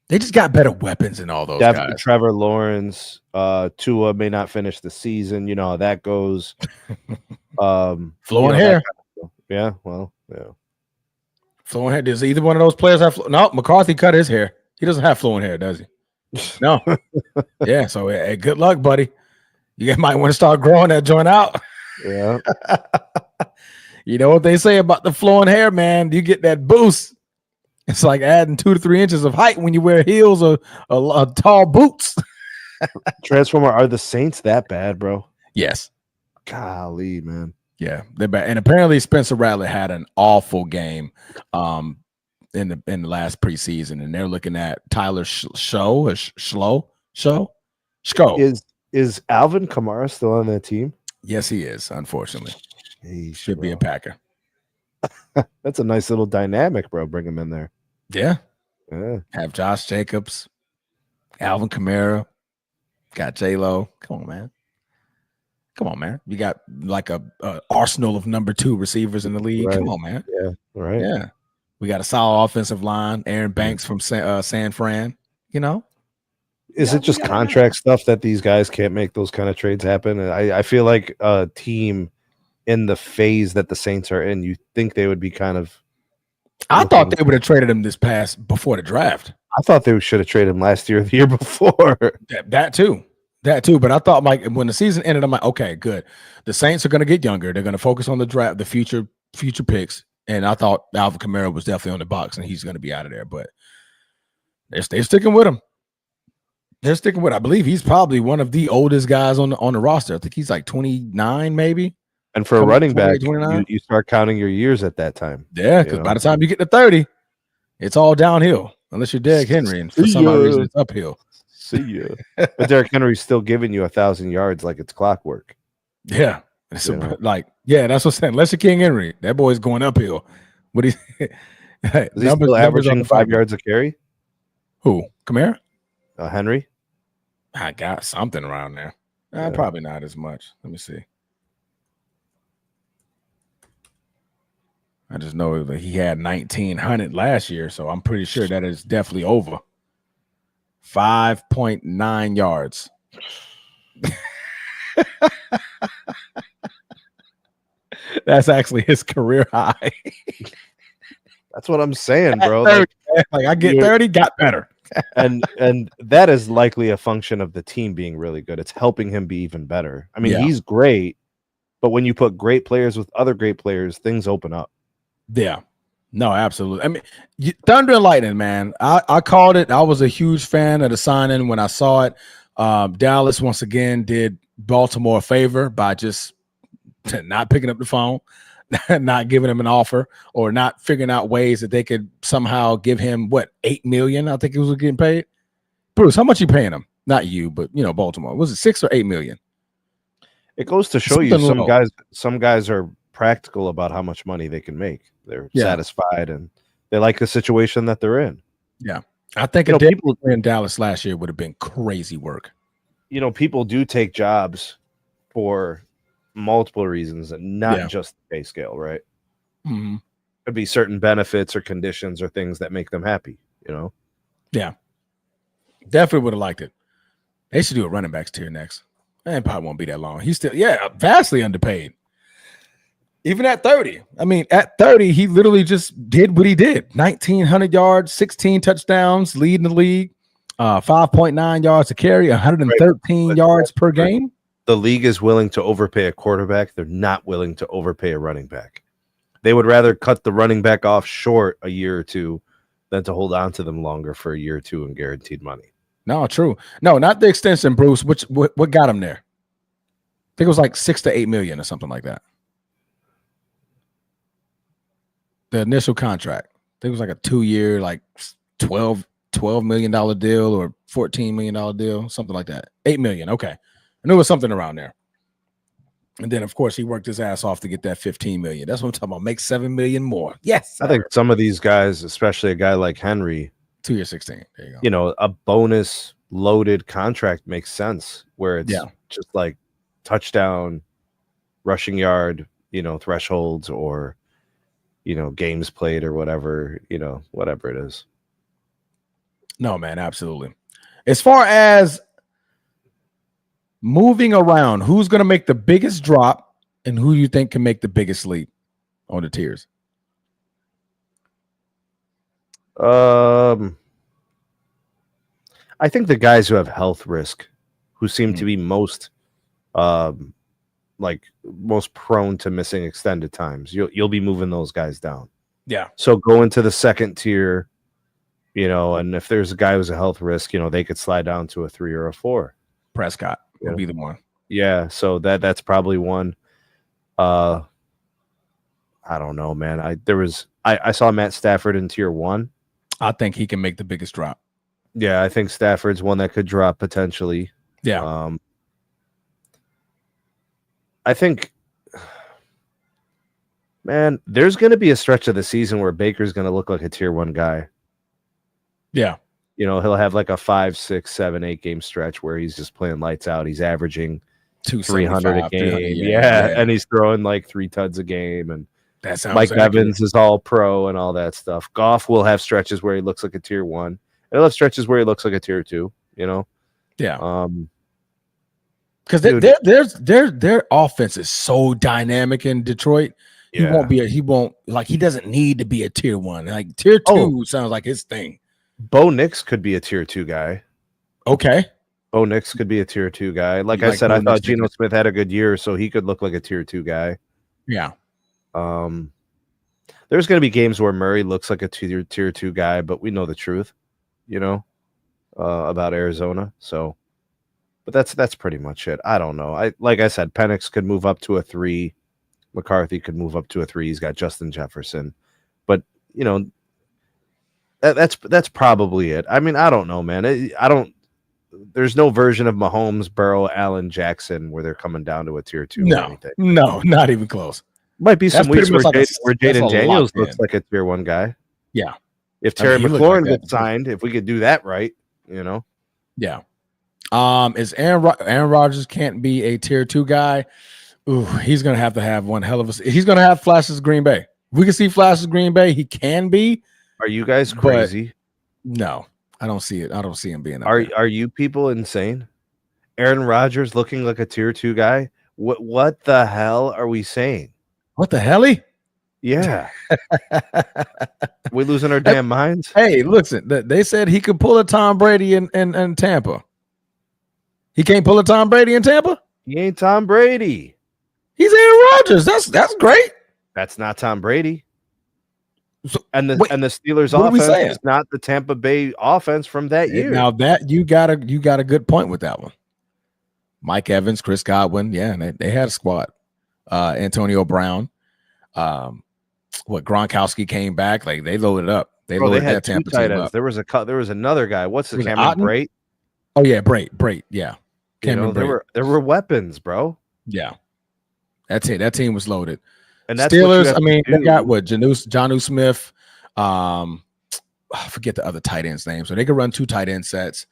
S1: They just got better weapons than all those guys.
S2: Trevor Lawrence, Tua may not finish the season. You know how that goes.
S1: Flowing hair.
S2: Yeah, well, yeah.
S1: Flowing hair. Does either one of those players have? No, McCarthy cut his hair. He doesn't have flowing hair, does he? No. Yeah, so hey, good luck, buddy. You might want to start growing that joint out.
S2: Yeah.
S1: You know what they say about the flowing hair, man? You get that boost. It's like adding 2 to 3 inches of height when you wear heels or tall boots.
S2: Transformer, are the Saints that bad, bro?
S1: Yes.
S2: Golly, man.
S1: Yeah, they're bad. And apparently Spencer Rattler had an awful game in the last preseason, and they're looking at Tyler Show.
S2: Is Alvin Kamara still on that team?
S1: Yes, he is, unfortunately.
S2: He
S1: should be a Packer.
S2: That's a nice little dynamic, bro. Bring him in there.
S1: Yeah. Have Josh Jacobs, Alvin Kamara, got J-Lo. Come on, man. You got like a arsenal of number 2 receivers in the league.
S2: Right.
S1: Come on, man.
S2: Yeah, right.
S1: Yeah. We got a solid offensive line. Aaron Banks from San Fran, you know.
S2: Is it just contract stuff that these guys can't make those kind of trades happen? I feel like a team in the phase that the Saints are in, you think they would be kind of.
S1: I thought they would have traded him before the draft.
S2: I thought they should have traded him last year or the year before.
S1: That too. But I thought, Mike, when the season ended, I'm like, okay, good. The Saints are going to get younger. They're going to focus on the draft, the future picks. And I thought Alvin Kamara was definitely on the box and he's going to be out of there. But they're sticking with him. I believe he's probably one of the oldest guys on the roster. I think he's like 29, maybe.
S2: And for a running back, you start counting your years at that time.
S1: Yeah, because by the time you get to 30, it's all downhill. Unless you're Derrick Henry, and for some odd reason, it's uphill.
S2: See ya. But Derrick Henry's still giving you 1,000 yards like it's clockwork.
S1: Yeah. That's what I'm saying. Unless you're King Henry, that boy's going uphill. What is he
S2: still averaging 5 yards a carry?
S1: Who? Kamara?
S2: Henry?
S1: I got something around there.
S2: Yeah.
S1: Probably not as much. Let me see. I just know that he had 1,900 last year, so I'm pretty sure that is definitely over. 5.9 yards. That's actually his career high.
S2: That's what I'm saying, bro.
S1: 30, like I get 30, got better.
S2: and that is likely a function of the team being really good. It's helping him be even better. I mean, he's great, but when you put great players with other great players, things open up.
S1: Yeah. No, absolutely. I mean, Thunder and Lightning, man. I called it. I was a huge fan of the signing when I saw it. Dallas once again did Baltimore a favor by just not picking up the phone, not giving him an offer, or not figuring out ways that they could somehow give him $8 million. I think he was getting paid. Bruce, how much you paying him? Not you, but Baltimore. Was it $6 or $8 million?
S2: It goes to show you some guys are practical about how much money they can make. They're satisfied and they like the situation that they're in.
S1: Yeah. I think people in Dallas last year would have been crazy work.
S2: People do take jobs for multiple reasons and not just the pay scale, right?
S1: Mm-hmm.
S2: Could be certain benefits or conditions or things that make them happy,
S1: Yeah. Definitely would have liked it. They should do a running backs tier next. It probably won't be that long. He's still, vastly underpaid. Even at 30. I mean, at 30, he literally just did what he did. 1,900 yards, 16 touchdowns, leading the league, 5.9 yards a carry, 113 yards per game.
S2: The league is willing to overpay a quarterback. They're not willing to overpay a running back. They would rather cut the running back off short a year or two than to hold on to them longer for a year or two in guaranteed money.
S1: No, true. No, not the extension, Bruce. What got him there? I think it was like 6 to 8 million or something like that. The initial contract. I think it was like a 2-year, like $12 million deal or $14 million deal, something like that. 8 million. Okay. I knew it was something around there. And then, of course, he worked his ass off to get that 15 million. That's what I'm talking about. Make 7 million more. Yes.
S2: I think some of these guys, especially a guy like Henry,
S1: 2 years, 16. There you
S2: go. A bonus loaded contract makes sense where it's just like touchdown, rushing yard, thresholds or, games played or whatever, whatever it is.
S1: No, man, absolutely. As far as moving around, who's going to make the biggest drop and who you think can make the biggest leap on the tiers?
S2: I think the guys who have health risk, who seem to be most most prone to missing extended times, you'll be moving those guys down.
S1: Yeah.
S2: So go into the second tier, and if there's a guy who's a health risk, they could slide down to a 3 or a 4.
S1: Prescott would be the one.
S2: Yeah. So that's probably one. I don't know, man. I saw Matt Stafford in tier 1.
S1: I think he can make the biggest drop.
S2: Yeah, I think Stafford's one that could drop potentially.
S1: Yeah.
S2: I think, man, there's going to be a stretch of the season where Baker's going to look like a tier 1 guy.
S1: Yeah.
S2: He'll have like a 5, 6, 7, 8 game stretch where he's just playing lights out. He's averaging 300 a game. Yeah. And he's throwing like 3 tuds a game. And
S1: that sounds
S2: Mike Evans is all pro and all that stuff. Goff will have stretches where he looks like a tier 1. And he'll have stretches where he looks like a tier 2,
S1: Yeah. Because their offense is so dynamic in Detroit. He doesn't need to be a tier 1. Like tier 2 sounds like his thing.
S2: Bo Nix could be a tier 2 guy.
S1: Okay.
S2: Bo Nix could be a tier 2 guy. Like I said, I thought Geno Smith had a good year, so he could look like a tier 2 guy.
S1: Yeah.
S2: There's going to be games where Murray looks like a tier 2 guy, but we know the truth, about Arizona. So, but that's pretty much it. I don't know. Like I said, Penix could move up to a 3. McCarthy could move up to a 3. He's got Justin Jefferson, but that's probably it. I mean, I don't know, man. There's no version of Mahomes, Burrow, Allen, Jackson where they're coming down to a tier 2 or anything.
S1: No, not even close.
S2: Might be some weeks where Jaden Daniels looks like a tier 1 guy.
S1: Yeah.
S2: If Terry McLaurin gets signed, if we could do that right,
S1: Yeah. Is Aaron Rodgers can't be a tier 2 guy. Ooh, he's gonna have to have one hell of a. He's gonna have flashes Green Bay. We can see flashes Green Bay. He can be.
S2: Are you guys crazy?
S1: No, I don't see it. I don't see him being up
S2: Are
S1: there.
S2: are you people insane? Aaron Rodgers looking like a tier 2 guy? What the hell are we saying?
S1: What the hell?
S2: Yeah. We losing our damn minds?
S1: Hey, listen, they said he could pull a Tom Brady in Tampa. He can't pull a Tom Brady in Tampa?
S2: He ain't Tom Brady.
S1: He's Aaron Rodgers. That's great.
S2: That's not Tom Brady.
S1: So,
S2: and the Steelers
S1: what are we
S2: offense
S1: saying?
S2: is not the Tampa Bay offense from that year.
S1: Now that you got a good point with that one. Mike Evans, Chris Godwin, yeah, and they had a squad. Antonio Brown, Gronkowski came back, like they loaded up. They loaded
S2: had
S1: that
S2: two
S1: Tampa
S2: tight
S1: team
S2: ends.
S1: up.
S2: There was another guy. What's the
S1: Was it
S2: Cameron
S1: Otten?
S2: Brate?
S1: Oh yeah, Brate, yeah. Cameron Brate.
S2: There were weapons, bro.
S1: Yeah, that's it. That team was loaded.
S2: And that's
S1: Steelers. I mean,
S2: they
S1: got what Jonnu Smith. I forget the other tight end's name, so they could run 2 tight end sets.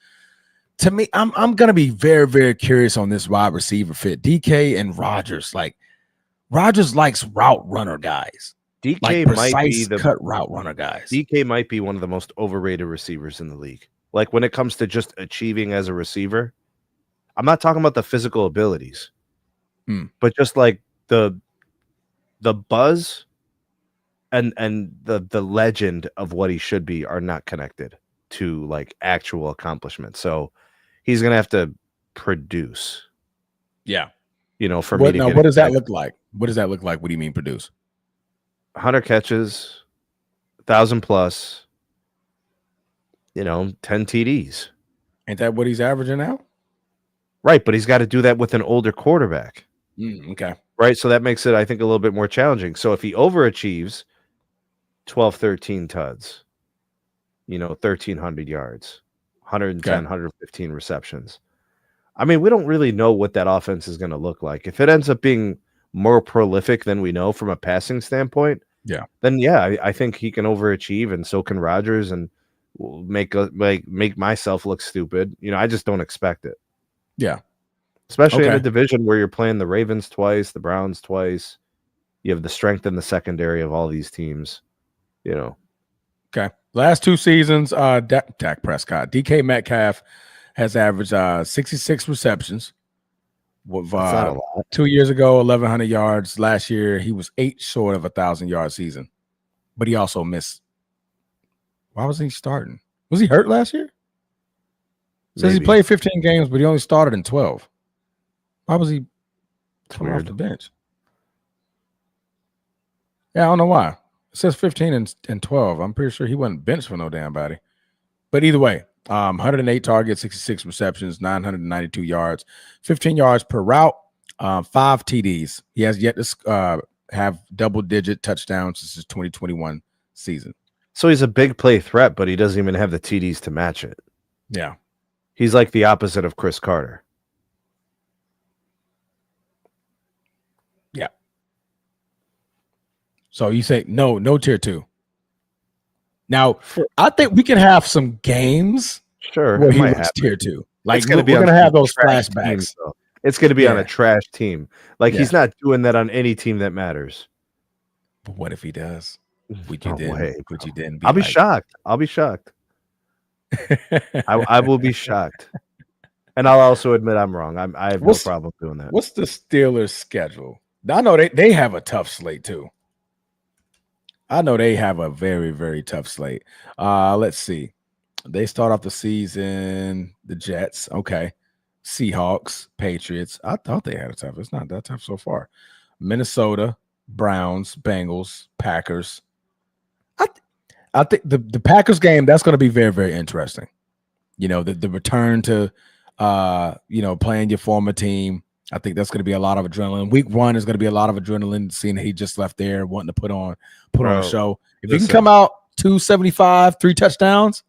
S1: To me, I'm gonna be very, very curious on this wide receiver fit. DK and Rodgers, like Rodgers likes route runner guys.
S2: DK
S1: like
S2: might be the
S1: cut route runner guys.
S2: DK might be one of the most overrated receivers in the league. Like when it comes to just achieving as a receiver, I'm not talking about the physical abilities, but just like the buzz and the legend of what he should be are not connected to like actual accomplishments. So he's gonna have to produce.
S1: Yeah,
S2: for me to get.
S1: What does that look like? What does that look like? What do you mean produce?
S2: 100 catches, 1,000 plus. 10 TDs.
S1: Ain't that what he's averaging now?
S2: Right, but he's got to do that with an older quarterback.
S1: Okay.
S2: Right, so that makes it, I think, a little bit more challenging. So if he overachieves 12, 13 tuds, 1,300 yards, 110, 115 receptions. I mean, we don't really know what that offense is going to look like. If it ends up being more prolific than we know from a passing standpoint, then I think he can overachieve, and so can Rodgers, and make myself look stupid. I just don't expect it.
S1: Yeah.
S2: Especially in a division where you're playing the Ravens twice, the Browns twice. You have the strength in the secondary of all these teams.
S1: Okay. Last 2 seasons, Dak Prescott, DK Metcalf has averaged 66 receptions. With 2 years ago, 1,100 yards. Last year, he was 8 short of 1,000-yard season, but he also missed. Why wasn't he starting? Was he hurt last year? Says he played 15 games, but he only started in 12. Why was he coming off the bench? Yeah, I don't know why. It says 15 and 12. I'm pretty sure he wasn't benched for no damn body. But either way, 108 targets, 66 receptions, 992 yards, 15 yards per route, 5 TDs. He has yet to have double-digit touchdowns since his 2021 season.
S2: So he's a big play threat, but he doesn't even have the TDs to match it.
S1: Yeah.
S2: He's like the opposite of Chris Carter.
S1: Yeah. So you say no tier 2. Now, I think we can have some games where he was tier 2. Like we're going to have those flashbacks.
S2: It's going to be on a trash team. Like he's not doing that on any team that matters.
S1: But what if he does? Would you then?
S2: I'll be shocked. I'll be shocked. I will be shocked. And I'll also admit I'm wrong. I have no problem doing that.
S1: What's the Steelers' schedule? I know they have a tough slate too. I know they have a very, very tough slate. Let's see. They start off the season, the Jets, okay. Seahawks, Patriots. I thought they had a tough. It's not that tough so far. Minnesota, Browns, Bengals, Packers. I think the Packers game, that's going to be very, very interesting. The return to playing your former team. I think that's going to be a lot of adrenaline. Week 1 is going to be a lot of adrenaline, seeing that he just left there, wanting to put on a show. If he can come out 275, 3 touchdowns,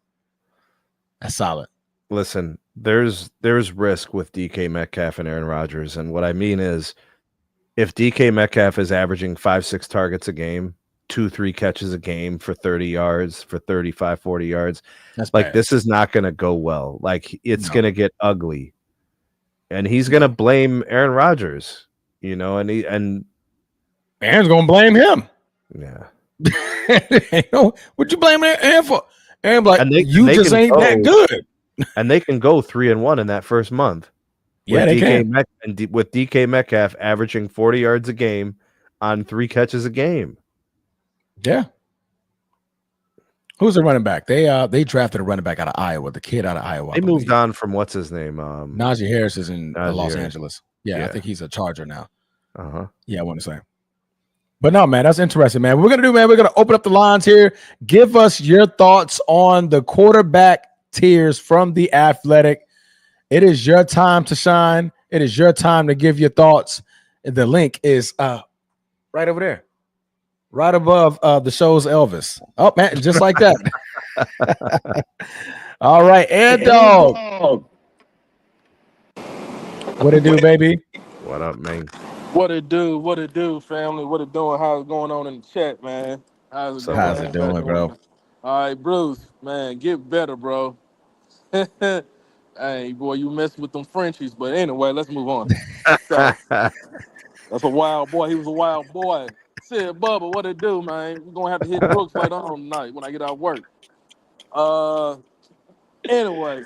S1: that's solid.
S2: Listen, there's risk with DK Metcalf and Aaron Rodgers, and what I mean is, if DK Metcalf is averaging 5-6 targets a game, 2-3 catches a game for 30 yards, for 35, 40 yards.
S1: That's
S2: like
S1: bad.
S2: this is not going to go well. Like it's
S1: No.
S2: going to get ugly. And he's going to blame Aaron Rodgers, and
S1: Aaron's gonna blame him.
S2: yeah.
S1: What you blame Aaron for? Aaron like,
S2: And
S1: you
S2: they
S1: just
S2: can
S1: ain't that
S2: go-
S1: good.
S2: And they can go 3-1 in that first month.
S1: Yeah, they can.
S2: With DK Metcalf averaging 40 yards a game on 3 catches a game.
S1: Yeah. Who's the running back? They drafted a running back out of Iowa, the kid out of Iowa.
S2: They moved on from what's his name?
S1: Najee Harris is in Los Angeles. Yeah,
S2: Yeah.
S1: I think he's a Charger now.
S2: Uh-huh.
S1: Yeah, I want to say. But no, man, that's interesting, man. What we're gonna do, man, we're gonna open up the lines here. Give us your thoughts on the quarterback tiers from The Athletic. It is your time to shine. It is your time to give your thoughts. The link is right over there, right above the show's Elvis. Oh, man, just like that. All right, Ed Dog. What it do, baby?
S2: What up, man?
S8: What it do, family? What it doing? How's it going on in the chat, man? How's it
S1: doing, bro?
S8: All right, Bruce, man, get better, bro. Hey, boy, you messing with them Frenchies, but anyway, let's move on. So, that's a wild boy. He was a wild boy. Said, Bubba, what it do, man? We're gonna have to hit Brooks later on tonight when I get out of work. Anyway.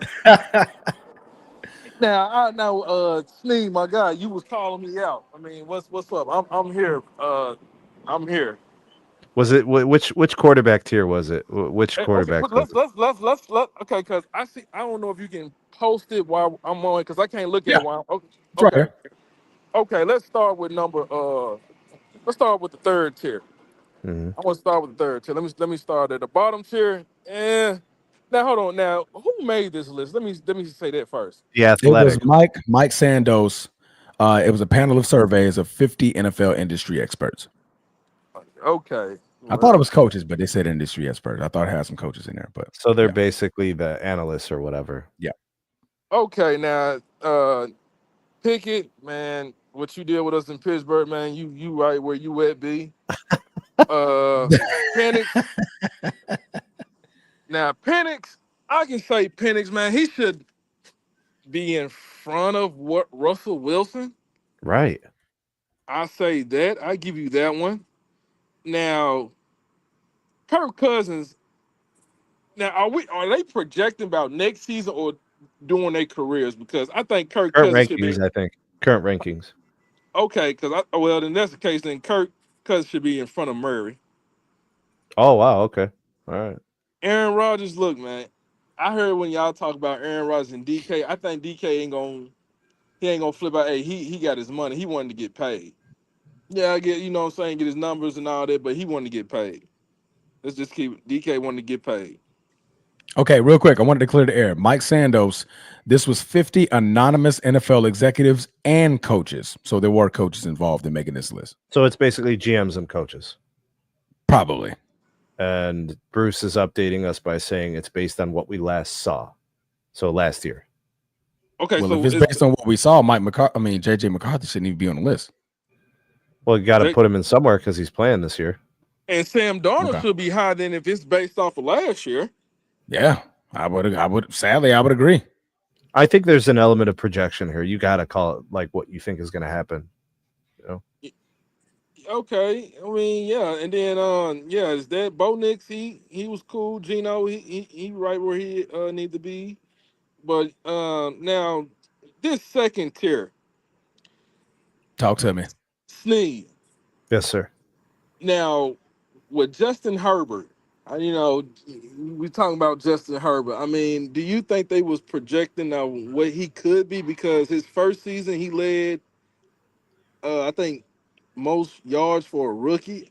S8: Now, Sneed, my guy, you was calling me out. I mean, what's up? I'm here. I'm here.
S2: Was it which quarterback tier was it? Which quarterback?
S8: Okay, let's okay, because I don't know if you can post it while I'm on, because I can't look at it while.
S1: It's right here.
S8: Okay, let's start with let's start with the third tier.
S2: Mm-hmm.
S8: I want to start with the third tier. Let me start at the bottom tier. Now hold on. Now, who made this list? Let me say that first.
S2: The Athletic.
S1: It was Mike Sandos. It was a panel of surveys of 50 NFL industry experts.
S8: Okay.
S1: I thought it was coaches, but they said industry experts. I thought it had some coaches in there, but
S2: so they're basically the analysts or whatever.
S1: Yeah.
S8: Okay, now Pickett, man, what you did with us in Pittsburgh, man, you right where you at, B. Penix. Now, Penix, I can say Penix, man, he should be in front of what Russell Wilson.
S2: Right.
S8: I say that. I give you that one. Now, Kirk Cousins. Now, are they projecting about next season or doing their careers? Because I think Kirk
S2: Current
S8: Cousins
S2: rankings,
S8: should be.
S2: I think. Current rankings.
S8: Okay, then that's the case. Then Kirk Cousins should be in front of Murray.
S2: Oh wow. Okay. All right.
S8: Aaron Rodgers, look, man. I heard when y'all talk about Aaron Rodgers and DK. I think DK ain't gonna flip out. Hey, he got his money. He wanted to get paid. Yeah, I get, what I'm saying, get his numbers and all that, but he wanted to get paid. Let's just keep DK wanted to get paid.
S1: Okay, real quick, I wanted to clear the air. Mike Sandos, this was 50 anonymous NFL executives and coaches. So there were coaches involved in making this list.
S2: So it's basically GMs and coaches.
S1: Probably.
S2: And Bruce is updating us by saying it's based on what we last saw. So last year.
S8: Okay,
S1: well,
S8: so
S1: if it's based on what we saw, JJ McCarthy shouldn't even be on the list.
S2: Well, you got to put him in somewhere because he's playing this year.
S8: And Sam Darnold should be higher than if it's based off of last year.
S1: Yeah, I would. Sadly, I would agree.
S2: I think there's an element of projection here. You got to call it like what you think is going to happen.
S8: Okay, I mean, yeah, and then is that Bo Nix? He was cool. Gino, he right where he need to be. But now this second tier.
S1: Talk to me.
S8: Sneed.
S2: Yes, sir.
S8: Now with Justin Herbert, we talking about Justin Herbert. I mean, do you think they was projecting what he could be? Because his first season he led, I think, most yards for a rookie.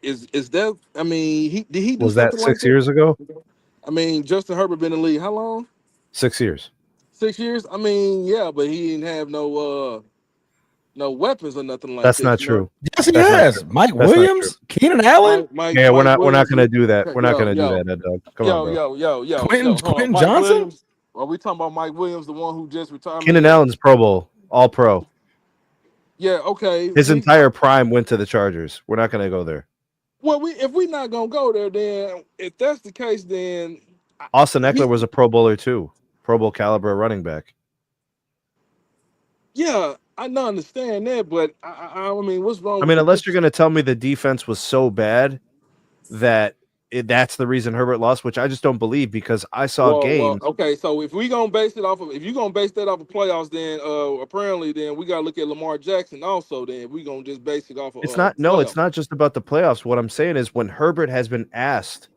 S8: Is that? I mean, did he do
S2: was that
S8: something
S2: 6
S8: like
S2: years
S8: that?
S2: ago?
S8: I mean, Justin Herbert been in the league how long?
S2: 6 years.
S8: 6 years. I mean, yeah, but he didn't have no weapons or nothing like that.
S2: That's not true.
S1: Yes, he has. Mike Williams, Keenan Allen.
S2: Yeah, we're not going to do that. We're not going to do that, Ed Dog. Come on, bro.
S1: Quentin
S8: Mike
S1: Johnson.
S8: Williams, are we talking about Mike Williams, the one who just retired?
S2: Keenan Allen's Pro Bowl, All-Pro.
S8: Yeah, okay.
S2: His entire prime went to the Chargers. We're not going to go there.
S8: Well, if we not gonna go there, then if that's the case, then
S2: Austin Eckler was a Pro Bowler too, Pro Bowl caliber running back.
S8: yeah, I not understand that, but I mean, what's wrong
S2: I
S8: with
S2: mean,
S8: the
S2: unless you're going to tell me the defense was so bad that that's the reason Herbert lost, which I just don't believe because I saw games.
S8: okay. So if we gonna base it off of, if you gonna base that off of playoffs, then apparently, then we gotta look at Lamar Jackson also. Then if we gonna just base it off of
S2: It's not just about the playoffs. What I'm saying is when Herbert has been asked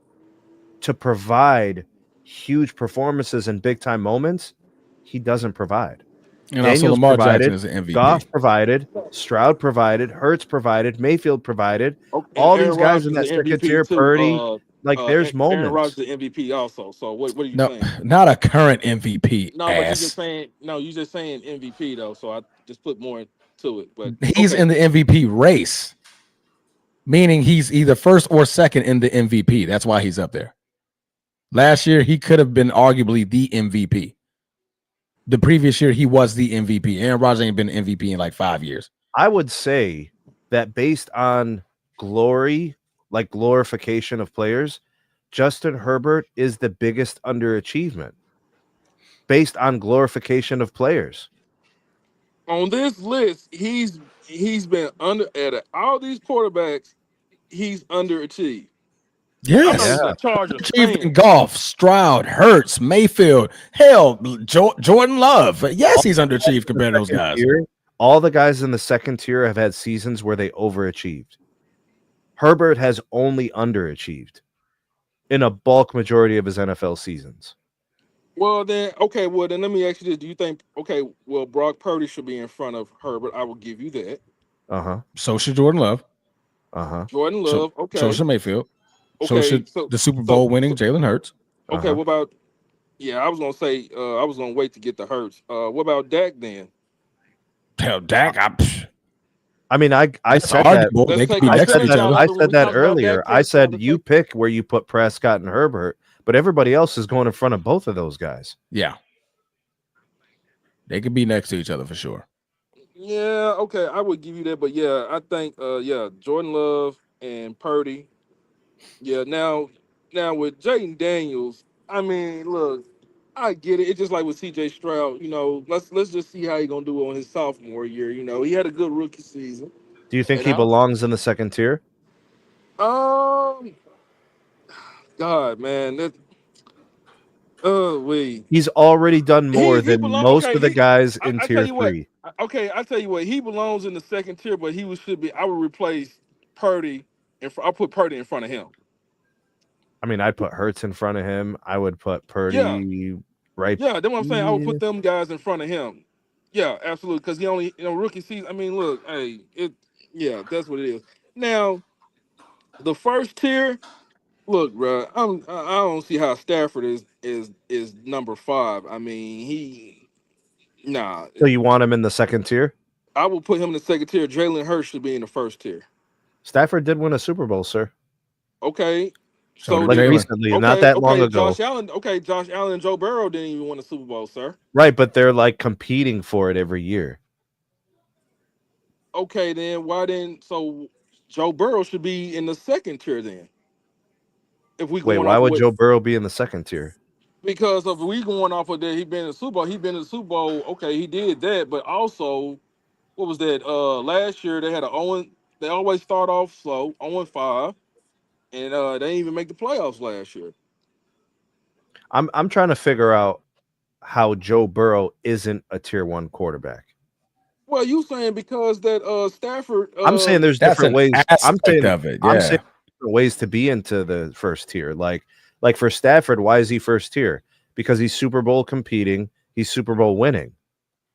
S2: to provide huge performances in big time moments, he doesn't provide.
S1: And also,
S2: Daniels
S1: Lamar
S2: provided,
S1: Jackson is an MVP.
S2: Goff provided, Stroud provided, Hertz provided, Mayfield provided.
S8: Okay,
S2: All
S8: Aaron
S2: these guys
S8: Rodgers
S2: in
S8: is
S2: that
S8: the
S2: second
S8: MVP
S2: tier,
S8: too.
S2: Purdy, there's
S8: Aaron Rodgers
S2: moments.
S8: the MVP also. So what are you
S1: No,
S8: saying?
S1: not a current MVP.
S8: No, but you just saying you just saying MVP though. So I just put more to it. But
S1: He's in the MVP race, meaning he's either first or second in the MVP. That's why he's up there. Last year, he could have been arguably the MVP. The previous year, he was the MVP. Aaron Rodgers ain't been MVP in like 5 years.
S2: I would say that based on glory, like glorification of players, Justin Herbert is the biggest underachievement based on glorification of players.
S8: On this list, he's been under at all these quarterbacks. He's underachieved. I'm not
S1: Yes.
S8: even a Chargers
S1: Achieved in
S8: fan.
S1: golf, Stroud, Hurts, Mayfield, hell, Jordan Love. Yes, he's underachieved compared to those guys.
S2: All the guys in the second tier have had seasons where they overachieved. Herbert has only underachieved in a bulk majority of his NFL seasons.
S8: Well then let me ask you this: do you think Brock Purdy should be in front of Herbert? I will give you that.
S1: So should Jordan Love.
S8: Jordan Love.
S1: So should Mayfield. So
S8: Okay,
S1: should the Super Bowl winning Jalen Hurts.
S8: Okay, what about? Yeah, I was gonna say I was gonna wait to get the Hurts. What about Dak then?
S1: Hell, Dak.
S2: I mean, I said that.
S1: They could be next to each other.
S2: I said that earlier. I said you pick where you put Prescott and Herbert, but everybody else is going in front of both of those guys.
S1: Yeah, they could be next to each other for sure.
S8: Yeah, okay, I would give you that, but yeah, I think Jordan Love and Purdy. Yeah, now with Jaden Daniels, I mean, look, I get it. It's just like with CJ Stroud, let's just see how he's gonna do on his sophomore year. He had a good rookie season.
S2: Do you think he belongs in the second tier?
S8: God, man,
S2: he's already done more than most of the guys in tier 3.
S8: I tell you what, he belongs in the second tier, but I would replace Purdy, and I'll put Purdy in front of him.
S2: I mean, I'd put Hurts in front of him. I would put Purdy right.
S8: Yeah, that's what I'm saying. I would put them guys in front of him. Yeah, absolutely. Because he only, rookie season. I mean, look, that's what it is. Now, the first tier, look, bro, I don't see how Stafford is number 5. I mean,
S2: So you want him in the second tier?
S8: I will put him in the second tier. Jalen Hurts should be in the first tier.
S2: Stafford did win a Super Bowl, sir.
S8: Okay.
S2: So like recently, not that long ago.
S8: Josh Allen and Joe Burrow didn't even win a Super Bowl, sir.
S2: Right, but they're like competing for it every year.
S8: Okay, then why then? So Joe Burrow should be in the second tier then.
S2: Why would Joe Burrow be in the second tier?
S8: Because if we going off of that, he been in the Super Bowl. He been in the Super Bowl. Okay, he did that, but also, what was that? Last year they had They always start off slow, 0-5. And they didn't even make the playoffs last year.
S2: I'm trying to figure out how Joe Burrow isn't a tier 1 quarterback.
S8: Well, you saying because that Stafford.
S2: I'm saying there's different ways. I'm saying
S1: different
S2: ways to be into the first tier. Like for Stafford, why is he first tier? Because he's Super Bowl competing. He's Super Bowl winning,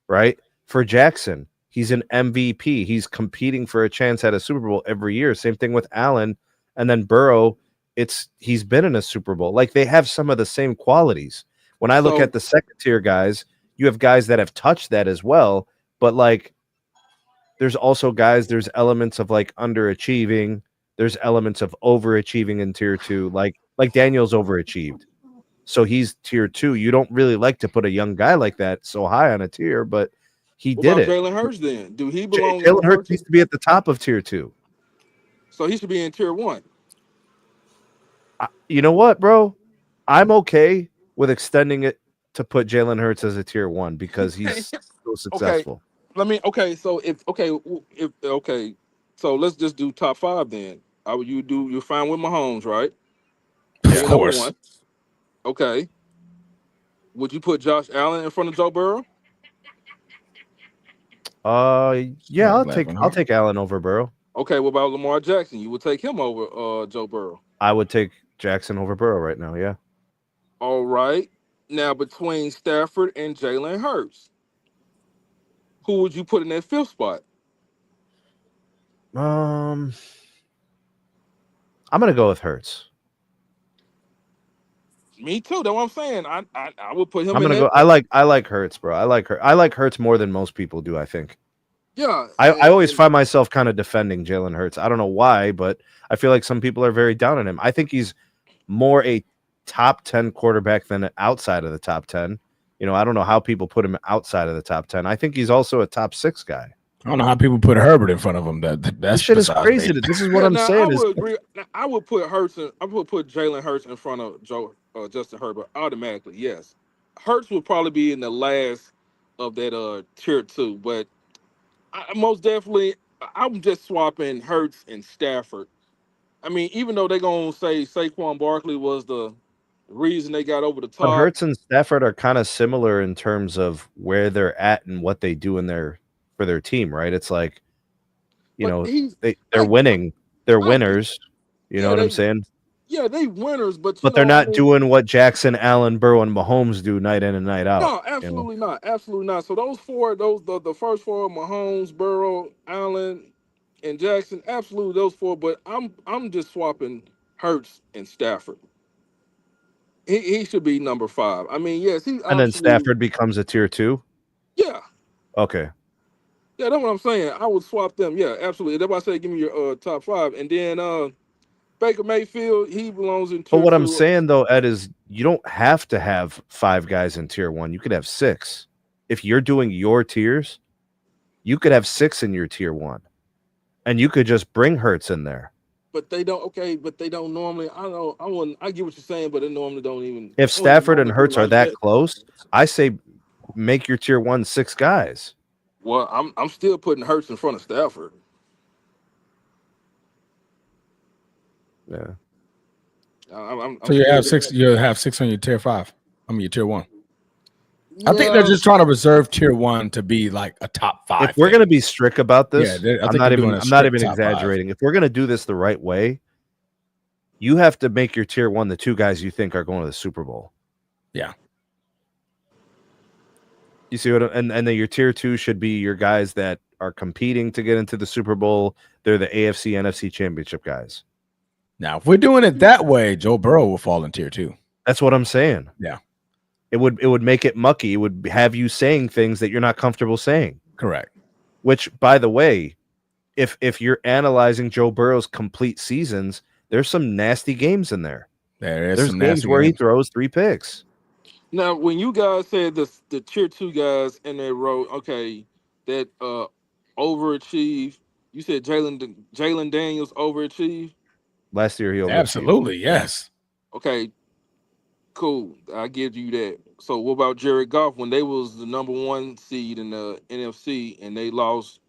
S2: right? For Jackson, he's an MVP. He's competing for a chance at a Super Bowl every year. Same thing with Allen. And then Burrow, he's been in a Super Bowl. Like they have some of the same qualities. When I look at the second tier guys, you have guys that have touched that as well. But like, there's also guys, there's elements of like underachieving. There's elements of overachieving in tier 2. Like Daniel's overachieved. So he's tier 2. You don't really like to put a young guy like that so high on a tier, but he did it.
S8: Jalen Hurts then? Do he belong?
S2: Jalen Hurts needs to be at the top of tier 2.
S8: So he should be in tier 1.
S2: You know what, bro? I'm okay with extending it to put Jalen Hurts as a tier 1 because he's so
S8: Okay,
S2: successful.
S8: so so let's just do top 5 then. You're fine with Mahomes, right?
S1: Of
S8: Being number
S1: course.
S8: 1. Okay. Would you put Josh Allen in front of Joe Burrow?
S2: Yeah,
S1: Somebody laughing,
S2: I'll
S1: huh?
S2: take Allen over Burrow.
S8: Okay, what about Lamar Jackson? You would take him over Joe Burrow.
S2: I would take Jackson over Burrow right now. Yeah.
S8: All right. Now between Stafford and Jalen Hurts, who would you put in that 5th spot?
S2: I'm gonna go with Hurts.
S8: Me too. That's what I'm saying. I would put him
S2: I'm
S8: in
S2: gonna go.
S8: that.
S2: I like Hurts, bro. I like Hurts more than most people do. I think.
S8: Yeah,
S2: I always
S8: and
S2: find myself kind of defending Jalen Hurts. I don't know why, but I feel like some people are very down on him. I think he's more a top 10 quarterback than outside of the top 10. You know, I don't know how people put him outside of the top 10. I think he's also a top 6 guy.
S1: I don't know how people put Herbert in front of him. That's
S2: This shit is
S1: besides
S2: crazy.
S1: me.
S2: This is what
S8: yeah.
S2: I'm
S8: Now I
S2: saying is
S8: would agree. Now, I would put Jalen Hurts in front of Justin Herbert automatically. Yes, Hurts would probably be in the last of that tier 2, but most definitely I'm just swapping Hurts and Stafford. I mean, even though they're gonna say Saquon Barkley was the reason they got over the
S2: but
S8: top,
S2: Hurts and Stafford are kind of similar in terms of where they're at and what they do in their for their team, right? It's like, you
S8: but
S2: know,
S8: he's
S2: they're
S8: like,
S2: winning. They're
S8: right,
S2: winners. You know
S8: yeah,
S2: what I'm saying?
S8: they winners, but
S2: But they're not doing what Jackson, Allen, Burrow, and Mahomes do night in and night out.
S8: no,
S2: You know,
S8: absolutely not. So those four, the first four, Mahomes, Burrow, Allen, and Jackson, absolutely those four. But I'm just swapping Hurts and Stafford. He should be number 5. I mean, yes, he
S2: and then
S8: absolutely,
S2: Stafford becomes a tier 2.
S8: yeah.
S2: Okay,
S8: Yeah, that's what I'm saying. I would swap them. Yeah, absolutely. That's why I say give me your top 5. And then Baker Mayfield, he belongs in
S2: but
S8: tier
S2: what I'm
S8: 2.
S2: saying though, Ed, is you don't have to have 5 guys in tier 1. You could have 6. If you're doing your tiers, you could have 6 in your tier 1, and you could just bring Hurts in there.
S8: But they don't. Okay, but they don't normally. I know. I wouldn't. I get what you're saying, but they normally don't even.
S2: If
S8: They don't even
S2: Stafford and
S8: normally do it
S2: Hurts are
S8: like
S2: that
S8: that.
S2: close, I say make your tier 1 6 guys.
S8: Well, I'm still putting Hurts in front of Stafford.
S2: Yeah.
S8: I'm
S1: So you
S8: still.
S1: have 6. You have 6 on your tier 5. I mean your tier 1. I think they're
S8: Yeah,
S1: just trying to reserve tier 1 to be like a top 5
S2: If we're
S1: thing.
S2: going to be strict about
S1: Yeah,
S2: this,
S1: I think they're doing a
S2: I'm not
S1: strict
S2: even
S1: top 5.
S2: exaggerating. If we're going to do this the right way, you have to make your tier 1 the 2 guys you think are going to the Super Bowl.
S1: Yeah.
S2: You see what and then your tier 2 should be your guys that are competing to get into the Super Bowl. They're the AFC NFC championship guys.
S1: Now, if we're doing it that way, Joe Burrow will fall in tier 2.
S2: That's what I'm saying.
S1: Yeah.
S2: It would make it mucky. It would have you saying things that you're not comfortable saying.
S1: Correct.
S2: Which, by the way, if you're analyzing Joe Burrow's complete seasons, there's some nasty games in there. There's
S1: some
S2: games
S1: nasty
S2: where he
S1: games.
S2: throws 3 picks.
S8: Now, when you guys said the tier 2 guys in that row, okay, that overachieve. You said Jalen Daniels overachieved.
S2: Last year he overachieved.
S1: Absolutely, yes.
S8: Okay, cool. I give you that. So what about Jared Goff when they was the number 1 seed in the NFC and they lost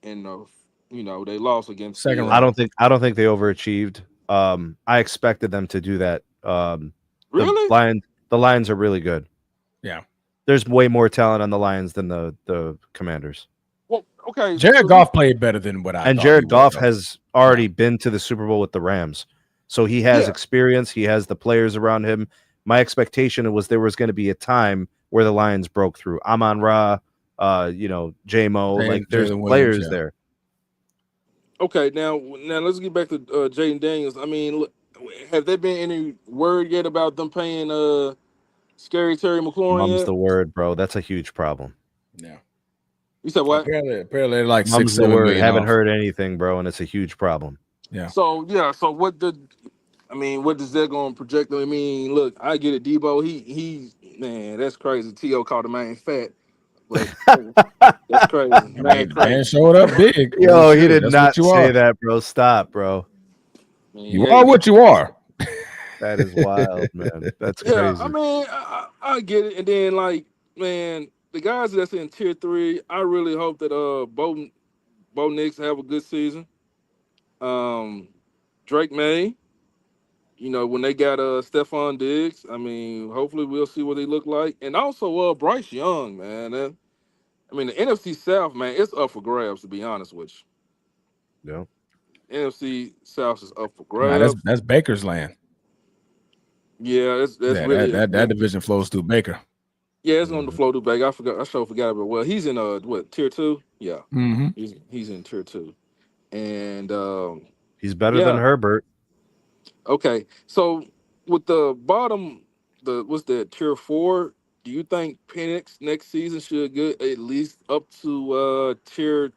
S8: in the they lost against
S1: Second
S8: the
S2: I
S1: round.
S2: don't think they overachieved. I expected them to do that.
S8: really?
S2: The Lions are really good.
S1: Yeah.
S2: There's way more talent on the Lions than the Commanders.
S8: Well, okay.
S1: Jared
S8: so
S1: Goff played better than what I
S2: And
S1: thought
S2: Jared
S1: he
S2: Goff
S1: would, though.
S2: has already been to the Super Bowl with the Rams. So he has
S8: Yeah.
S2: experience, he has the players around him. My expectation was there was going to be a time where the Lions broke through. Amon-Ra, J-Mo, like there's
S1: Jalen Williams,
S2: players
S1: yeah.
S2: there.
S8: Okay, now let's get back to Jaden Daniels. I mean, look, have there been any word yet about them paying Scary Terry McLaurin
S2: Mum's
S8: yet?
S2: the word, bro. That's a huge problem.
S1: Yeah.
S8: You said what?
S1: Apparently like
S2: Mum's the
S1: 6-7
S2: word.
S1: million
S2: Haven't
S1: off.
S2: heard anything, bro, and it's a huge problem.
S1: Yeah.
S8: So what does that going to project? I mean, look, I get it, Debo. He man, that's crazy. T.O. called him man fat, but that's crazy.
S1: I
S8: Man,
S1: mean, man
S8: crazy.
S1: showed up big. I
S2: Yo,
S1: mean,
S2: he
S1: shit,
S2: did
S1: that's
S2: not
S1: what you
S2: say
S1: are.
S2: that, bro. Stop, bro.
S8: I mean,
S1: You
S8: hey,
S1: are what you are.
S2: That is wild, man. That's
S8: Yeah,
S2: crazy.
S8: I mean, I get it. And then, like, man, the guys that's in tier 3, I really hope that Bo Nix have a good season. Drake May, when they got Stephon Diggs, I mean, hopefully we'll see what they look like. And also Bryce Young, man. I mean, the NFC South, man, it's up for grabs, to be honest with
S2: Yeah.
S8: you. NFC South is up for
S1: Nah,
S8: grabs.
S1: that's Baker's land.
S8: Yeah, that's
S1: Yeah,
S8: really
S1: that division flows through Baker.
S8: yeah, it's on the flow to back. I forgot about. Well, he's in what, tier 2? Yeah,
S1: Mm-hmm.
S8: he's in tier 2, and
S2: He's better than
S8: yeah.
S2: Herbert.
S8: Okay, so with the bottom, what's that, tier 4? Do you think Penix next season should get at least up to tier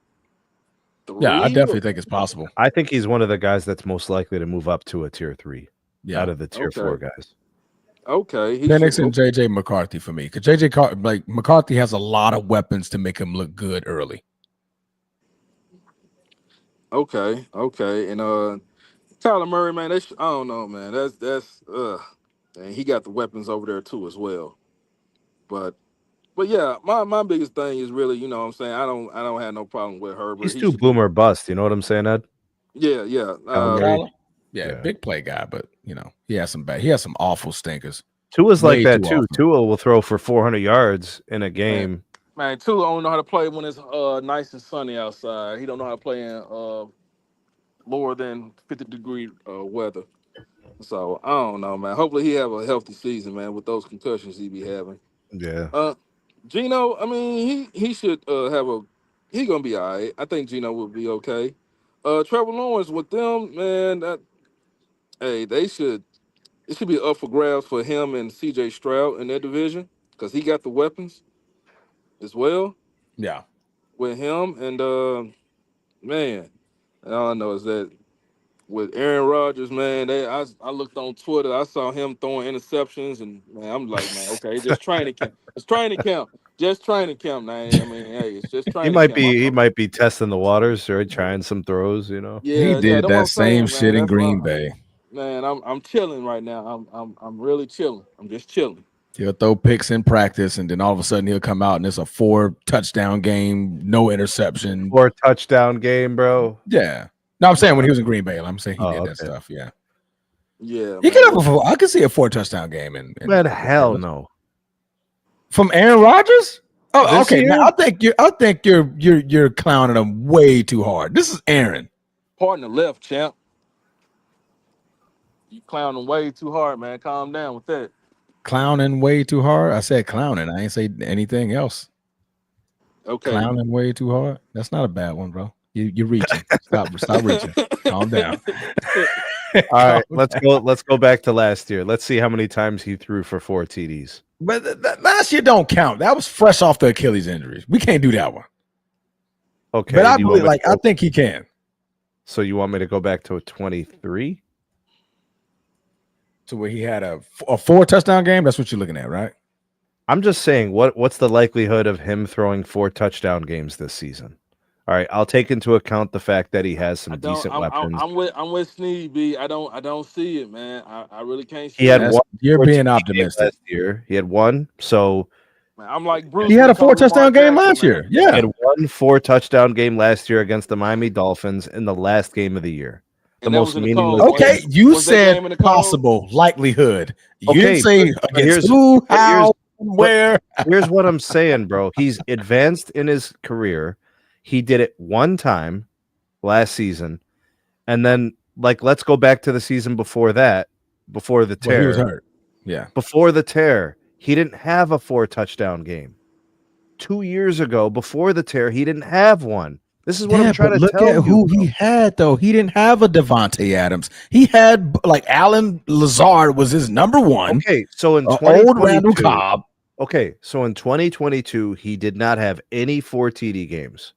S1: Yeah, I
S8: 3?
S1: definitely think it's possible.
S2: I think he's one of the guys that's most likely to move up to a tier 3
S1: Yeah,
S2: out of the tier 4
S8: Okay.
S2: guys.
S8: Okay, he
S1: Penix
S8: should.
S1: and JJ McCarthy for me, because McCarthy has a lot of weapons to make him look good early.
S8: Okay, and Tyler Murray, man, I don't know, man. And he got the weapons over there too as well. But yeah, my biggest thing is really, you know what I'm saying, I don't have no problem with Herbert.
S2: He's
S8: He
S2: too
S8: should be.
S2: boomer bust. You know what I'm saying, Ed?
S8: Yeah.
S2: Kyler Murray.
S1: Yeah,
S2: Yeah.
S1: big play guy, but he has some awful stinkers.
S2: Tua's like
S1: Way
S2: that
S1: too
S2: too.
S1: often.
S2: Tua will throw for 400 yards in a game.
S8: Man, Tua don't know how to play when it's nice and sunny outside. He don't know how to play in lower than 50-degree weather. So I don't know, man. Hopefully he have a healthy season, man, with those concussions he be having.
S2: Yeah.
S8: Gino, I mean, he should he gonna be all right. I think Gino will be okay. Trevor Lawrence with them, man, it should be up for grabs for him and CJ Stroud in that division, because he got the weapons as well
S1: Yeah.
S8: with him. And man, all I know is that with Aaron Rodgers, man, I looked on Twitter, I saw him throwing interceptions, and man, I'm like, man, okay, just training camp. It's training camp. Just training camp, man. I mean, hey, it's just
S2: He
S8: training
S2: might
S8: camp.
S2: be testing the waters or trying some throws,
S1: He
S8: Yeah,
S1: did
S8: that's what I'm
S1: that same
S8: saying, man.
S1: shit in
S8: That's what
S1: Green Bay.
S8: man, I'm chilling right now. I'm really chilling. I'm just chilling.
S1: He'll throw picks in practice, and then all of a sudden he'll come out and it's a 4-touchdown game, no interception.
S2: 4-touchdown game, bro.
S1: Yeah. No, I'm saying when he was in Green Bay, I'm saying he did that
S2: Okay.
S1: stuff. Yeah.
S8: Yeah,
S1: He
S8: man.
S1: could have I could see a 4-touchdown game in
S2: Man, hell no.
S1: From Aaron Rodgers? Oh,
S2: This
S1: okay.
S2: year?
S1: Now I think you're clowning him way too hard. This is Aaron.
S8: Partner left, champ. You clowning way too hard, man. Calm down with that.
S1: Clowning way too hard. I said clowning. I ain't say anything else.
S8: Okay.
S1: Clowning way too hard. That's not a bad one, bro. You're reaching. Stop reaching. Calm down.
S2: All right, let's go back to last year. Let's see how many times he threw for 4 TDs.
S1: But last year don't count. That was fresh off the Achilles injuries. We can't do that one.
S2: Okay,
S1: But I think he can.
S2: So you want me to go back to a 23?
S1: To where he had a 4-touchdown game. That's what you're looking at, right?
S2: I'm just saying, what's the likelihood of him throwing 4 touchdown games this season? All right, I'll take into account the fact that he has some decent weapons.
S8: I'm with Sneed B. I don't see it, man. I really can't see
S2: He had
S8: it.
S2: one.
S1: You're being
S2: 14
S1: optimistic.
S2: last year. He had one. So
S8: Man, I'm like Bruce.
S1: He had a
S8: when he told
S1: 4-touchdown
S8: Lamar
S1: game
S8: Jackson,
S1: last
S8: man.
S1: year.
S2: he
S1: Yeah.
S2: had one 4-touchdown game last year against the Miami Dolphins in the last game of the year. The
S8: And that
S2: most
S8: was in the
S2: meaningless.
S8: cold.
S1: Okay,
S2: game.
S1: you
S8: Was that
S1: said
S8: game in the cold?
S1: possible likelihood. You
S2: Okay,
S1: didn't say
S2: but
S1: against who,
S2: but
S1: how, where.
S2: Here's what I'm saying, bro. He's advanced in his career. He did it one time last season, and then let's go back to the season before that, before the tear.
S1: Well, he was hurt. Yeah.
S2: Before the tear, he didn't have a 4-touchdown game. 2 years ago, before the tear, he didn't have one. This is what I'm trying to
S1: look
S2: tell
S1: at
S2: you.
S1: who
S2: bro.
S1: he had, though. He didn't have a Devontae Adams. He had Alan Lazard was his number one.
S2: Okay, so in
S1: Old
S2: 2022,
S1: Randall Cobb.
S2: Okay, so in 2022, he did not have any 4 TD games.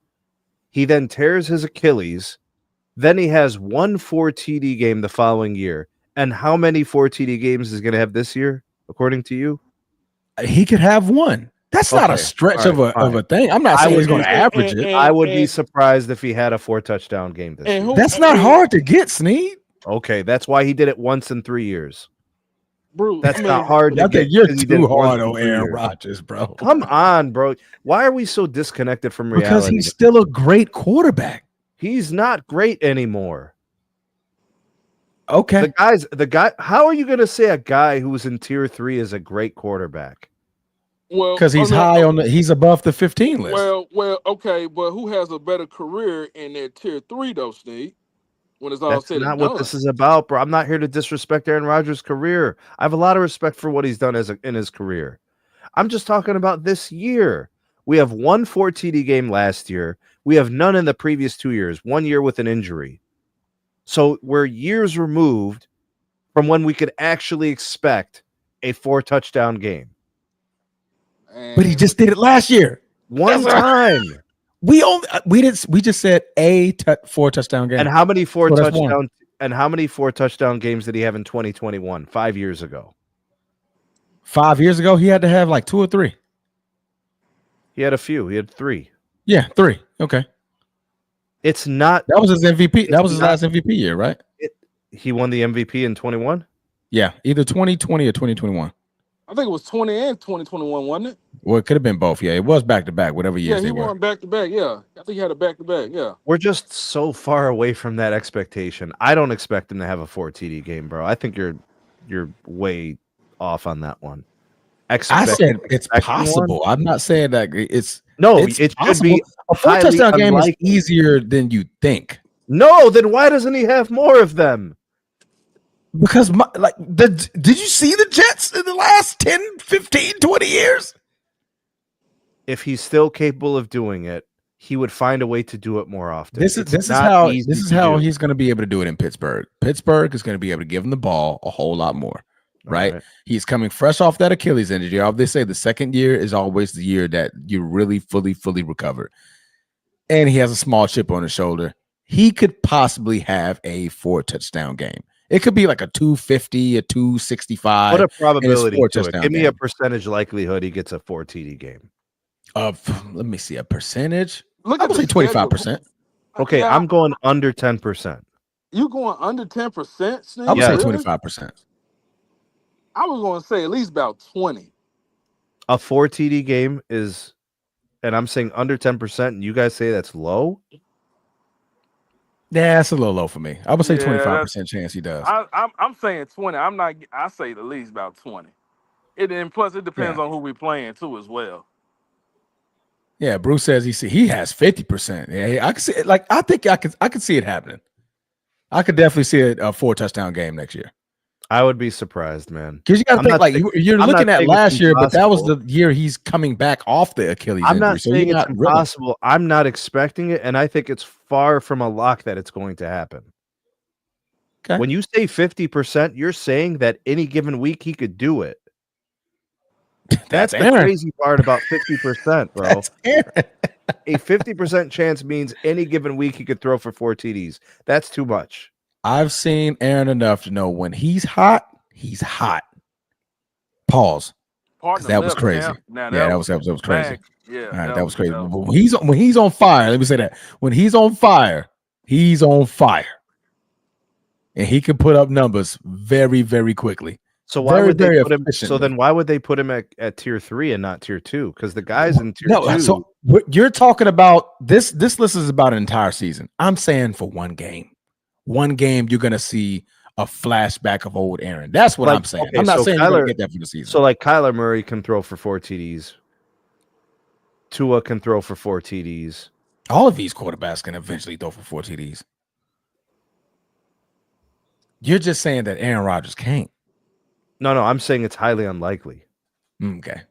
S2: He then tears his Achilles. Then he has one 4 TD game the following year. And how many 4 TD games is going to have this year, according to you?
S1: He could have one. That's not a
S2: Okay,
S1: stretch
S2: all right,
S1: of a thing. I'm not
S2: I
S1: saying
S2: would
S1: he's going to
S2: be-
S1: average it.
S2: I would be surprised if he had a 4-touchdown game this year.
S1: That's not hard to get, Sneed.
S2: Okay, that's why he did it once in 3 years.
S8: Bruce.
S2: That's
S8: I
S2: not
S8: mean,
S2: hard to
S1: I
S2: get.
S1: think you're
S2: 'Cause he did
S1: too
S2: it once
S1: hard
S2: in
S1: on
S2: 3
S1: Aaron
S2: years.
S1: Rodgers, bro.
S2: Come on, bro. Why are we so disconnected from
S1: Because
S2: reality?
S1: he's still a great quarterback.
S2: He's not great anymore.
S1: Okay.
S2: The guy. How are you going to say a guy who's in tier 3 is a great quarterback?
S8: well,
S1: Because he's high on he's above the 15 list.
S8: Well, okay, but who has a better career in their tier 3 though, Steve? When it's all
S2: That's
S8: said
S2: not
S8: and done.
S2: what this is about, bro. I'm not here to disrespect Aaron Rodgers' career. I have a lot of respect for what he's done in his career. I'm just talking about this year. We have one 4 TD game last year. We have none in the previous 2 years, 1 year with an injury. So we're years removed from when we could actually expect a 4 touchdown game.
S1: But he just did it last year.
S2: One time.
S1: We just said 4 touchdown game.
S2: And how many 4
S1: So that's
S2: touchdown and how many 4 touchdown games did he have in 2021, 5 years ago?
S1: 5 years ago, he had to have like 2 or 3.
S2: He had a few. He had 3.
S1: Yeah, 3. Okay.
S2: It's not.
S1: That was his MVP. That was his last MVP year, right?
S2: He won the MVP in 21?
S1: Yeah, either 2020 or 2021.
S8: I think it was 20 and 2021, wasn't it?
S1: Well, it could have been both. Yeah, it was back to back, whatever years
S8: Yeah,
S1: they
S8: he
S1: were.
S8: won back to back. Yeah, I think he had a back to back. Yeah,
S2: We're just so far away from that expectation. I don't expect him to have a 4 TD game, bro. I think you're way off on that one.
S1: I said it's possible. I'm not saying that it's
S2: it should be
S1: a 4 touchdown game is easier than you think.
S2: No, then why doesn't he have more of them?
S1: Because did you see the Jets in the last 10, 15, 20 years?
S2: If he's still capable of doing it, he would find a way to do it more often.
S1: This is how he's going to be able to do it in Pittsburgh. Pittsburgh is going to be able to give him the ball a whole lot more. Right? He's coming fresh off that Achilles injury. They say the second year is always the year that you really fully recovered. And he has a small chip on his shoulder. He could possibly have a 4 touchdown game. It could be like a 250, a 265.
S2: What a probability to it. Give me
S1: game.
S2: a percentage likelihood he gets a 4 TD game.
S1: Let me see a percentage.
S8: Look
S1: I would say 25%.
S2: Okay, I'm going under 10%.
S8: You going under 10%?
S1: I would say 25%.
S8: I was going to say at least about 20.
S2: A 4 TD game is, and I'm saying under 10%, and you guys say that's low?
S1: Yeah, that's a little low for me. I would say 25% chance he does.
S8: I'm saying 20. I say at least about 20. And plus it depends on who we're playing too as well.
S1: Yeah, Bruce says he has 50%. Yeah, I can see it. Like I think I could see it happening. I could definitely see a 4 touchdown game next year.
S2: I would be surprised, man.
S1: Because you got to think you're looking at last year, but that was the year he's coming back off the Achilles injury.
S2: I'm not saying it's impossible. Really. I'm not expecting it, and I think it's far from a lock that it's going to happen. Okay. When you say 50%, you're saying that any given week he could do it. That's the crazy part about 50%, bro.
S1: That's Aaron.
S2: A 50% chance means any given week he could throw for 4 TDs. That's too much.
S1: I've seen Aaron enough to know when he's hot, he's hot. Pause. That was crazy. That was crazy.
S8: Yeah,
S1: all right, that was crazy. When he's on fire, let me say that. When he's on fire, he's on fire. And he can put up numbers very, very quickly.
S2: So why would they put him? So then why would they put him at tier 3 and not tier 2? Because the guys in tier 2.
S1: So what you're talking about, this list is about an entire season. I'm saying for one game. One game, you're gonna see a flashback of old Aaron. That's what I'm saying. Okay, I'm not saying you're gonna get that for the season.
S2: So like Kyler Murray can throw for 4 TDs. Tua can throw for 4 TDs.
S1: All of these quarterbacks can eventually throw for 4 TDs. You're just saying that Aaron Rodgers can't.
S2: No, I'm saying it's highly unlikely.
S1: Okay.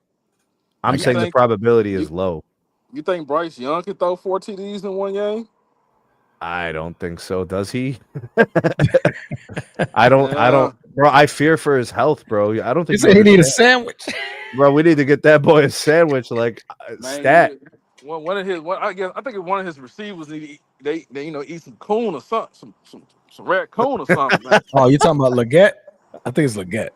S2: I'm saying the probability is low.
S8: You think Bryce Young can throw 4 TDs in one game?
S2: I don't think so. Does he? I don't, bro. I fear for his health, bro. I don't think
S1: he need a sandwich,
S2: bro. We need to get that boy a sandwich, like stat.
S8: One of his, I think one of his receivers they eat some coon or something, some red coon or something. Man.
S1: Oh, you talking about Leggett? I think it's Leggett.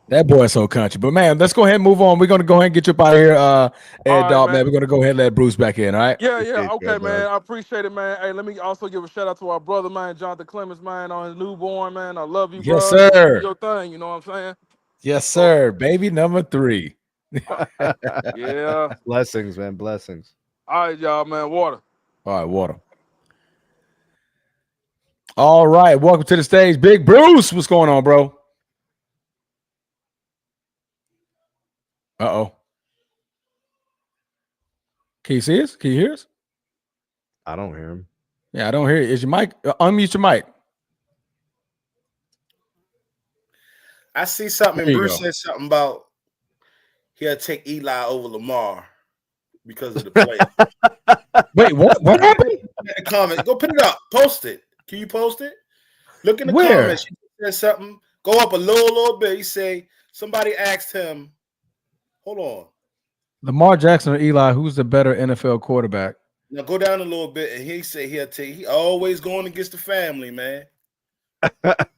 S1: That boy is so country. But man, let's go ahead and move on. We're gonna go ahead and get you up out of here, Ed Dog, man. We're gonna go ahead and let Bruce back in. All right.
S8: Yeah. Okay, man. I appreciate it, man. Hey, let me also give a shout out to our brother, man, Jonathan Clemens, man, on his newborn, man. I love you, bro.
S1: Yes, sir.
S8: Do your thing, you know what I'm saying?
S1: Yes, sir. Baby number 3.
S8: Yeah.
S2: Blessings, man. Blessings.
S8: All right, y'all, man. Water.
S1: All right, water. All right, welcome to the stage, Big Bruce. What's going on, bro? Uh-oh. Can you see us? Can you hear us?
S2: I don't hear him.
S1: Yeah, I don't hear you. Is your mic? Unmute your mic.
S7: I see something,
S1: There
S7: and
S1: you
S7: Bruce
S1: go.
S7: said something about he'll take Eli over Lamar because of the play.
S1: Wait, what happened?
S7: In the comment, go put it up. Post it. Can you post it? Look in the
S1: Where?
S7: comments. He said something. Go up a little bit. He say somebody asked him. Hold on.
S1: Lamar Jackson or Eli, who's the better NFL quarterback?
S7: Now go down a little bit, and he said he'll take. He always going against the family, man.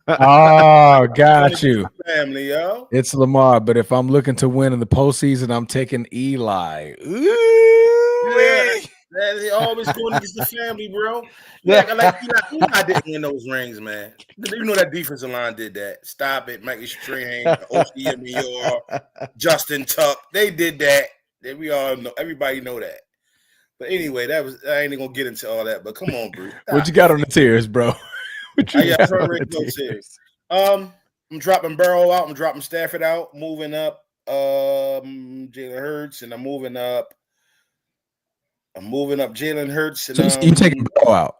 S1: Oh, got you.
S7: Family, yo.
S1: It's Lamar, but if I'm looking to win in the postseason, I'm taking Eli. Ooh,
S7: Yeah, he always going against the family, bro. Yeah, like Eli didn't win those rings, man. You know that defensive line did that. Stop it, Mikey Strahan, OC Justin Tuck. They did that. We all know. Everybody know that. But anyway, I ain't gonna get into all that. But come on, Bruce.
S1: what you got on the tears, bro?
S7: Yeah, front rate no tears. I'm dropping Burrow out. I'm dropping Stafford out. Moving up Jalen Hurts, and I'm moving up Jalen Hurts. And
S1: So you taking Burrow out?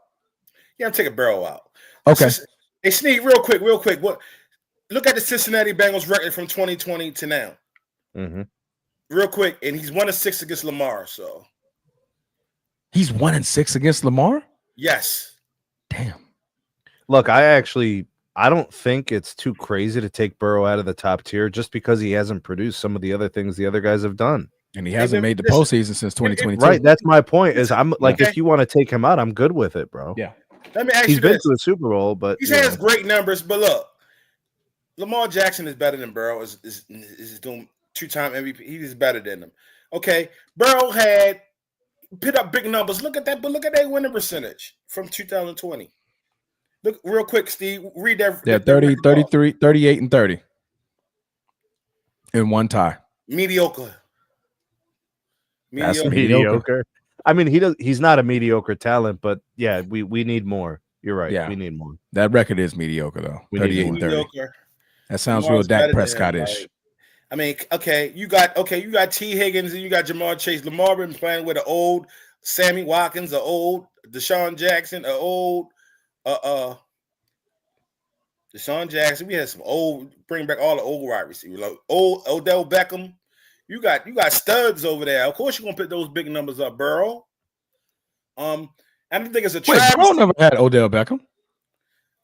S7: Yeah, I'm taking Burrow out.
S1: Okay.
S7: Hey, Sneak, real quick. What? Look at the Cincinnati Bengals record from 2020 to now.
S2: Mm-hmm.
S7: Real quick, and he's 1-6 against Lamar. So
S1: he's 1-6 against Lamar.
S7: Yes.
S1: Damn.
S2: Look, I don't think it's too crazy to take Burrow out of the top tier just because he hasn't produced some of the other things the other guys have done.
S1: And he hasn't made the postseason since 2022.
S2: Right. That's my point. Is I'm like, if you want to take him out, I'm good with it, bro.
S1: Yeah.
S7: Let me ask
S2: He's
S7: you
S2: been
S7: this.
S2: to a Super Bowl, but
S7: he has great numbers. But look, Lamar Jackson is better than Burrow. Is doing 2-time MVP. He is better than him. Okay. Burrow had put up big numbers. Look at that, but look at that winning percentage from 2020. Look real quick, Steve. Read that.
S1: Yeah, 30, 33, 38, and 30. In one tie.
S7: Mediocre.
S2: That's mediocre. I mean, he's not a mediocre talent, but yeah, we need more. You're right. Yeah. We need more.
S1: That record is mediocre though. 38 and 30. Mediocre. That sounds real Dak Prescott-ish.
S7: Like, I mean, you got T. Higgins and you got Jamar Chase. Lamar been playing with an old Sammy Watkins, an old Deshaun Jackson, an old Deshaun Jackson. We had some old, bring back all the old wide receivers, like old Odell Beckham. You got studs over there. Of course, you're gonna put those big numbers up, Burrow. I don't think it's a travesty.
S1: Burrow never had Odell Beckham.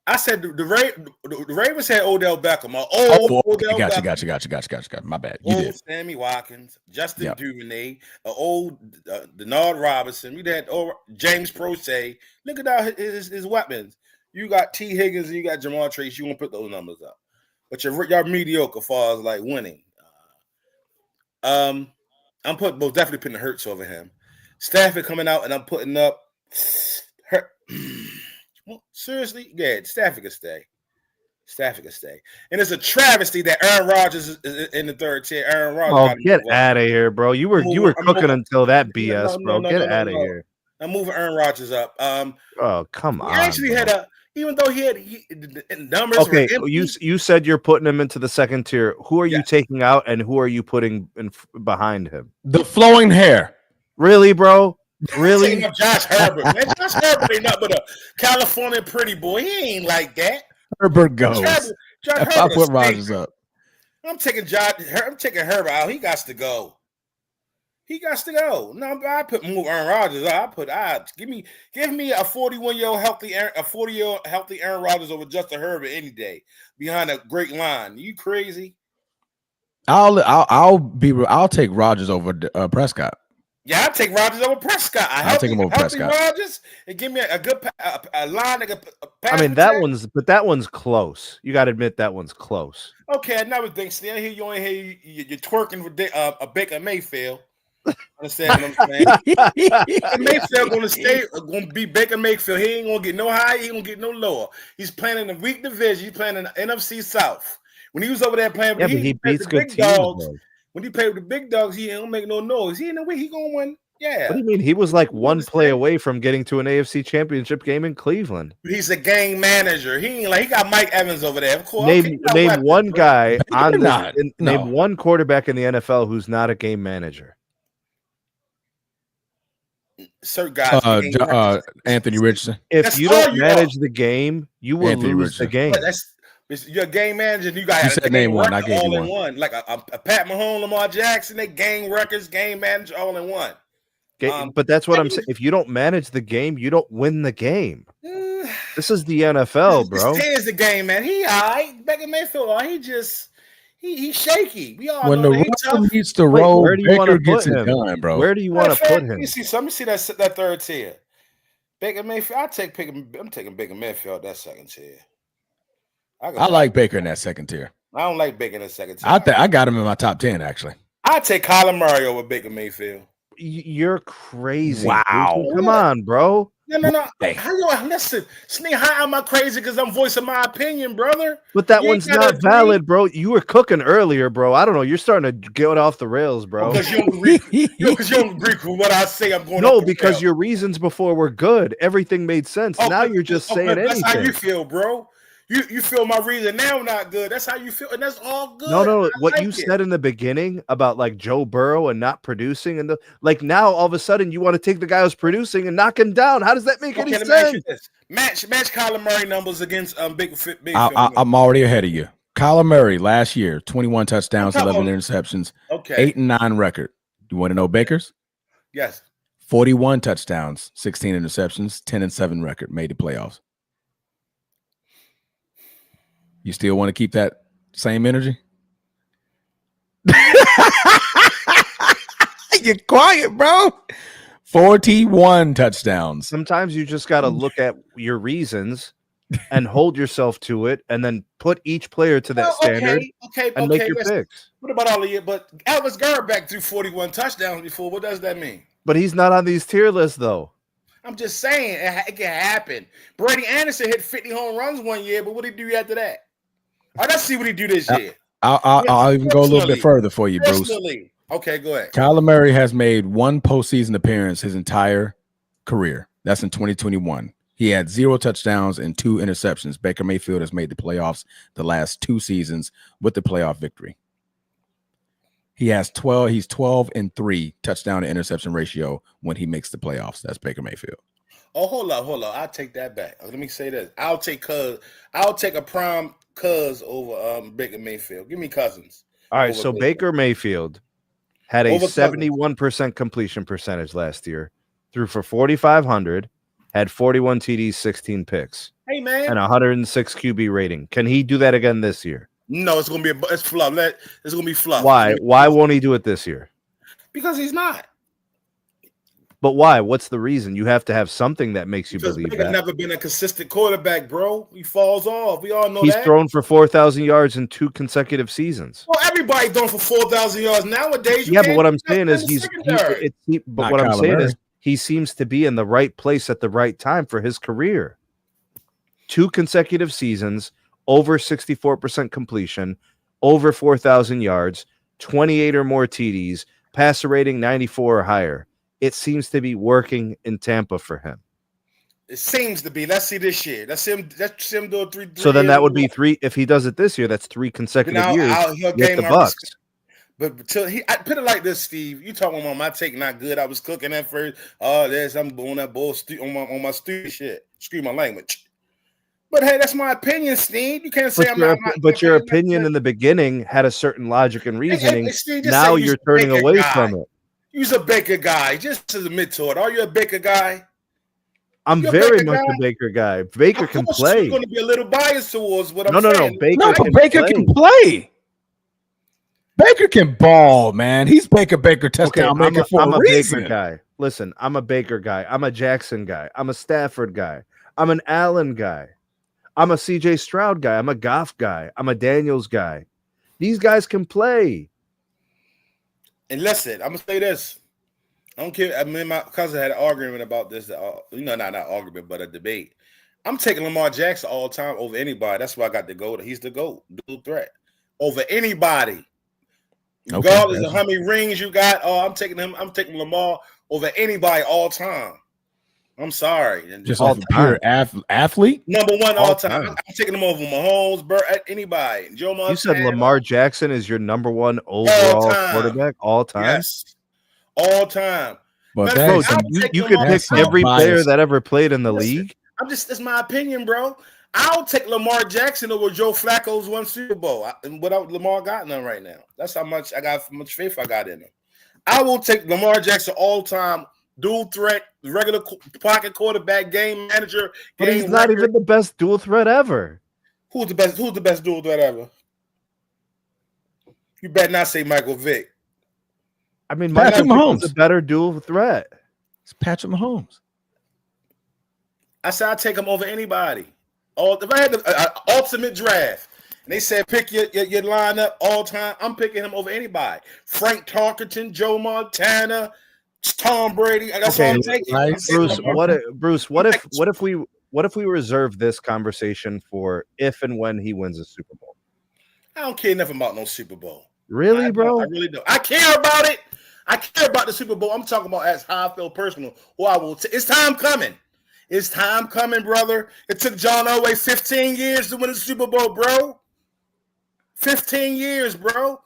S7: I said the Ravens had Odell Beckham. Odell
S1: Beckham. Gotcha. My bad. You did.
S7: Sammy Watkins, Justin Duvernay, old Denard Robinson. We had James Procey. Look at his weapons. You got T. Higgins and you got Jamar Chase. You won't put those numbers up, but y'all mediocre as far as like winning. I'm definitely putting Hurts over him. Stafford coming out, and I'm putting up. Well, seriously, yeah, Stafford can stay. And it's a travesty that Aaron Rodgers is in the third tier. Aaron Rodgers.
S2: Oh, get out of here, bro! You were cooking until that BS, bro. Get out of here.
S7: I'm moving Aaron Rodgers up.
S2: Oh, come on.
S7: He actually had even though he had numbers.
S2: Okay, you said you're putting him into the second tier. Who are you taking out, and who are you putting behind him?
S1: The flowing hair.
S2: Really, bro? Really?
S7: Josh Herbert. Man, Josh Herbert ain't nothing but a California pretty boy. He ain't like that.
S1: Herbert goes.
S7: Josh Herbert.
S1: I put Rodgers up.
S7: I'm taking Herbert out. He got to go. No, I move Aaron Rodgers. Give me a 41-year-old healthy Aaron Rodgers over Justin Herbert any day behind a great line. You crazy?
S1: I'll take Rodgers over Prescott.
S7: Yeah, I'll take Rodgers over Prescott.
S1: I'll take him over Prescott.
S7: Rodgers and give me a good a line.
S2: I mean, that one's close. You got to admit that one's close.
S7: Okay, another thing. See, I hear you only hear you're twerking for a Baker Mayfield. Understand what I'm saying? Mayfield gonna be Baker Mayfield. He ain't gonna get no higher. He ain't gonna get no lower. He's playing in the weak division. He's playing in the NFC South. When he was over there playing,
S2: but he beats
S7: the
S2: good
S7: big
S2: teams,
S7: dogs.
S2: though.
S7: When he played with the big dogs, he don't make no noise. He in the way he gonna win. Yeah.
S2: What do you mean? He was like one play away from getting to an AFC Championship game in Cleveland.
S7: He's a game manager. He ain't like he got Mike Evans over there. Of course,
S2: Name one guy on this. Name one quarterback in the NFL who's not a game manager.
S7: Certain guys,
S1: Anthony Richardson.
S2: If you don't manage the game, you will lose the game.
S7: You're a game manager. You got
S1: to name one. I gave
S7: all
S1: you
S7: in one. Like a Pat Mahomes, Lamar Jackson, they game records, game manager, all in one.
S2: But that's what I'm saying. If you don't manage the game, you don't win the game. This is the NFL, bro.
S7: This is the game, man. He all right. Baker Mayfield, he's shaky. We all
S1: when
S7: know
S1: the rubber meets the road,
S2: where do you want to
S1: gets
S2: put
S1: it
S2: him?
S1: done, bro.
S2: Where do you want to put him?
S7: Let me see that third tier. Baker Mayfield. I'm taking Baker Mayfield that second tier.
S1: I like Baker in that second tier.
S7: I don't like Baker in that second tier.
S1: I got him in my top 10, actually.
S7: I take Kyler Murray over Baker Mayfield.
S2: You're crazy.
S1: Wow.
S2: Come on, bro.
S7: No. Listen, Sneak, how am I crazy because I'm voicing my opinion, brother?
S2: But that one's not valid, bro. You were cooking earlier, bro. I don't know. You're starting to get off the rails, bro.
S7: Because you don't agree with what I say. I'm going.
S2: No, because your reasons before were good. Everything made sense. Now you're just saying anything.
S7: That's how you feel, bro. You feel my reason now not good. That's how you feel, and that's all good.
S2: No. What you said in the beginning about like Joe Burrow and not producing, and now all of a sudden you want to take the guy who's producing and knock him down. How does that make any sense?
S7: Match Kyler Murray numbers against Big.
S1: I'm already ahead of you. Kyler Murray last year, 21 touchdowns, 11 interceptions, 8-9 record. You want to know Baker's?
S7: Yes.
S1: 41 touchdowns, 16 interceptions, 10-7 record, made the playoffs. You still want to keep that same energy? You're quiet, bro. 41 touchdowns.
S2: Sometimes you just got to look at your reasons and hold yourself to it, and then put each player to that standard. And make your picks.
S7: What about all of you? But Elvis Garback threw 41 touchdowns before. What does that mean?
S2: But he's not on these tier lists, though.
S7: I'm just saying it can happen. Brady Anderson hit 50 home runs one year, but what did he do after that? Let's see what he do this year.
S1: I'll even go a little bit further for you, Bruce.
S7: Okay, go ahead.
S1: Kyler Murray has made one postseason appearance his entire career. That's in 2021. He had 0 touchdowns and 2 interceptions. Baker Mayfield has made the playoffs the last 2 seasons with the playoff victory. He's 12-3 touchdown to interception ratio when he makes the playoffs. That's Baker Mayfield.
S7: Oh, hold on. I'll take that back. Let me say this. I'll take a prime Cuz over Baker Mayfield. Give me Cousins.
S2: All right, so Baker Mayfield had a 71% completion percentage last year, threw for 4,500, had 41 TDs, 16 picks.
S7: Hey, man.
S2: And 106 QB rating. Can he do that again this year?
S7: No, it's going to be it's fluff. It's going to be fluff.
S2: Why? Why won't he do it this year?
S7: Because he's not.
S2: But why? What's the reason? You have to have something that makes you believe that.
S7: He's never been a consistent quarterback, bro. He falls off. We all know
S2: he's
S7: that.
S2: He's thrown for 4,000 yards in 2 consecutive seasons.
S7: Well, everybody's throwing for 4,000 yards nowadays.
S2: Yeah, but what I'm saying is he seems to be in the right place at the right time for his career. 2 consecutive seasons, over 64% completion, over 4,000 yards, 28 or more TDs, passer rating 94 or higher. It seems to be working in Tampa for him.
S7: It seems to be. Let's see this year. That's him doing 3.
S2: So then that would be 3. If he does it this year, that's 3 consecutive years with the Bucks.
S7: But I put it like this, Steve. You talking about my take not good. I was cooking at first. I'm doing that bull on my stupid shit. Excuse my language. But hey, that's my opinion, Steve. You can't say
S2: but your opinion in the beginning had a certain logic and reasoning.
S7: Hey, Steve,
S2: now you're turning away from it.
S7: You're a Baker guy. Just to admit to it. Are you a Baker guy?
S2: I'm very much a Baker guy. Baker can play.
S7: You're going to be a little biased towards what I'm saying.
S2: No,
S1: Baker can play. Baker can ball, man. He's Baker touchdown maker for a reason.
S2: Baker guy. Listen, I'm a Baker guy. I'm a Jackson guy. I'm a Stafford guy. I'm an Allen guy. I'm a CJ Stroud guy. I'm a Goff guy. I'm a Daniels guy. These guys can play.
S7: And listen, I'm gonna say this. I don't care. I mean, my cousin had an argument about this. Not an argument, but a debate. I'm taking Lamar Jackson all the time over anybody. That's why I got the GOAT. He's the GOAT, dual threat. over anybody.
S1: Okay,
S7: Regardless of how many rings you got, I'm taking Lamar over anybody all time. I'm sorry.
S1: Just
S2: all
S1: off a pure athlete?
S7: Number one
S2: all
S7: all time.
S2: time.
S7: I'm taking him over Mahomes, anybody. Joe Montana.
S2: You said Lamar Jackson is your number one
S7: all
S2: overall
S7: time.
S2: quarterback all time?
S7: Yes. All time.
S1: But
S2: Bro,
S1: that's
S2: you could pick every player that ever played in the league.
S7: That's my opinion, bro. I'll take Lamar Jackson over Joe Flacco's one Super Bowl. Without Lamar got none right now. That's how much faith I got in him. I will take Lamar Jackson all time, dual threat, regular pocket quarterback, game manager.
S2: But he's not even the best dual threat ever.
S7: Who's the best dual threat ever? You better not say Michael Vick.
S2: I mean, Patrick Mahomes is a better dual threat.
S1: It's Patrick Mahomes.
S7: I said I'd take him over anybody. If I had the ultimate draft, and they said pick your lineup all time, I'm picking him over anybody. Frank Tarkenton, Joe Montana, Tom Brady. That's all I'm taking.
S1: Nice.
S2: Bruce, what if we reserve this conversation for if and when he wins a Super Bowl?
S7: I don't care nothing about no Super Bowl.
S2: Really, bro?
S7: I really don't. I care about it. I care about the Super Bowl. I'm talking about as how I feel personal. It's time coming. It's time coming, brother. It took John Elway 15 years to win the Super Bowl, bro. 15 years, bro.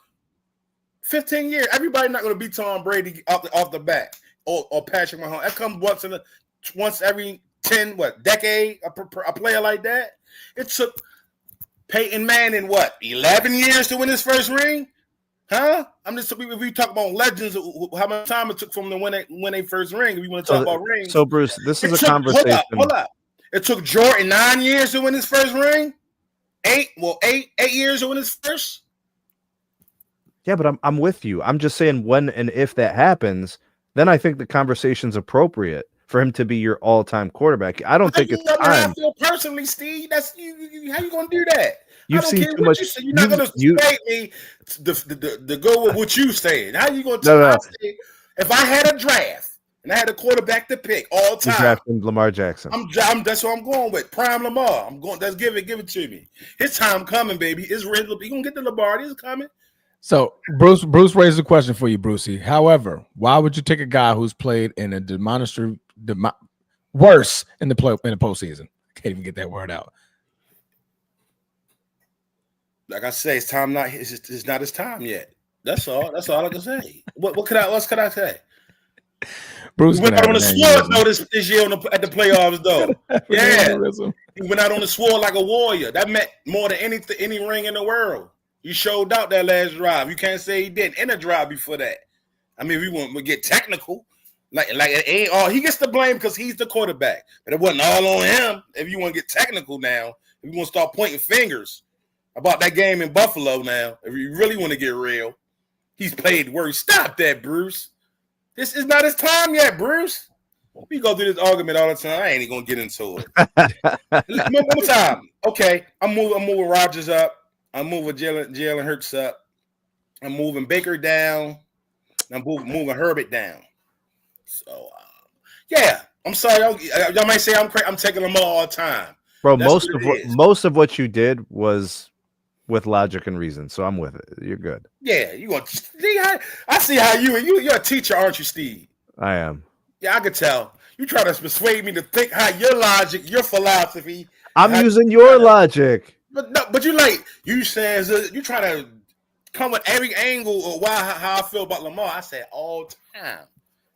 S7: 15 years. Everybody not going to beat Tom Brady off the bat or Patrick Mahomes. That comes once every 10 decade. A player like that. It took Peyton Manning 11 years to win his first ring. Huh? If we talk about legends, how much time it took from them when they first ring. If we want to talk about rings.
S2: So Bruce, this is a conversation.
S7: Hold up. It took Jordan 9 years to win his first ring. 8 years to win his first.
S2: Yeah, but I'm with you. I'm just saying when and if that happens, then I think the conversation's appropriate for him to be your all-time quarterback. I don't think it's time.
S7: How I feel personally, Steve. That's you. How you gonna do that?
S2: You've seen too much.
S7: You're not going to persuade me to go with what you saying. How you going to
S2: no.
S7: If I had a draft and I had a quarterback to pick all time,
S2: drafting Lamar Jackson.
S7: That's what I'm going with. Prime Lamar. I'm going. Let's give it to me. His time coming, baby. He gonna get the Lamar. He's coming.
S1: So Bruce raised a question for you, Brucey. However, why would you take a guy who's played in a demonstrably worse in the postseason? Can't even get that word out.
S7: Like I say, it's time not. It's not his time yet. That's all. That's all I can say. What could I say?
S1: Bruce
S7: went out on the sword though this year at the playoffs though. Yeah, he went out on the sword like a warrior. That meant more than any ring in the world. He showed out that last drive. You can't say he didn't in a drive before that. I mean, if we want to get technical, like it ain't all. He gets the blame because he's the quarterback, but it wasn't all on him. If you want to get technical now, if you want to start pointing fingers about that game in Buffalo now, if you really want to get real, he's played worse. Stop that, Bruce. This is not his time yet, Bruce. We go through this argument all the time. I ain't even gonna get into it. One more time. Okay, I'm moving Rodgers up. I'm moving Jalen Hurts up. I'm moving Baker down. I'm moving Herbert down. So, yeah. I'm sorry. Y'all might say I'm taking them all the time.
S2: Bro, most of what you did was with logic and reason, so I'm with it. You're good.
S7: Yeah, you want? I see how you're a teacher, aren't you, Steve?
S2: I am.
S7: Yeah, I could tell. You try to persuade me to think how your logic, your philosophy.
S2: I'm using your logic.
S7: But you saying you try to come with every angle of how I feel about Lamar. I say all time.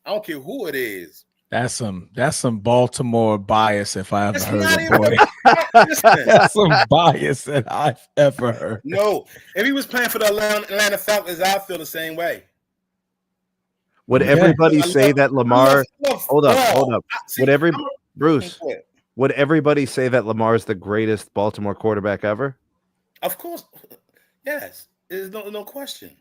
S7: I don't care who it is.
S1: That's some Baltimore bias if I ever heard it, boy. That's some bias that I've ever heard.
S7: No, if he was playing for the Atlanta Falcons, I feel the same way.
S2: Would everybody say that Lamar? Hold up. Would everybody say that Lamar is the greatest Baltimore quarterback ever?
S7: Of course, yes. There's no question.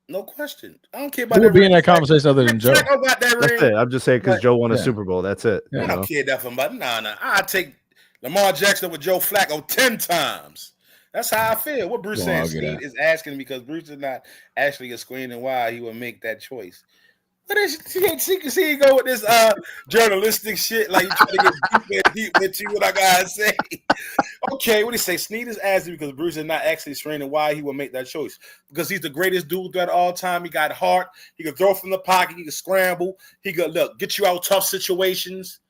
S7: No question. I don't care about
S1: who would be in that conversation other than Joe.
S2: That's it. I'm just saying because Joe won a Super Bowl. That's it.
S7: I don't care that from, but nah. I take Lamar Jackson with Joe Flacco 10 times. That's how I feel. What Bruce saying is asking because Bruce is not actually explaining why he would make that choice. What is see you go with this journalistic shit like you trying to get deep into what I gotta say. Okay, what do you say? Snead is asking because Bruce is not actually explaining why he will make that choice. Because he's the greatest dude at all time. He got heart. He can throw from the pocket. He can scramble. He could get you out tough situations.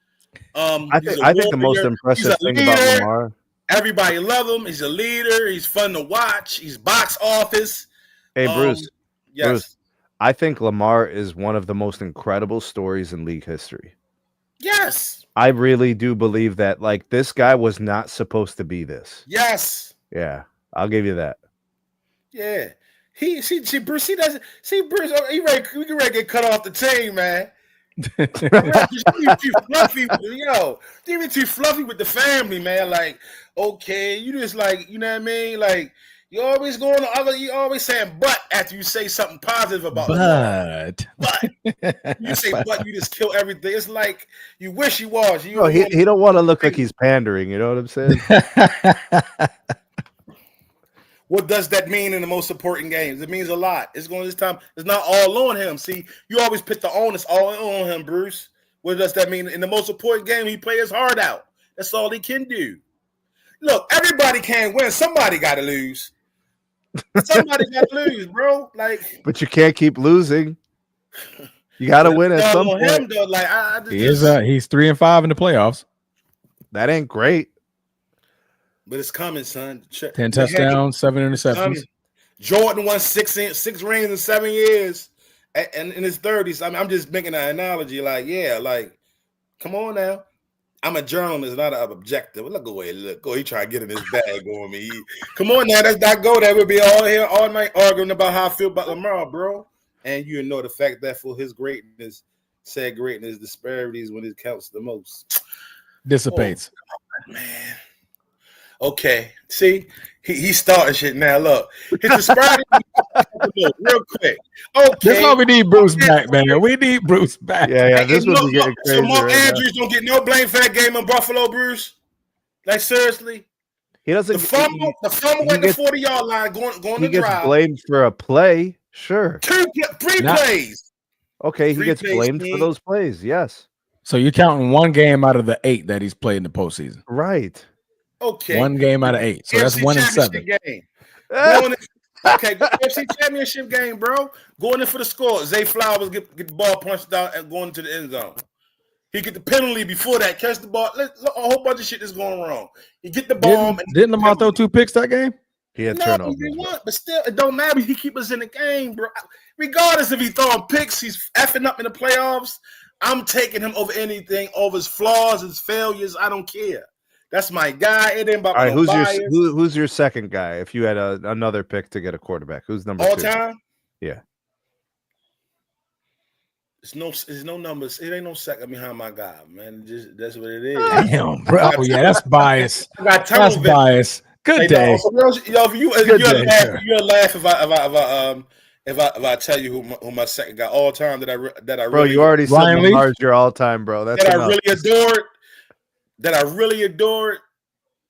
S2: I think the most impressive thing about Lamar.
S7: Everybody love him. He's a leader. He's fun to watch. He's box office.
S2: Hey, Bruce.
S7: Yes.
S2: Bruce, I think Lamar is one of the most incredible stories in league history.
S7: Yes.
S2: I really do believe that. Like, this guy was not supposed to be this.
S7: Yes.
S2: Yeah, I'll give you that.
S7: Yeah. Bruce, he doesn't see Bruce. We can ready to get cut off the team, man. You too fluffy, you be too fluffy with the family, man. Like, okay, you just like, you know what I mean? Like, you always going to other, you always saying but after you say something positive about
S1: but
S7: you say but you just kill everything. It's like you wish he was.
S2: No, he don't want to look like he's pandering. You know what I'm saying?
S7: What does that mean in the most important games? It means a lot. It's going this time. It's not all on him. See, you always put the onus all on him, Bruce. What does that mean? In the most important game, he play his heart out. That's all he can do. Look, everybody can't win. Somebody got to lose. Somebody got to lose, bro. Like,
S2: but you can't keep losing. You got to win at some point.
S7: Him, though, like,
S1: he's 3-5 in the playoffs.
S2: That ain't great.
S7: But it's coming, son.
S1: 10 touchdowns, 7 interceptions.
S7: Jordan won six rings in 7 years, and in his 30s. I mean, I'm just making an analogy. Like, yeah, like, come on now. I'm a journalist, not an objective. Look away, look. He trying to get in his bag on me. Come on now, let's not go there. We'll be all here all night arguing about how I feel about Lamar, bro. And you know the fact that for his greatness, said greatness, disparities when it counts the most.
S1: Dissipates.
S7: Oh, man. Okay, see, he's starting shit now. Look, his disparity real quick. Okay,
S1: that's why we need Bruce back, man. We need Bruce back.
S2: Yeah. This would be getting crazy.
S7: So Mark Andrews don't get no blame for that game in Buffalo, Bruce. Like seriously,
S2: he doesn't.
S7: The fumble went the 40-yard line going
S2: he
S7: to
S2: gets
S7: drive.
S2: Blamed for a play, sure.
S7: Three plays.
S2: Okay, he gets blamed for those plays. Yes.
S1: So you're counting one game out of the 8 that he's played in the postseason,
S2: right?
S7: Okay,
S1: 1 game out of 8, so that's 1 and 7.
S7: Game. Okay, FC Championship game, bro. Going in for the score. Zay Flowers get the ball punched out and going into the end zone. He get the penalty before that. Catch the ball. A whole bunch of shit is going wrong. He get the ball.
S1: Didn't Lamar throw 2 picks that game?
S2: He had turnovers.
S7: But still, it don't matter. He keep us in the game, bro. Regardless if he throwing picks, he's effing up in the playoffs. I'm taking him over anything, over his flaws, his failures. I don't care. That's my guy. It ain't about
S2: all right, who's your second guy? If you had another pick to get a quarterback, who's number
S7: all
S2: 2?
S7: Time?
S2: Yeah.
S7: It's no numbers. It ain't no second behind my guy, man. That's what it is.
S1: Damn, bro. Yeah, that's bias.
S7: That's
S1: bias. Good day.
S7: You'll laugh if I tell you who my second guy all time that I really.
S2: Bro, you already said Lamar's your all time, bro. That's
S7: that enough. I really adored.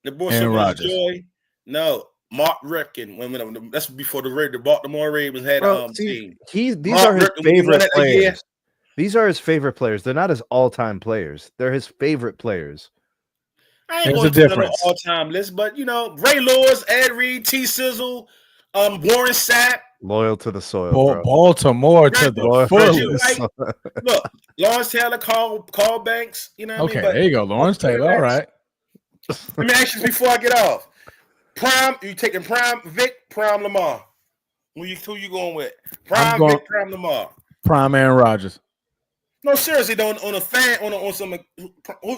S7: The boy
S1: Aaron Rodgers.
S7: Joy. No, Mark Ricken. When that's before the Baltimore Ravens had team.
S2: These are his favorite players. These are his favorite players. They're not his all-time players. They're his favorite players.
S7: I ain't going to the all-time list, but Ray Lewis, Ed Reed, T. Sizzle, Warren Sapp.
S2: Loyal to the soil, bro.
S1: Baltimore to the fullest.
S7: Look, Lawrence Taylor, Carl Banks. You know what I mean?
S1: But there you go, Lawrence Taylor. All right.
S7: Let me ask you before I get off. Prime, you taking Prime Vic, Prime Lamar? Who you going with? Vic, Prime Lamar.
S1: Prime Aaron Rodgers.
S7: No, seriously, on some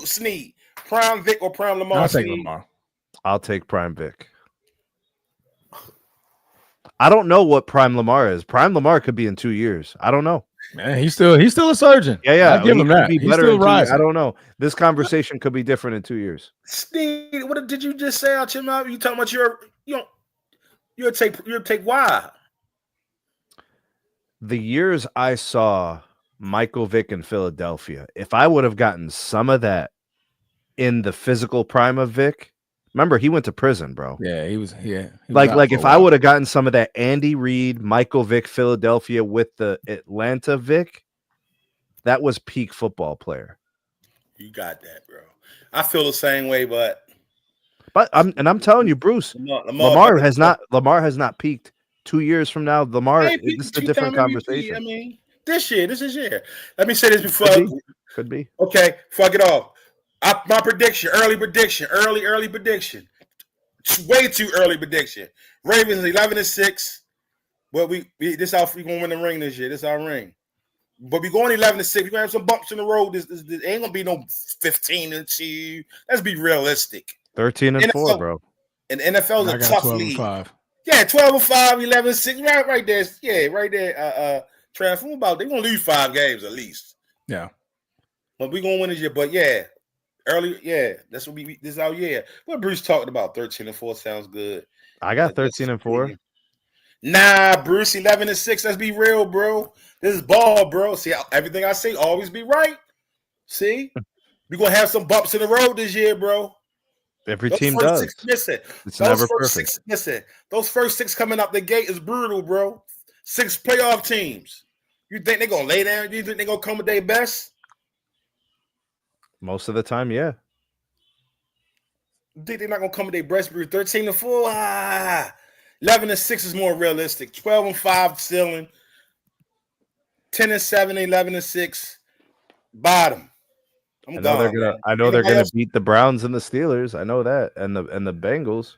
S7: Snead. Prime Vic or Prime Lamar?
S1: I'll take Lamar.
S2: I'll take Prime Vic. I don't know what Prime Lamar is. PrimeLamar could be in 2 years. I don't know.
S1: Man, he's still a surgeon.
S2: Yeah.
S1: I'll give him that. He's still rising.
S2: I don't know. This conversation could be different in 2 years.
S7: Steve, what did you just say out your mouth? You talking about you'll take why?
S2: The years I saw Michael Vick in Philadelphia, if I would have gotten some of that in the physical prime of Vick, remember he went to prison, bro.
S1: Yeah, he was. Yeah,
S2: like if I would have gotten some of that Andy Reid, Michael Vick, Philadelphia with the Atlanta Vick, that was peak football player.
S7: You got that, bro. I feel the same way, but
S2: I'm telling you, Bruce, Lamar has not peaked. 2 years from now, Lamar, this is a different conversation.
S7: I mean, this is year. Let me say this before.
S2: Could be.
S7: Okay, before I get off. My prediction, early prediction. Way too early prediction. Ravens 11-6. But this how we gonna win the ring this year. This is our ring. But we going 11-6. We're gonna have some bumps in the road. This ain't gonna be no 15-2. Let's be realistic.
S2: 13-4, bro.
S7: And the NFL is a tough league.
S1: 12-5.
S7: Yeah, 12-5, 11-6. Right there. Yeah, right there. Transform about they're gonna lose 5 games at least.
S1: Yeah.
S7: But we're gonna win this year. But yeah, early, yeah, that's what this is our year. What Bruce talked about, 13-4 sounds good.
S2: I got 13-4.
S7: Nah, Bruce, 11-6. Let's be real, bro. This is ball, bro. See, everything I say always be right. See, we're gonna have some bumps in the road this year, bro.
S2: Every team does. It's never perfect.
S7: Those first 6 coming up the gate is brutal, bro. 6 playoff teams. You think they're gonna lay down? You think they're gonna come with their best?
S2: Most of the time, yeah.
S7: You think they're not gonna come with their best? 13-4. 11-6 is more realistic. 12-5 ceiling. 10-7, 11-6 bottom.
S2: I know they're gonna beat the Browns and the Steelers. I know that, and the Bengals.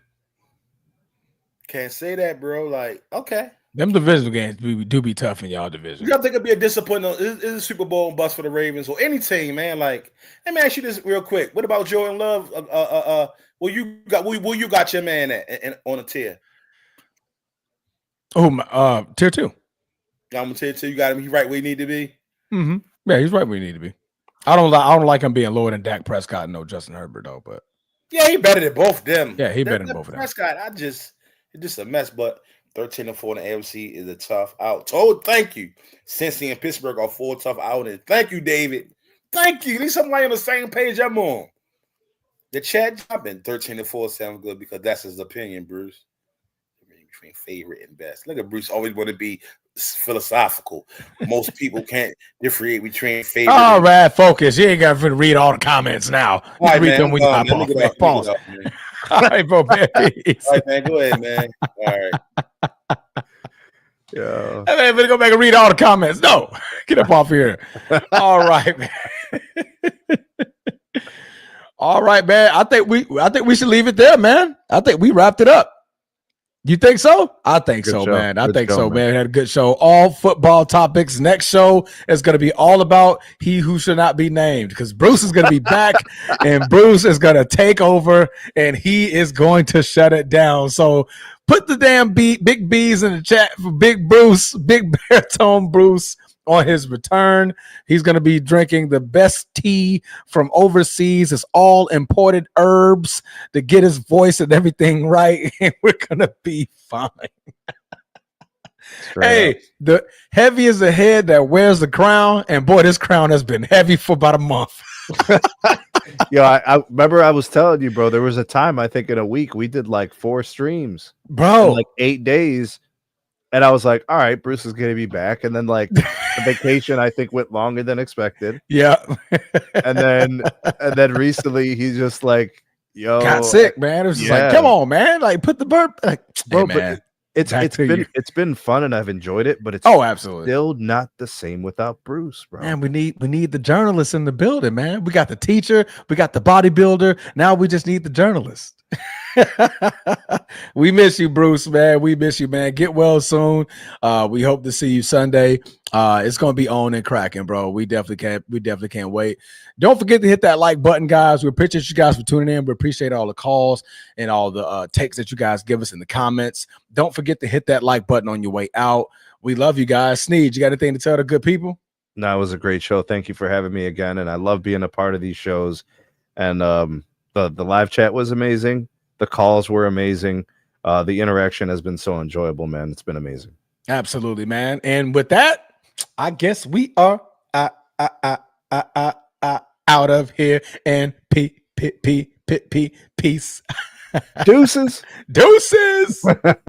S7: Can't say that, bro. Like, okay,
S1: them divisional games do be tough in y'all division.
S7: You think it'd be a disappointment? Is a Super Bowl bust for the Ravens or any team, man? Like, let me ask you this real quick. What about Jordan Love? Will you got your man on a tier?
S1: Oh, tier 2.
S7: I'm tier 2. You got him. He's right where he need to be.
S1: Mm-hmm. Yeah, he's right where he need to be. I don't like him being lower than Dak Prescott and no Justin Herbert though, but
S7: yeah, he better than both of them.
S1: Yeah, he better than both of them.
S7: Prescott, it's just a mess. But 13-4 in the AFC is a tough out. Thank you. Cincy and Pittsburgh are 4 tough outings. Thank you, David. Thank you. At least somebody on the same page I'm on. The chat jumping 13-4 sounds good because that's his opinion, Bruce. Between favorite and best. Look at Bruce always want to be philosophical. Most people can't differentiate between favorite.
S1: All right, focus. You ain't got to read all the comments now.
S7: All right,
S1: read them when you hop off. Pause. All right, bro. Man.
S7: All right, man. Go ahead, man. All right.
S1: Yeah. Hey, man, better go back and read all the comments. No, get up off here. All right, man. All right, man. I think we should leave it there, man. I think we wrapped it up. You think so? I think good so, show. Man. I think so, man. Had a good show. All football topics. Next show is going to be all about he who should not be named because Bruce is going to be back and Bruce is going to take over and he is going to shut it down. So put the damn big B's in the chat for Big Bruce, Big Baritone Bruce on his return. He's going to be drinking the best tea from overseas. It's all imported herbs to get his voice and everything right. And we're going to be fine. Hey, the heavy is the head that wears the crown. And boy, this crown has been heavy for about a month.
S2: I remember I was telling you, bro, there was a time, I think in a week, we did like 4 streams.
S1: Bro.
S2: In like 8 days. And I was like, all right, Bruce is going to be back. And then like the vacation, I think went longer than expected.
S1: Yeah.
S2: and then recently he's just like, yo.
S1: Got sick, man. It was just like, come on, man. Like put the burp. Like,
S2: bro,
S1: hey, man.
S2: It's been fun and I've enjoyed it, but it's
S1: absolutely
S2: still not the same without Bruce, bro.
S1: Man, we need the journalists in the building, man. We got the teacher, we got the bodybuilder. Now we just need the journalist. We miss you, Bruce, man. We miss you, man. Get well soon. We hope to see you Sunday. It's gonna be on and cracking, bro. We definitely can't wait. Don't forget to hit that like button, guys. We appreciate you guys for tuning in. We appreciate all the calls and all the takes that you guys give us in the comments. Don't forget to hit that like button on your way out. We love you guys. Sneed, you got anything to tell the good people?
S2: No, it was a great show. Thank you for having me again. And I love being a part of these shows. And the live chat was amazing. The calls were amazing. The interaction has been so enjoyable, man. It's been amazing.
S1: Absolutely, man. And with that, I guess we are out of here. And peace.
S2: Deuces.